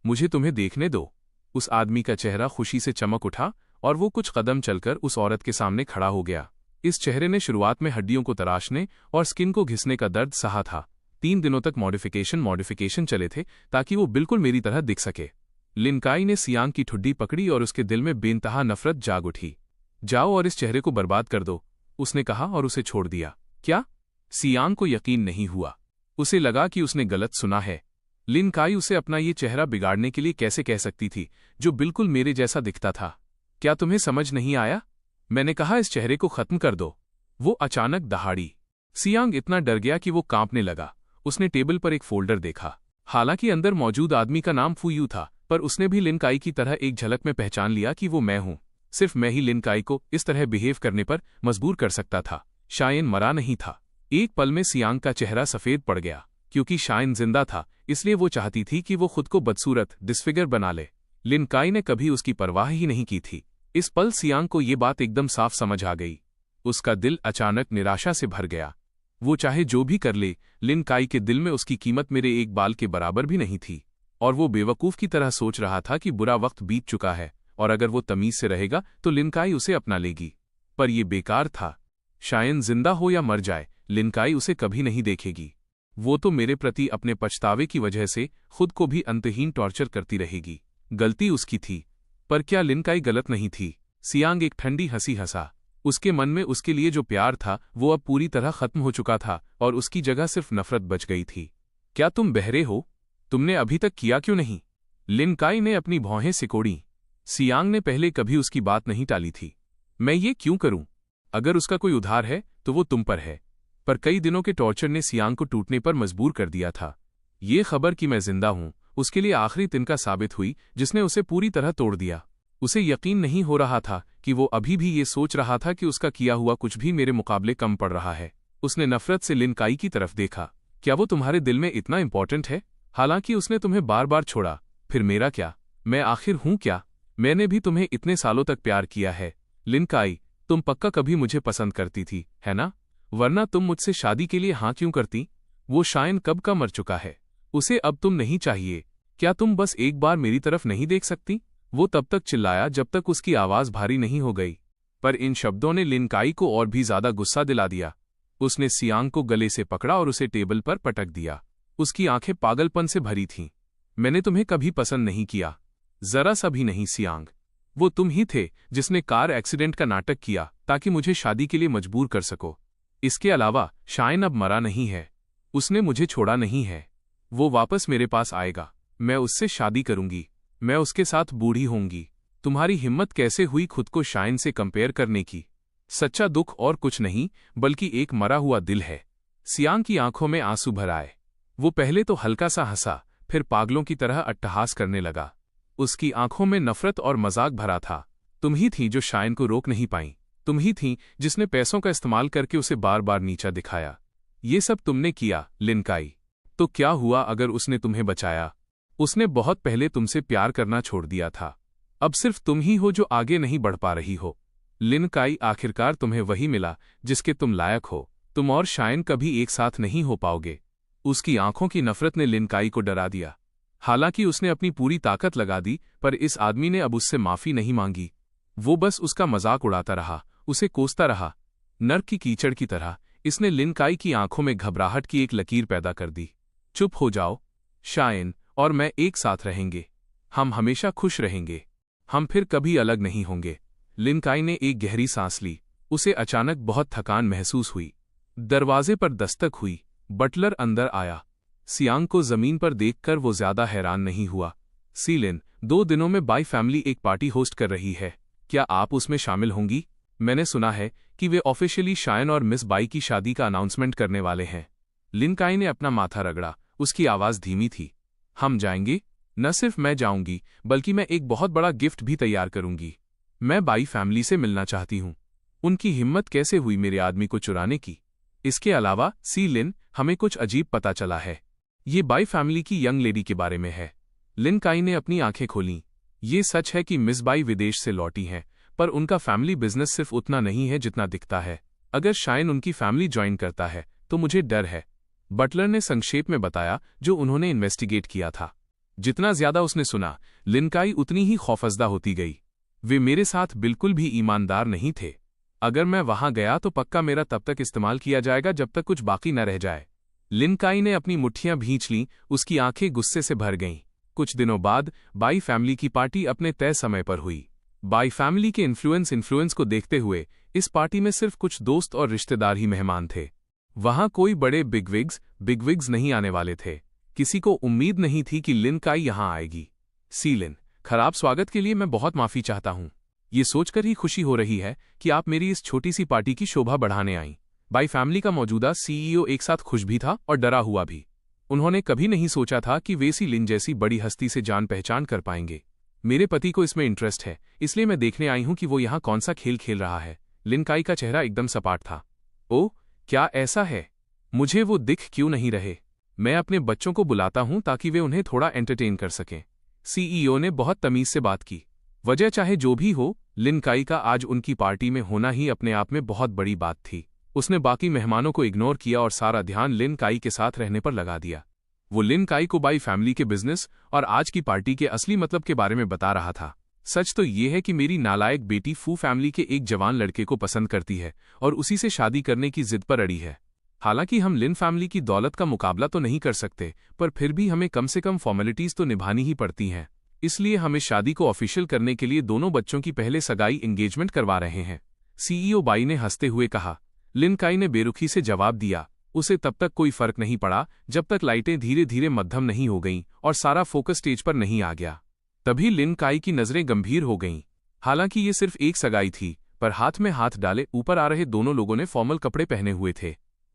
मुझे तुम्हें देखने दो। उस आदमी का चेहरा खुशी से चमक उठा और वो कुछ कदम चलकर उस औरत के सामने खड़ा हो गया। इस चेहरे ने शुरुआत में हड्डियों को तराशने और स्किन को घिसने का दर्द सहा था। 3 दिनों तक मॉडिफिकेशन चले थे ताकि वो बिल्कुल मेरी तरह दिख सके। लिन काई ने सियांग की ठुड्डी पकड़ी और उसके दिल में बेइंतहा नफरत जाग उठी। जाओ और इस चेहरे को बर्बाद कर दो, उसने कहा और उसे छोड़ दिया। क्या? सियांग को यकीन नहीं हुआ। उसे लगा कि उसने गलत सुना है। लिन काई उसे अपना ये चेहरा बिगाड़ने के लिए कैसे कह सकती थी, जो बिल्कुल मेरे जैसा दिखता था? क्या तुम्हें समझ नहीं आया? मैंने कहा इस चेहरे को खत्म कर दो। वो अचानक दहाड़ी। सियांग इतना डर गया कि वो कांपने लगा। उसने टेबल पर एक फोल्डर देखा। हालांकि अंदर मौजूद आदमी का नाम फू यू था, पर उसने भी लिन काई की तरह एक झलक में पहचान लिया कि वो मैं हूं। सिर्फ मैं ही लिन काई को इस तरह बिहेव करने पर मजबूर कर सकता था। शायन मरा नहीं था। एक पल में सियांग का चेहरा सफेद पड़ गया। क्योंकि शायन जिंदा था, इसलिए वो चाहती थी कि वो खुद को बदसूरत, डिस्फिगर बना ले। लिन काई ने कभी उसकी परवाह ही नहीं की थी। इस पल सियांग को ये बात एकदम साफ समझ आ गई। उसका दिल अचानक निराशा से भर गया। वो चाहे जो भी कर ले, लिन काई के दिल में उसकी कीमत मेरे एक बाल के बराबर भी नहीं थी। और वो बेवकूफ की तरह सोच रहा था कि बुरा वक्त बीत चुका है और अगर वो तमीज से रहेगा तो लिन काई उसे अपना लेगी। पर यह बेकार था। शायन जिंदा हो या मर जाए, लिन काई उसे कभी नहीं देखेगी। वो तो मेरे प्रति अपने पछतावे की वजह से खुद को भी अंतहीन टॉर्चर करती रहेगी। गलती उसकी थी, पर क्या लिन काई गलत नहीं थी? सियांग एक ठंडी हंसी हंसा। उसके मन में उसके लिए जो प्यार था वो अब पूरी तरह खत्म हो चुका था और उसकी जगह सिर्फ नफरत बच गई थी। क्या तुम बहरे हो? तुमने अभी तक किया क्यों नहीं? लिन काई ने अपनी भौहें सिकोड़ी। सियांग ने पहले कभी उसकी बात नहीं टाली थी। मैं ये क्यों करूं? अगर उसका कोई उधार है तो वो तुम पर है। पर कई दिनों के टॉर्चर ने सियांग को टूटने पर मजबूर कर दिया था। ये खबर कि मैं जिंदा हूं उसके लिए आखिरी तिनका साबित हुई, जिसने उसे पूरी तरह तोड़ दिया। उसे यकीन नहीं हो रहा था कि वो अभी भी ये सोच रहा था कि उसका किया हुआ कुछ भी मेरे मुकाबले कम पड़ रहा है। उसने नफरत से लिन काई की तरफ देखा। क्या वो तुम्हारे दिल में इतना इंपॉर्टेंट है? हालांकि उसने तुम्हें बार बार छोड़ा, फिर मेरा क्या? मैं आखिर हूं क्या? मैंने भी तुम्हें इतने सालों तक प्यार किया है। लिन काई, तुम पक्का कभी मुझे पसंद करती थी, है ना? वरना तुम मुझसे शादी के लिए हाँ क्यों करती? वो शायन कब का मर चुका है। उसे अब तुम नहीं चाहिए। क्या तुम बस एक बार मेरी तरफ नहीं देख सकती? वो तब तक चिल्लाया जब तक उसकी आवाज भारी नहीं हो गई। पर इन शब्दों ने लिन काई को और भी ज्यादा गुस्सा दिला दिया। उसने सियांग को गले से पकड़ा और उसे टेबल पर पटक दिया। उसकी आंखें पागलपन से भरी थीं। मैंने तुम्हें कभी पसंद नहीं किया, जरा सा भी नहीं सियांग। वो तुम ही थे जिसने कार एक्सीडेंट का नाटक किया ताकि मुझे शादी के लिए मजबूर कर सको। इसके अलावा शायन अब मरा नहीं है, उसने मुझे छोड़ा नहीं है। वो वापस मेरे पास आएगा, मैं उससे शादी करूंगी, मैं उसके साथ बूढ़ी होंगी। तुम्हारी हिम्मत कैसे हुई खुद को शायन से कंपेयर करने की? सच्चा दुख और कुछ नहीं बल्कि एक मरा हुआ दिल है। सियांग की आंखों में आंसू भर आए। वो पहले तो हल्का सा हंसा, फिर पागलों की तरह अट्टहास करने लगा। उसकी आंखों में नफरत और मजाक भरा था। तुम ही थी जो शायन को रोक नहीं पाई, तुम ही थी जिसने पैसों का इस्तेमाल करके उसे बार बार नीचा दिखाया। ये सब तुमने किया लिन काई। तो क्या हुआ अगर उसने तुम्हें बचाया? उसने बहुत पहले तुमसे प्यार करना छोड़ दिया था। अब सिर्फ तुम ही हो जो आगे नहीं बढ़ पा रही हो। लिन काई, आखिरकार तुम्हें वही मिला जिसके तुम लायक हो। तुम और शायन कभी एक साथ नहीं हो पाओगे। उसकी आंखों की नफरत ने लिन काई को डरा दिया। हालांकि उसने अपनी पूरी ताकत लगा दी, पर इस आदमी ने अब उससे माफी नहीं मांगी। वो बस उसका मजाक उड़ाता रहा, उसे कोसता रहा। नर्क की कीचड़ की तरह इसने लिन काई की आंखों में घबराहट की एक लकीर पैदा कर दी। चुप हो जाओ, शायन और मैं एक साथ रहेंगे। हम हमेशा खुश रहेंगे। हम फिर कभी अलग नहीं होंगे। लिन काई ने एक गहरी सांस ली। उसे अचानक बहुत थकान महसूस हुई। दरवाजे पर दस्तक हुई। बटलर अंदर आया। सियांग को जमीन पर देखकर वो ज्यादा हैरान नहीं हुआ। सीलिन, 2 दिनों में बाई फैमिली एक पार्टी होस्ट कर रही है, क्या आप उसमें शामिल होंगी? मैंने सुना है कि वे ऑफिशियली शायन और मिस बाई की शादी का अनाउंसमेंट करने वाले हैं। लिन काई ने अपना माथा रगड़ा। उसकी आवाज धीमी थी। हम जाएंगे। न सिर्फ मैं जाऊंगी बल्कि मैं एक बहुत बड़ा गिफ्ट भी तैयार करूंगी। मैं बाई फैमिली से मिलना चाहती हूं। उनकी हिम्मत कैसे हुई मेरे आदमी को चुराने की? इसके अलावा सीलिन, हमें कुछ अजीब पता चला है। ये बाई फैमिली की यंग लेडी के बारे में है। लिन काई ने अपनी आंखें खोलीं। ये सच है कि मिस बाई विदेश से लौटी हैं, पर उनका फैमिली बिजनेस सिर्फ उतना नहीं है जितना दिखता है। अगर शायन उनकी फैमिली ज्वाइन करता है तो मुझे डर है। बटलर ने संक्षेप में बताया जो उन्होंने इन्वेस्टिगेट किया था। जितना ज्यादा उसने सुना, लिन काई उतनी ही खौफजदा होती गई। वे मेरे साथ बिल्कुल भी ईमानदार नहीं थे। अगर मैं वहां गया तो पक्का मेरा तब तक इस्तेमाल किया जाएगा जब तक कुछ बाकी न रह जाए। लिन काई ने अपनी मुट्ठियां भींच लीं। उसकी आंखें गुस्से से भर गईं। कुछ दिनों बाद बाई फैमिली की पार्टी अपने तय समय पर हुई। बाई फैमिली के इन्फ्लुएंस को देखते हुए इस पार्टी में सिर्फ कुछ दोस्त और रिश्तेदार ही मेहमान थे। वहां कोई बड़े बिगविग्स नहीं आने वाले थे। किसी को उम्मीद नहीं थी कि लिन काई यहां आएगी। सीलिन, खराब स्वागत के लिए मैं बहुत माफी चाहता हूं। ये सोचकर ही खुशी हो रही है कि आप मेरी इस छोटी सी पार्टी की शोभा बढ़ाने आईं। बाई फैमिली का मौजूदा सीईओ एक साथ खुश भी था और डरा हुआ भी। उन्होंने कभी नहीं सोचा था कि वे सीलिन जैसी बड़ी हस्ती से जान पहचान कर पाएंगे। मेरे पति को इसमें इंटरेस्ट है, इसलिए मैं देखने आई हूं कि वो यहाँ कौन सा खेल खेल रहा है। लिन काई का चेहरा एकदम सपाट था। ओह, क्या ऐसा है? मुझे वो दिख क्यों नहीं रहे? मैं अपने बच्चों को बुलाता हूं ताकि वे उन्हें थोड़ा एंटरटेन कर सकें। सीईओ ने बहुत तमीज से बात की। वजह चाहे जो भी हो, लिन काई का आज उनकी पार्टी में होना ही अपने आप में बहुत बड़ी बात थी। उसने बाकी मेहमानों को इग्नोर किया और सारा ध्यान लिन काई के साथ रहने पर लगा दिया। वो लिन काई को बाई फैमिली के बिजनेस और आज की पार्टी के असली मतलब के बारे में बता रहा था। सच तो ये है कि मेरी नालायक बेटी फू फैमिली के एक जवान लड़के को पसंद करती है और उसी से शादी करने की जिद पर अड़ी है। हालांकि हम लिन फैमिली की दौलत का मुकाबला तो नहीं कर सकते, पर फिर भी हमें कम से कम फॉर्मेलिटीज तो निभानी ही पड़ती हैं। इसलिए हम इस शादी को ऑफिशियल करने के लिए दोनों बच्चों की पहले सगाई एंगेजमेंट करवा रहे हैं। सीईओ बाई ने हंसते हुए कहा। लिन काई ने बेरुखी से जवाब दिया। उसे तब तक कोई फर्क नहीं पड़ा जब तक लाइटें धीरे धीरे मध्यम नहीं हो गईं और सारा फोकस स्टेज पर नहीं आ गया। तभी लिन काई की नजरें गंभीर हो गईं। हालांकि ये सिर्फ एक सगाई थी, पर हाथ में हाथ डाले ऊपर आ रहे दोनों लोगों ने फॉर्मल कपड़े पहने हुए थे।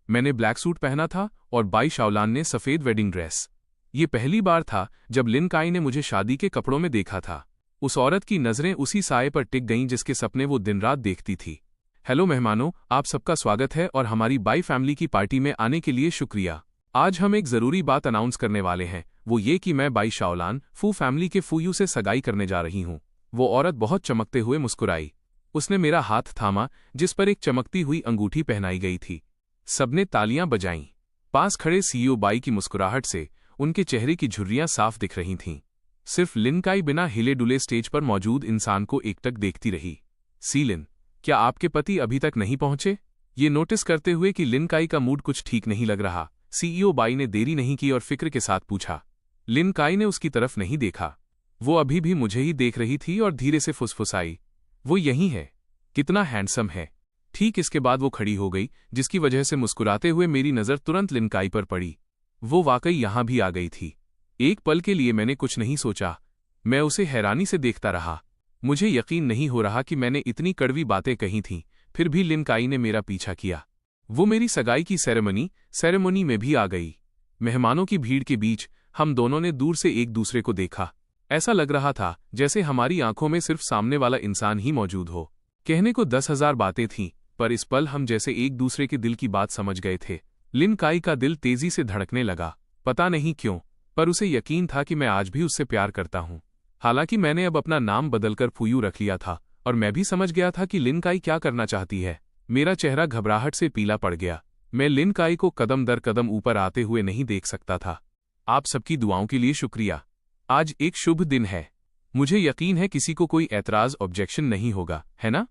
मैंने ब्लैक सूट पहना था और बाई शाओलान ने सफेद वेडिंग ड्रेस। ये पहली बार था जब लिन काई ने मुझे शादी के कपड़ों में देखा था। उस औरत की नजरें उसी साये पर टिक गईं जिसके सपने वो दिन रात देखती थी। हेलो मेहमानों, आप सबका स्वागत है और हमारी बाई फैमिली की पार्टी में आने के लिए शुक्रिया। आज हम एक जरूरी बात अनाउंस करने वाले हैं, वो ये कि मैं बाई शाओलान फू फैमिली के फूयू से सगाई करने जा रही हूँ। वो औरत बहुत चमकते हुए मुस्कुराई। उसने मेरा हाथ थामा जिस पर एक चमकती हुई अंगूठी पहनाई गई थी। सबने तालियां बजाईं। पास खड़े सीईओ बाई की मुस्कुराहट से उनके चेहरे की झुर्रियां साफ दिख रही थीं। सिर्फ लिन काई बिना हिले डुले स्टेज पर मौजूद इंसान को एकटक देखती रही। सीलिन, क्या आपके पति अभी तक नहीं पहुंचे? ये नोटिस करते हुए कि लिन काई का मूड कुछ ठीक नहीं लग रहा, सीईओ बाई ने देरी नहीं की और फिक्र के साथ पूछा। लिन काई ने उसकी तरफ नहीं देखा। वो अभी भी मुझे ही देख रही थी और धीरे से फुसफुसाई, वो यही है, कितना हैंडसम है। ठीक इसके बाद वो खड़ी हो गई, जिसकी वजह से मुस्कुराते हुए मेरी नज़र तुरंत लिन काई पर पड़ी। वो वाकई यहां भी आ गई थी। एक पल के लिए मैंने कुछ नहीं सोचा, मैं उसे हैरानी से देखता रहा। मुझे यकीन नहीं हो रहा कि मैंने इतनी कड़वी बातें कही थीं, फिर भी लिन काई ने मेरा पीछा किया। वो मेरी सगाई की सेरेमनी में भी आ गई। मेहमानों की भीड़ के बीच हम दोनों ने दूर से एक दूसरे को देखा। ऐसा लग रहा था जैसे हमारी आंखों में सिर्फ सामने वाला इंसान ही मौजूद हो। कहने को 10,000 बातें थीं, पर इस पल हम जैसे एक दूसरे के दिल की बात समझ गए थे। लिन काई का दिल तेजी से धड़कने लगा, पता नहीं क्यों, पर उसे यकीन था कि मैं आज भी उससे प्यार करता हूं। हालांकि मैंने अब अपना नाम बदलकर फुयू रख लिया था और मैं भी समझ गया था कि लिन काई क्या करना चाहती है। मेरा चेहरा घबराहट से पीला पड़ गया। मैं लिन काई को कदम दर कदम ऊपर आते हुए नहीं देख सकता था। आप सबकी दुआओं के लिए शुक्रिया। आज एक शुभ दिन है। मुझे यकीन है किसी को कोई ऐतराज ऑब्जेक्शन नहीं होगा, है ना?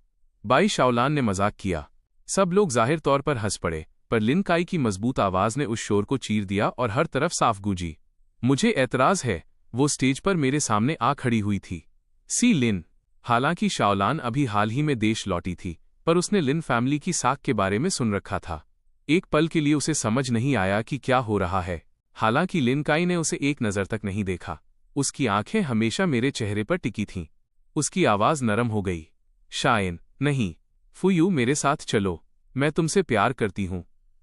बाई शाओलान ने मजाक किया। सब लोग जाहिर तौर पर हंस पड़े, पर लिन काई की मजबूत आवाज ने उस शोर को चीर दिया और हर तरफ साफ गूंजी। मुझे ऐतराज है। वो स्टेज पर मेरे सामने आ खड़ी हुई थी। सी लिन। हालांकि शाओलान अभी हाल ही में देश लौटी थी, पर उसने लिन फैमिली की साख के बारे में सुन रखा था। एक पल के लिए उसे समझ नहीं आया कि क्या हो रहा है। हालांकि लिन काई ने उसे एक नज़र तक नहीं देखा। उसकी आंखें हमेशा मेरे चेहरे पर टिकी थीं। उसकी आवाज नरम हो गई। शायन, नहीं, फुयू मेरे साथ चलो, मैं तुमसे प्यार करती हूं।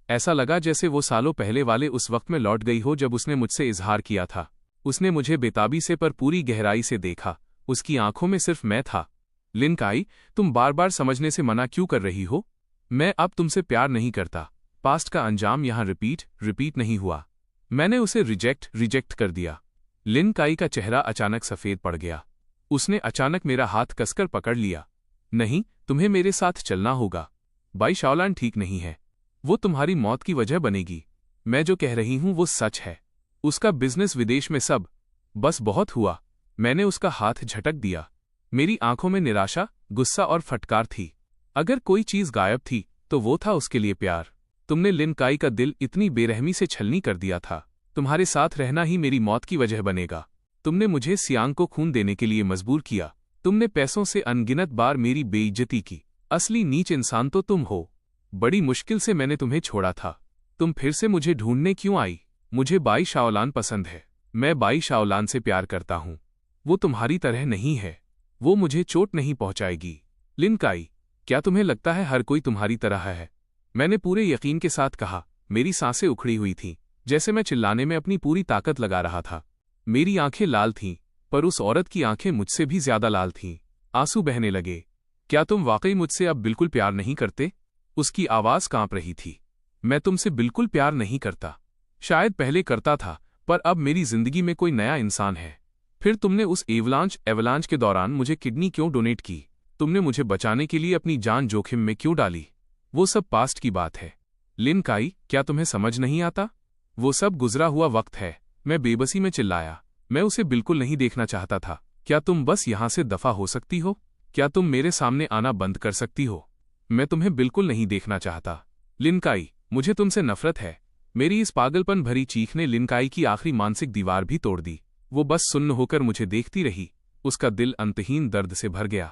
ऐसा लगा जैसे वो सालों पहले वाले उस वक्त में लौट गई हो जब उसने मुझसे इजहार किया था। उसने मुझे बेताबी से पर पूरी गहराई से देखा। उसकी आंखों में सिर्फ मैं था। लिन काई, तुम बार बार समझने से मना क्यों कर रही हो? मैं अब तुमसे प्यार नहीं करता। पास्ट का अंजाम यहां रिपीट नहीं हुआ। मैंने उसे रिजेक्ट कर दिया। लिन काई का चेहरा अचानक सफेद पड़ गया। उसने अचानक मेरा हाथ कसकर पकड़ लिया। नहीं, तुम्हें मेरे साथ चलना होगा। बाई शाओलान ठीक नहीं है। वो तुम्हारी मौत की वजह बनेगी। मैं जो कह रही हूं वो सच है। उसका बिजनेस विदेश में सब। बस बहुत हुआ। मैंने उसका हाथ झटक दिया। मेरी आंखों में निराशा, गुस्सा और फटकार थी। अगर कोई चीज गायब थी तो वो था उसके लिए प्यार। तुमने लिन काई का दिल इतनी बेरहमी से छलनी कर दिया था। तुम्हारे साथ रहना ही मेरी मौत की वजह बनेगा। तुमने मुझे सियांग को खून देने के लिए मजबूर किया। तुमने पैसों से अनगिनत बार मेरी बेइज्जती की। असली नीच इंसान तो तुम हो। बड़ी मुश्किल से मैंने तुम्हें छोड़ा था। तुम फिर से मुझे ढूंढने क्यों आई? मुझे बाई शाओलान पसंद है। मैं बाई शाओलान से प्यार करता हूं। वो तुम्हारी तरह नहीं है। वो मुझे चोट नहीं पहुंचाएगी। लिन काई, क्या तुम्हें लगता है हर कोई तुम्हारी तरह है? मैंने पूरे यकीन के साथ कहा। मेरी सांसें उखड़ी हुई थीं, जैसे मैं चिल्लाने में अपनी पूरी ताकत लगा रहा था। मेरी आंखें लाल थीं, पर उस औरत की आंखें मुझसे भी ज्यादा लाल थीं। आंसू बहने लगे। क्या तुम वाकई मुझसे अब बिल्कुल प्यार नहीं करते? उसकी आवाज कांप रही थी। मैं तुमसे बिल्कुल प्यार नहीं करता। शायद पहले करता था, पर अब मेरी जिंदगी में कोई नया इंसान है। फिर तुमने उस एवलांच के दौरान मुझे किडनी क्यों डोनेट की? तुमने मुझे बचाने के लिए अपनी जान जोखिम में क्यों डाली? वो सब पास्ट की बात है। लिन काई, क्या तुम्हें समझ नहीं आता? वो सब गुजरा हुआ वक्त है। मैं बेबसी में चिल्लाया। मैं उसे बिल्कुल नहीं देखना चाहता था। क्या तुम बस यहां से दफा हो सकती हो? क्या तुम मेरे सामने आना बंद कर सकती हो? मैं तुम्हें बिल्कुल नहीं देखना चाहता। लिन काई, मुझे तुमसे नफरत है। मेरी इस पागलपन भरी चीख ने लिन काई की आखिरी मानसिक दीवार भी तोड़ दी। वो बस सुन्न होकर मुझे देखती रही। उसका दिल अंतहीन दर्द से भर गया।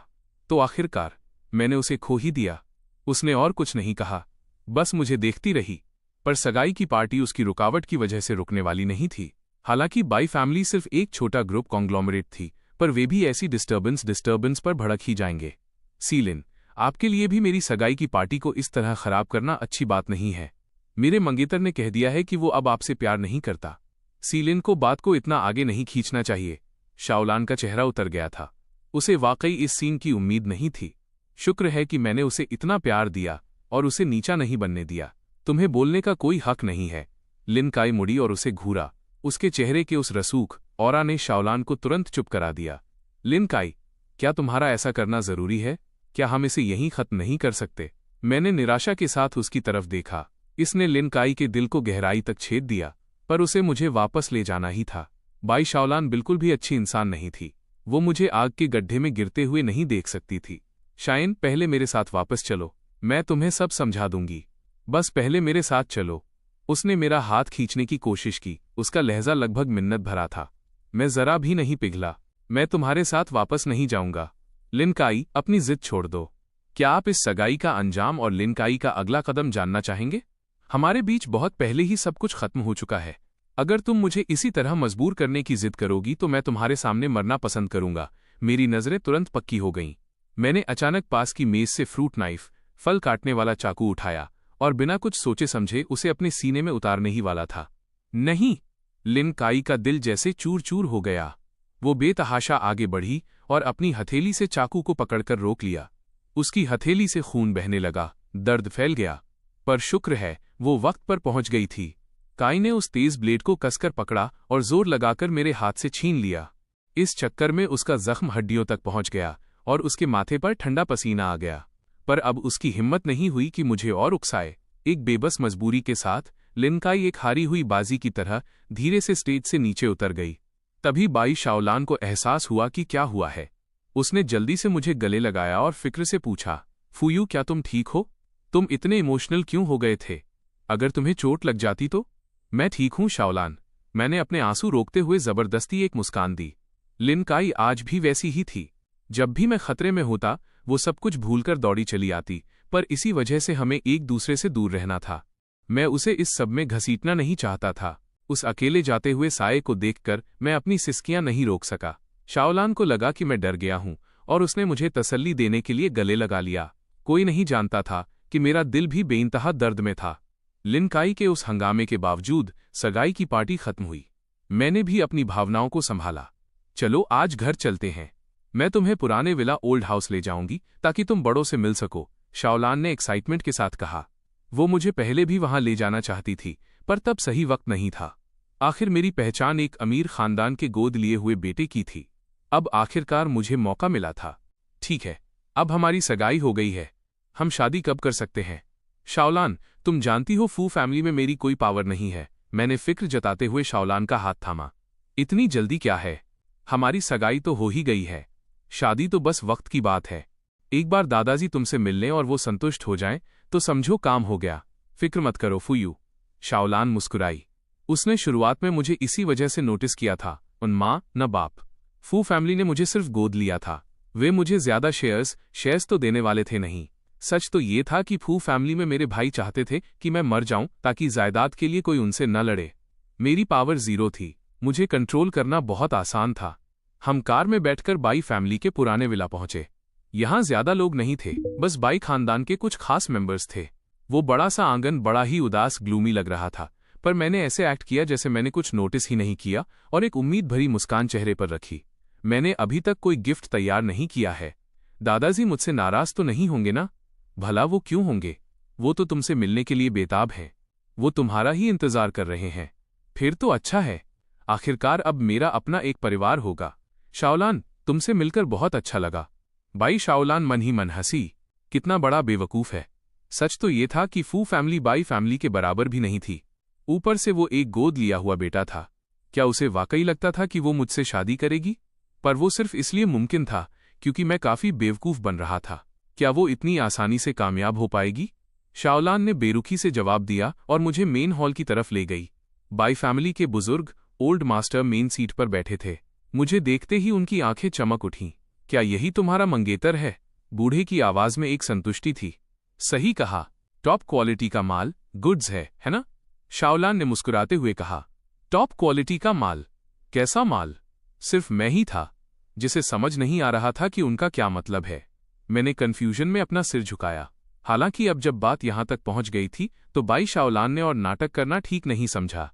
तो आखिरकार मैंने उसे खो ही दिया। उसने और कुछ नहीं कहा, बस मुझे देखती रही। पर सगाई की पार्टी उसकी रुकावट की वजह से रुकने वाली नहीं थी। हालांकि बाई फैमिली सिर्फ एक छोटा ग्रुप कॉन्ग्लोमरेट थी, पर वे भी ऐसी डिस्टर्बेंस पर भड़क ही जाएंगे। सीलिन, आपके लिए भी मेरी सगाई की पार्टी को इस तरह खराब करना अच्छी बात नहीं है। मेरे मंगेतर ने कह दिया है कि वो अब आपसे प्यार नहीं करता। सीलिन को बात को इतना आगे नहीं खींचना चाहिए। शाओलान का चेहरा उतर गया था। उसे वाकई इस सीन की उम्मीद नहीं थी। शुक्र है कि मैंने उसे इतना प्यार दिया और उसे नीचा नहीं बनने दिया। तुम्हें बोलने का कोई हक नहीं है। लिन काई मुड़ी और उसे घूरा। उसके चेहरे के उस रसूख ऑरा ने शाओलान को तुरंत चुप करा दिया। लिन काई, क्या तुम्हारा ऐसा करना जरूरी है? क्या हम इसे यहीं खत्म नहीं कर सकते? मैंने निराशा के साथ उसकी तरफ देखा। इसने लिन काई के दिल को गहराई तक छेद दिया, पर उसे मुझे वापस ले जाना ही था। बाई शाओलान बिल्कुल भी अच्छी इंसान नहीं थी। वो मुझे आग के गड्ढे में गिरते हुए नहीं देख सकती थी। शायन, पहले मेरे साथ वापस चलो। मैं तुम्हें सब समझा दूंगी, बस पहले मेरे साथ चलो। उसने मेरा हाथ खींचने की कोशिश की, उसका लहजा लगभग मिन्नत भरा था। मैं जरा भी नहीं पिघला। मैं तुम्हारे साथ वापस नहीं जाऊंगा। लिन काई, अपनी जिद छोड़ दो। क्या आप इस सगाई का अंजाम और लिन काई का अगला कदम जानना चाहेंगे? हमारे बीच बहुत पहले ही सब कुछ खत्म हो चुका है। अगर तुम मुझे इसी तरह मजबूर करने की जिद करोगी तो मैं तुम्हारे सामने मरना पसंद करूंगा। मेरी नजरें तुरंत पक्की हो गईं। मैंने अचानक पास की मेज से फ्रूट नाइफ, फल काटने वाला चाकू उठाया और बिना कुछ सोचे समझे उसे अपने सीने में उतारने ही वाला था। नहीं! लिन काई का दिल जैसे चूर चूर हो गया। वो बेतहाशा आगे बढ़ी और अपनी हथेली से चाकू को पकड़कर रोक लिया। उसकी हथेली से खून बहने लगा, दर्द फैल गया। पर शुक्र है वो वक्त पर पहुंच गई थी। काई ने उस तेज ब्लेड को कसकर पकड़ा और जोर लगाकर मेरे हाथ से छीन लिया। इस चक्कर में उसका जख्म हड्डियों तक पहुंच गया और उसके माथे पर ठंडा पसीना आ गया। पर अब उसकी हिम्मत नहीं हुई कि मुझे और उकसाए। एक बेबस मजबूरी के साथ लिन काई एक हारी हुई बाजी की तरह धीरे से स्टेज से नीचे उतर गई। तभी बाई शाओलान को एहसास हुआ कि क्या हुआ है। उसने जल्दी से मुझे गले लगाया और फिक्र से पूछा, फूयू, क्या तुम ठीक हो? तुम इतने इमोशनल क्यों हो गए थे? अगर तुम्हें चोट लग जाती तो? मैं ठीक हूं शाओलान। मैंने अपने आंसू रोकते हुए जबरदस्ती एक मुस्कान दी। लिन काई आज भी वैसी ही थी। जब भी मैं खतरे में होता वो सब कुछ भूलकर दौड़ी चली आती, पर इसी वजह से हमें एक दूसरे से दूर रहना था। मैं उसे इस सब में घसीटना नहीं चाहता था। उस अकेले जाते हुए साये को देखकर मैं अपनी सिसकियां नहीं रोक सका। शाओलान को लगा कि मैं डर गया हूं और उसने मुझे तसल्ली देने के लिए गले लगा लिया। कोई नहीं जानता था कि मेरा दिल भी बेइंतहा दर्द में था। लिन काई के उस हंगामे के बावजूद सगाई की पार्टी खत्म हुई। मैंने भी अपनी भावनाओं को संभाला। चलो आज घर चलते हैं। मैं तुम्हें पुराने विला ओल्ड हाउस ले जाऊंगी ताकि तुम बड़ों से मिल सको, शाओलान ने एक्साइटमेंट के साथ कहा। वो मुझे पहले भी वहां ले जाना चाहती थी, पर तब सही वक्त नहीं था। आखिर मेरी पहचान एक अमीर खानदान के गोद लिए हुए बेटे की थी। अब आखिरकार मुझे मौका मिला था। ठीक है, अब हमारी सगाई हो गई है। हम शादी कब कर सकते हैं? शाओलान, तुम जानती हो फू फैमिली में मेरी कोई पावर नहीं है। मैंने फिक्र जताते हुए शाओलान का हाथ थामा। इतनी जल्दी क्या है? हमारी सगाई तो हो ही गई है। शादी तो बस वक्त की बात है। एक बार दादाजी तुमसे मिलने और वो संतुष्ट हो जाएं तो समझो काम हो गया। फिक्र मत करो फूयू। शाओलान मुस्कुराई। उसने शुरुआत में मुझे इसी वजह से नोटिस किया था। उन माँ न बाप। फू फैमिली ने मुझे सिर्फ गोद लिया था। वे मुझे ज्यादा शेयर्स तो देने वाले थे नहीं। सच तो ये था कि फू फैमिली में मेरे भाई चाहते थे कि मैं मर जाऊं ताकि जायदाद के लिए कोई उनसे न लड़े। मेरी पावर 0 थी। मुझे कंट्रोल करना बहुत आसान था। हम कार में बैठकर बाई फैमिली के पुराने विला पहुंचे। यहां ज्यादा लोग नहीं थे, बस बाई खानदान के कुछ खास मेंबर्स थे। वो बड़ा सा आंगन बड़ा ही उदास ग्लूमी लग रहा था, पर मैंने ऐसे एक्ट किया जैसे मैंने कुछ नोटिस ही नहीं किया और एक उम्मीद भरी मुस्कान चेहरे पर रखी। मैंने अभी तक कोई गिफ्ट तैयार नहीं किया है। दादाजी मुझसे नाराज तो नहीं होंगे ना? भला वो क्यों होंगे? वो तो तुमसे मिलने के लिए बेताब हैं। वो तुम्हारा ही इंतजार कर रहे हैं। फिर तो अच्छा है। आखिरकार अब मेरा अपना एक परिवार होगा। शाओलान, तुमसे मिलकर बहुत अच्छा लगा। बाई शाओलान मन ही मन हंसी। कितना बड़ा बेवकूफ है। सच तो ये था कि फू फैमिली बाई फैमिली के बराबर भी नहीं थी। ऊपर से वो एक गोद लिया हुआ बेटा था। क्या उसे वाकई लगता था कि वो मुझसे शादी करेगी? पर वो सिर्फ इसलिए मुमकिन था क्योंकि मैं काफी बेवकूफ बन रहा था। क्या वो इतनी आसानी से कामयाब हो पाएगी? शाओलान ने बेरुखी से जवाब दिया और मुझे मेन हॉल की तरफ ले गई। बाई फैमिली के बुजुर्ग ओल्ड मास्टर मेन सीट पर बैठे थे। मुझे देखते ही उनकी आंखें चमक उठीं। क्या यही तुम्हारा मंगेतर है? बूढ़े की आवाज में एक संतुष्टि थी। सही कहा, टॉप क्वालिटी का माल, गुड्स है ना? शाओलान ने मुस्कुराते हुए कहा। टॉप क्वालिटी का माल? कैसा माल? सिर्फ मैं ही था जिसे समझ नहीं आ रहा था कि उनका क्या मतलब है। मैंने कन्फ्यूजन में अपना सिर झुकाया। हालांकि अब जब बात यहां तक पहुंच गई थी तो बाई शाओलान ने और नाटक करना ठीक नहीं समझा।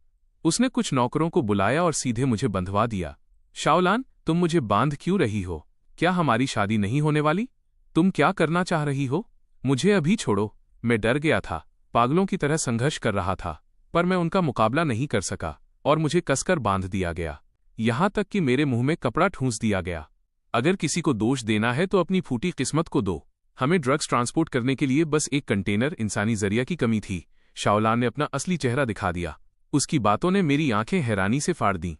उसने कुछ नौकरों को बुलाया और सीधे मुझे बंधवा दिया। शाओलान, तुम मुझे बांध क्यों रही हो? क्या हमारी शादी नहीं होने वाली? तुम क्या करना चाह रही हो? मुझे अभी छोड़ो। मैं डर गया था, पागलों की तरह संघर्ष कर रहा था, पर मैं उनका मुकाबला नहीं कर सका और मुझे कसकर बांध दिया गया। यहां तक कि मेरे मुंह में कपड़ा ठूंस दिया गया। अगर किसी को दोष देना है तो अपनी फूटी किस्मत को दो। हमें ड्रग्स ट्रांसपोर्ट करने के लिए बस एक कंटेनर इंसानी जरिया की कमी थी। शाओलान ने अपना असली चेहरा दिखा दिया। उसकी बातों ने मेरी आंखें हैरानी से फाड़ दीं।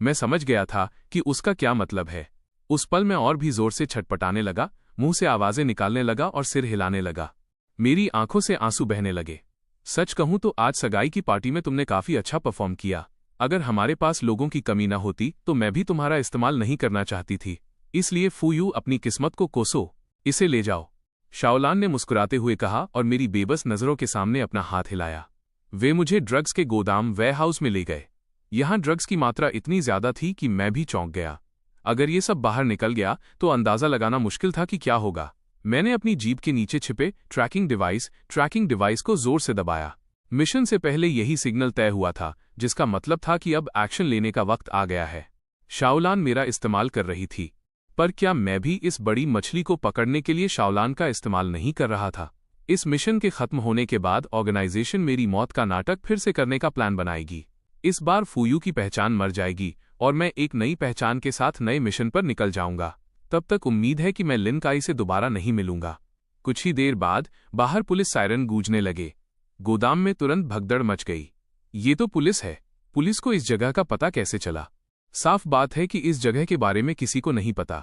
मैं समझ गया था कि उसका क्या मतलब है। उस पल मैं और भी जोर से छटपटाने लगा, मुंह से आवाजें निकालने लगा और सिर हिलाने लगा। मेरी आंखों से आंसू बहने लगे। सच कहूं तो आज सगाई की पार्टी में तुमने काफी अच्छा परफॉर्म किया। अगर हमारे पास लोगों की कमी न होती तो मैं भी तुम्हारा इस्तेमाल नहीं करना चाहती थी। इसलिए फूयू अपनी किस्मत को कोसो, इसे ले जाओ। शाओलान ने मुस्कुराते हुए कहा और मेरी बेबस नजरों के सामने अपना हाथ हिलाया। वे मुझे ड्रग्स के गोदाम वेयरहाउस में ले गए। यहाँ ड्रग्स की मात्रा इतनी ज्यादा थी कि मैं भी चौंक गया। अगर ये सब बाहर निकल गया तो अंदाजा लगाना मुश्किल था कि क्या होगा। मैंने अपनी जीप के नीचे छिपे ट्रैकिंग डिवाइस को जोर से दबाया। मिशन से पहले यही सिग्नल तय हुआ था, जिसका मतलब था कि अब एक्शन लेने का वक्त आ गया है। शाओलान मेरा इस्तेमाल कर रही थी, पर क्या मैं भी इस बड़ी मछली को पकड़ने के लिए शाओलान का इस्तेमाल नहीं कर रहा था? इस मिशन के खत्म होने के बाद ऑर्गेनाइजेशन मेरी मौत का नाटक फिर से करने का प्लान बनाएगी। इस बार फूयू की पहचान मर जाएगी और मैं एक नई पहचान के साथ नए मिशन पर निकल जाऊंगा। तब तक उम्मीद है कि मैं लिन काई से दोबारा नहीं मिलूंगा। कुछ ही देर बाद बाहर पुलिस सायरन गूंजने लगे। गोदाम में तुरंत भगदड़ मच गई। ये तो पुलिस है। पुलिस को इस जगह का पता कैसे चला? साफ बात है कि इस जगह के बारे में किसी को नहीं पता।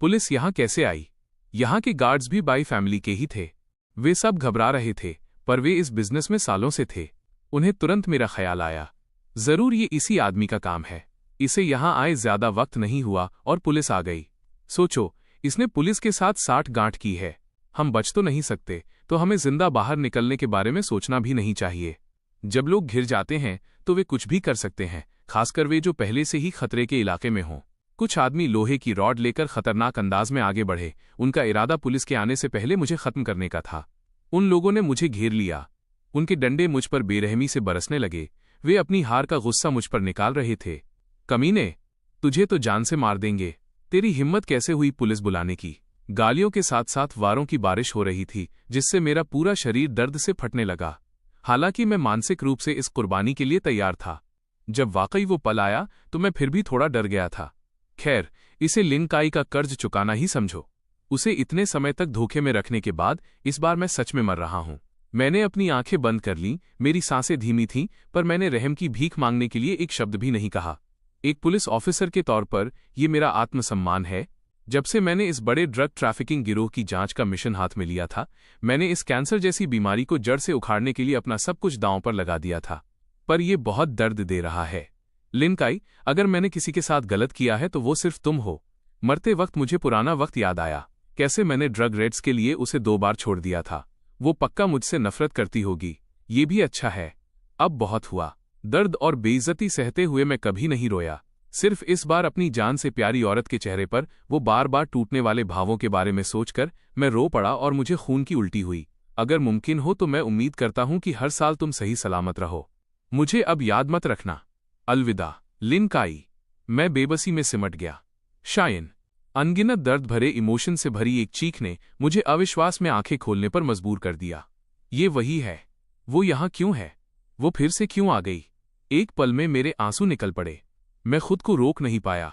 पुलिस यहाँ कैसे आई? यहाँ के गार्ड्स भी बाई फैमिली के ही थे। वे सब घबरा रहे थे, पर वे इस बिजनेस में सालों से थे। उन्हें तुरंत मेरा ख्याल आया, जरूर ये इसी आदमी का काम है। इसे यहाँ आए ज्यादा वक्त नहीं हुआ और पुलिस आ गई। सोचो, इसने पुलिस के साथ साठ-गांठ की है। हम बच तो नहीं सकते, तो हमें जिंदा बाहर निकलने के बारे में सोचना भी नहीं चाहिए। जब लोग घिर जाते हैं तो वे कुछ भी कर सकते हैं, खासकर वे जो पहले से ही खतरे के इलाके में हों। कुछ आदमी लोहे की रॉड लेकर खतरनाक अंदाज में आगे बढ़े। उनका इरादा पुलिस के आने से पहले मुझे खत्म करने का था। उन लोगों ने मुझे घेर लिया। उनके डंडे मुझ पर बेरहमी से बरसने लगे। वे अपनी हार का गुस्सा मुझ पर निकाल रहे थे। कमीने, तुझे तो जान से मार देंगे। तेरी हिम्मत कैसे हुई पुलिस बुलाने की? गालियों के साथ साथ वारों की बारिश हो रही थी, जिससे मेरा पूरा शरीर दर्द से फटने लगा। हालांकि मैं मानसिक रूप से इस कुर्बानी के लिए तैयार था। जब वाकई वो पल आया तो मैं फिर भी थोड़ा डर गया था। खैर, इसे लिन काई का कर्ज चुकाना ही समझो। उसे इतने समय तक धोखे में रखने के बाद इस बार मैं सच में मर रहा हूं। मैंने अपनी आंखें बंद कर लीं। मेरी सांसें धीमी थीं, पर मैंने रहम की भीख मांगने के लिए एक शब्द भी नहीं कहा। एक पुलिस ऑफिसर के तौर पर ये मेरा आत्मसम्मान है। जब से मैंने इस बड़े ड्रग ट्रैफिकिंग गिरोह की जांच का मिशन हाथ में लिया था, मैंने इस कैंसर जैसी बीमारी को जड़ से उखाड़ने के लिए अपना सब कुछ दांव पर लगा दिया था। पर यह बहुत दर्द दे रहा है। लिन काई, अगर मैंने किसी के साथ गलत किया है तो वो सिर्फ तुम हो। मरते वक्त मुझे पुराना वक्त याद आया, कैसे मैंने ड्रग रेड्स के लिए उसे 2 बार छोड़ दिया था। वो पक्का मुझसे नफरत करती होगी। ये भी अच्छा है। अब बहुत हुआ। दर्द और बेइज्जती सहते हुए मैं कभी नहीं रोया। सिर्फ इस बार अपनी जान से प्यारी औरत के चेहरे पर वो बार बार टूटने वाले भावों के बारे में सोचकर मैं रो पड़ा और मुझे खून की उल्टी हुई। अगर मुमकिन हो तो मैं उम्मीद करता हूं कि हर साल तुम सही सलामत रहो। मुझे अब याद मत रखना। अलविदा, लिन काई। मैं बेबसी में सिमट गया। शायन। अनगिनत दर्द भरे इमोशन से भरी एक चीख ने मुझे अविश्वास में आंखें खोलने पर मजबूर कर दिया। ये वही है। वो यहाँ क्यों है? वो फिर से क्यों आ गई? एक पल में मेरे आंसू निकल पड़े। मैं खुद को रोक नहीं पाया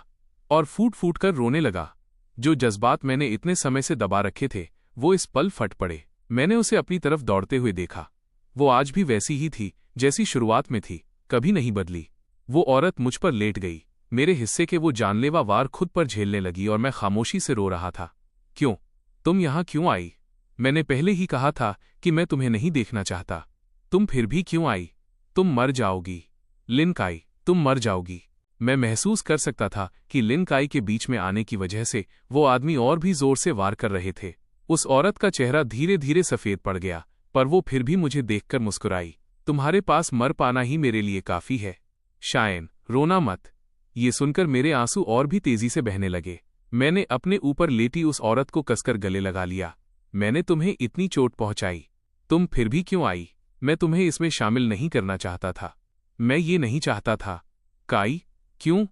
और फूट फूट कर रोने लगा। जो जज्बात मैंने इतने समय से दबा रखे थे, वो इस पल फट पड़े। मैंने उसे अपनी तरफ दौड़ते हुए देखा। वो आज भी वैसी ही थी जैसी शुरुआत में थी, कभी नहीं बदली। वो औरत मुझ पर लेट गई। मेरे हिस्से के वो जानलेवा वार खुद पर झेलने लगी और मैं खामोशी से रो रहा था। क्यों? तुम यहाँ क्यों आई? मैंने पहले ही कहा था कि मैं तुम्हें नहीं देखना चाहता। तुम फिर भी क्यों आई? तुम मर जाओगी लिन काई, तुम मर जाओगी। मैं महसूस कर सकता था कि लिन काई के बीच में आने की वजह से वो आदमी और भी जोर से वार कर रहे थे। उस औरत का चेहरा धीरे धीरे सफेद पड़ गया, पर वो फिर भी मुझे देखकर मुस्कुराई। तुम्हारे पास मर पाना ही मेरे लिए काफी है। शायन, रोना मत। ये सुनकर मेरे आंसू और भी तेजी से बहने लगे। मैंने अपने ऊपर लेटी उस औरत को कसकर गले लगा लिया। मैंने तुम्हें इतनी चोट पहुंचाई, तुम फिर भी क्यों आई? मैं तुम्हें इसमें शामिल नहीं करना चाहता था। मैं ये नहीं चाहता था। काई, क्यों?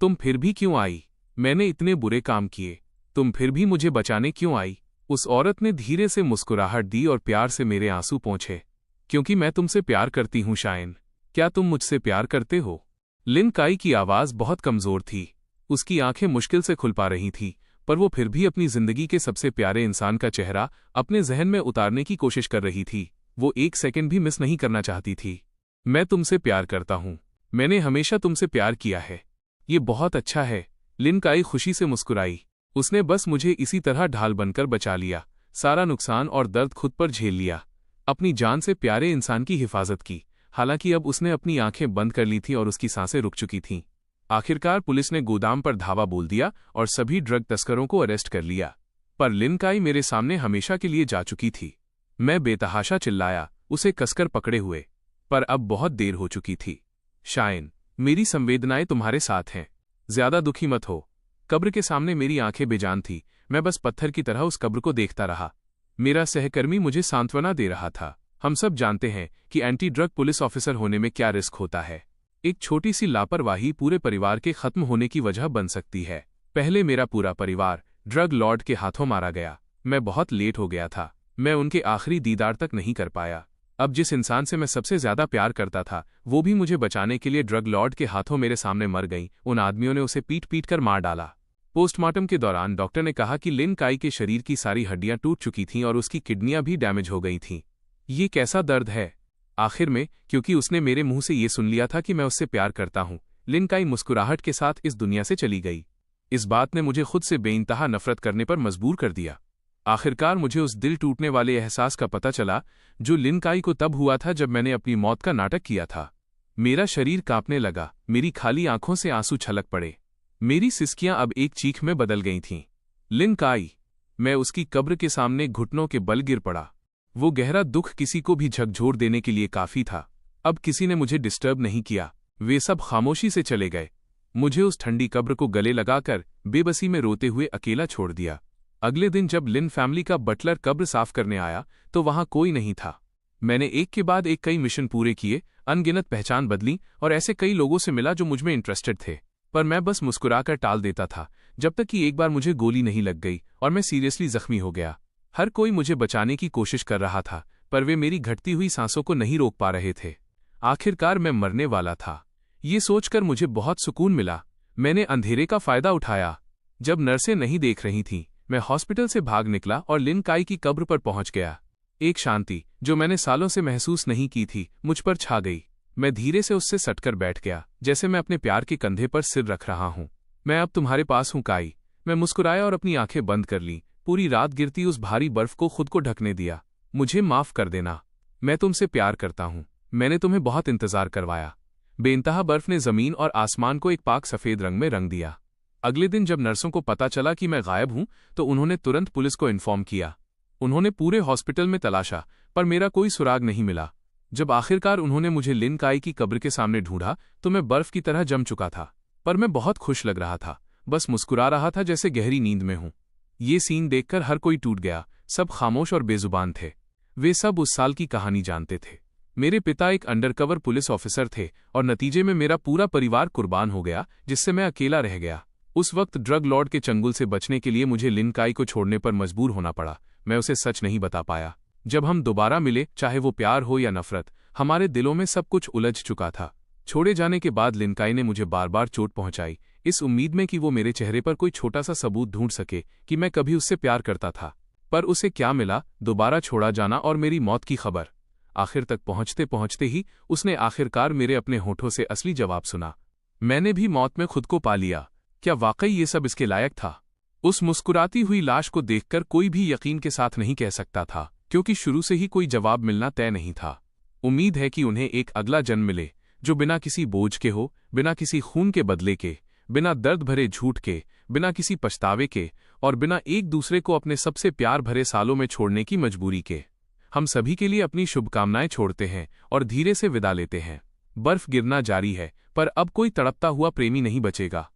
तुम फिर भी क्यों आई? मैंने इतने बुरे काम किए, तुम फिर भी मुझे बचाने क्यों आई? उस औरत ने धीरे से मुस्कुराहट दी और प्यार से मेरे आंसू पोंछे। क्योंकि मैं तुमसे प्यार करती हूं शायन। क्या तुम मुझसे प्यार करते हो? लिन काई की आवाज बहुत कमजोर थी। उसकी आंखें मुश्किल से खुल पा रही थीं, पर वो फिर भी अपनी जिंदगी के सबसे प्यारे इंसान का चेहरा अपने जहन में उतारने की कोशिश कर रही थी। वो एक सेकंड भी मिस नहीं करना चाहती थी। मैं तुमसे प्यार करता हूं। मैंने हमेशा तुमसे प्यार किया है। ये बहुत अच्छा है। लिन काई खुशी से मुस्कुराई। उसने बस मुझे इसी तरह ढाल बनकर बचा लिया, सारा नुकसान और दर्द खुद पर झेल लिया। अपनी जान से प्यारे इंसान की हिफाजत की। हालांकि अब उसने अपनी आंखें बंद कर ली थीं और उसकी सांसें रुक चुकी थीं। आखिरकार पुलिस ने गोदाम पर धावा बोल दिया और सभी ड्रग तस्करों को अरेस्ट कर लिया। पर लिन काई मेरे सामने हमेशा के लिए जा चुकी थी। मैं बेतहाशा चिल्लाया, उसे कसकर पकड़े हुए, पर अब बहुत देर हो चुकी थी। शायन, मेरी संवेदनाएं तुम्हारे साथ हैं। ज्यादा दुखी मत हो। कब्र के सामने मेरी आंखें बेजान थी। मैं बस पत्थर की तरह उस कब्र को देखता रहा। मेरा सहकर्मी मुझे सांत्वना दे रहा था। हम सब जानते हैं कि एंटी ड्रग पुलिस ऑफिसर होने में क्या रिस्क होता है। एक छोटी सी लापरवाही पूरे परिवार के खत्म होने की वजह बन सकती है। पहले मेरा पूरा परिवार ड्रग लॉर्ड के हाथों मारा गया। मैं बहुत लेट हो गया था। मैं उनके आखिरी दीदार तक नहीं कर पाया। अब जिस इंसान से मैं सबसे ज्यादा प्यार करता था, वो भी मुझे बचाने के लिए ड्रग लॉर्ड के हाथों मेरे सामने मर गई। उन आदमियों ने उसे पीट पीट कर मार डाला। पोस्टमार्टम के दौरान डॉक्टर ने कहा कि लिन काई के शरीर की सारी हड्डियां टूट चुकी थीं और उसकी किडनियां भी डैमेज हो गई थीं। ये कैसा दर्द है। आखिर में, क्योंकि उसने मेरे मुंह से ये सुन लिया था कि मैं उससे प्यार करता हूं, लिन काई मुस्कुराहट के साथ इस दुनिया से चली गई। इस बात ने मुझे खुद से बेइंतहा नफरत करने पर मजबूर कर दिया। आखिरकार मुझे उस दिल टूटने वाले एहसास का पता चला जो लिन काई को तब हुआ था जब मैंने अपनी मौत का नाटक किया था। मेरा शरीर कांपने लगा। मेरी खाली आंखों से आंसू छलक पड़े। मेरी सिसकियां अब एक चीख में बदल गई थीं। लिन काई। मैं उसकी कब्र के सामने घुटनों के बल गिर पड़ा। वो गहरा दुख किसी को भी झकझोर देने के लिए काफी था। अब किसी ने मुझे डिस्टर्ब नहीं किया। वे सब खामोशी से चले गए। मुझे उस ठंडी कब्र को गले लगाकर बेबसी में रोते हुए अकेला छोड़ दिया। अगले दिन जब लिन फैमिली का बटलर कब्र साफ करने आया तो वहां कोई नहीं था। मैंने एक के बाद एक कई मिशन पूरे किए, अनगिनत पहचान बदली और ऐसे कई लोगों से मिला जो मुझमें इंटरेस्टेड थे, पर मैं बस मुस्कुराकर टाल देता था, जब तक कि एक बार मुझे गोली नहीं लग गई और मैं सीरियसली जख्मी हो गया। हर कोई मुझे बचाने की कोशिश कर रहा था, पर वे मेरी घटती हुई सांसों को नहीं रोक पा रहे थे। आखिरकार मैं मरने वाला था। ये सोचकर मुझे बहुत सुकून मिला। मैंने अंधेरे का फायदा उठाया। जब नर्सें नहीं देख रही थीं, मैं हॉस्पिटल से भाग निकला और लिन काई की कब्र पर पहुंच गया। एक शांति जो मैंने सालों से महसूस नहीं की थी मुझ पर छा गई। मैं धीरे से उससे सटकर बैठ गया, जैसे मैं अपने प्यार के कंधे पर सिर रख रहा हूं। मैं अब तुम्हारे पास हूं काई। मैं मुस्कुराया और अपनी आंखें बंद कर ली। पूरी रात गिरती उस भारी बर्फ को खुद को ढकने दिया। मुझे माफ कर देना। मैं तुमसे प्यार करता हूं। मैंने तुम्हें बहुत इंतजार करवाया। बेइंतहा बर्फ ने जमीन और आसमान को एक पाक सफेद रंग में रंग दिया। अगले दिन जब नर्सों को पता चला कि मैं गायब हूं, तो उन्होंने तुरंत पुलिस को इन्फॉर्म किया। उन्होंने पूरे हॉस्पिटल में तलाशा, पर मेरा कोई सुराग नहीं मिला। जब आखिरकार उन्होंने मुझे लिन काई की कब्र के सामने ढूंढा तो मैं बर्फ की तरह जम चुका था, पर मैं बहुत खुश लग रहा था, बस मुस्कुरा रहा था जैसे गहरी नींद में हूं। ये सीन देखकर हर कोई टूट गया। सब खामोश और बेजुबान थे। वे सब उस साल की कहानी जानते थे। मेरे पिता एक अंडरकवर पुलिस ऑफिसर थे और नतीजे में मेरा पूरा परिवार कुर्बान हो गया, जिससे मैं अकेला रह गया। उस वक्त ड्रग लॉर्ड के चंगुल से बचने के लिए मुझे लिन काई को छोड़ने पर मजबूर होना पड़ा। मैं उसे सच नहीं बता पाया। जब हम दोबारा मिले, चाहे वो प्यार हो या नफरत, हमारे दिलों में सब कुछ उलझ चुका था। छोड़े जाने के बाद लिन काई ने मुझे बार बार चोट पहुंचाई, इस उम्मीद में कि वो मेरे चेहरे पर कोई छोटा सा सबूत ढूंढ सके कि मैं कभी उससे प्यार करता था। पर उसे क्या मिला? दोबारा छोड़ा जाना और मेरी मौत की खबर। आखिर तक पहुंचते पहुंचते ही उसने आखिरकार मेरे अपने होठों से असली जवाब सुना। मैंने भी मौत में खुद को पा लिया। क्या वाकई ये सब इसके लायक था? उस मुस्कुराती हुई लाश को देखकर कोई भी यकीन के साथ नहीं कह सकता था, क्योंकि शुरू से ही कोई जवाब मिलना तय नहीं था। उम्मीद है कि उन्हें एक अगला जन्म मिले जो बिना किसी बोझ के हो, बिना किसी खून के बदले के, बिना दर्द भरे झूठ के, बिना किसी पछतावे के और बिना एक दूसरे को अपने सबसे प्यार भरे सालों में छोड़ने की मजबूरी के। हम सभी के लिए अपनी शुभकामनाएं छोड़ते हैं और धीरे से विदा लेते हैं। बर्फ गिरना जारी है, पर अब कोई तड़पता हुआ प्रेमी नहीं बचेगा।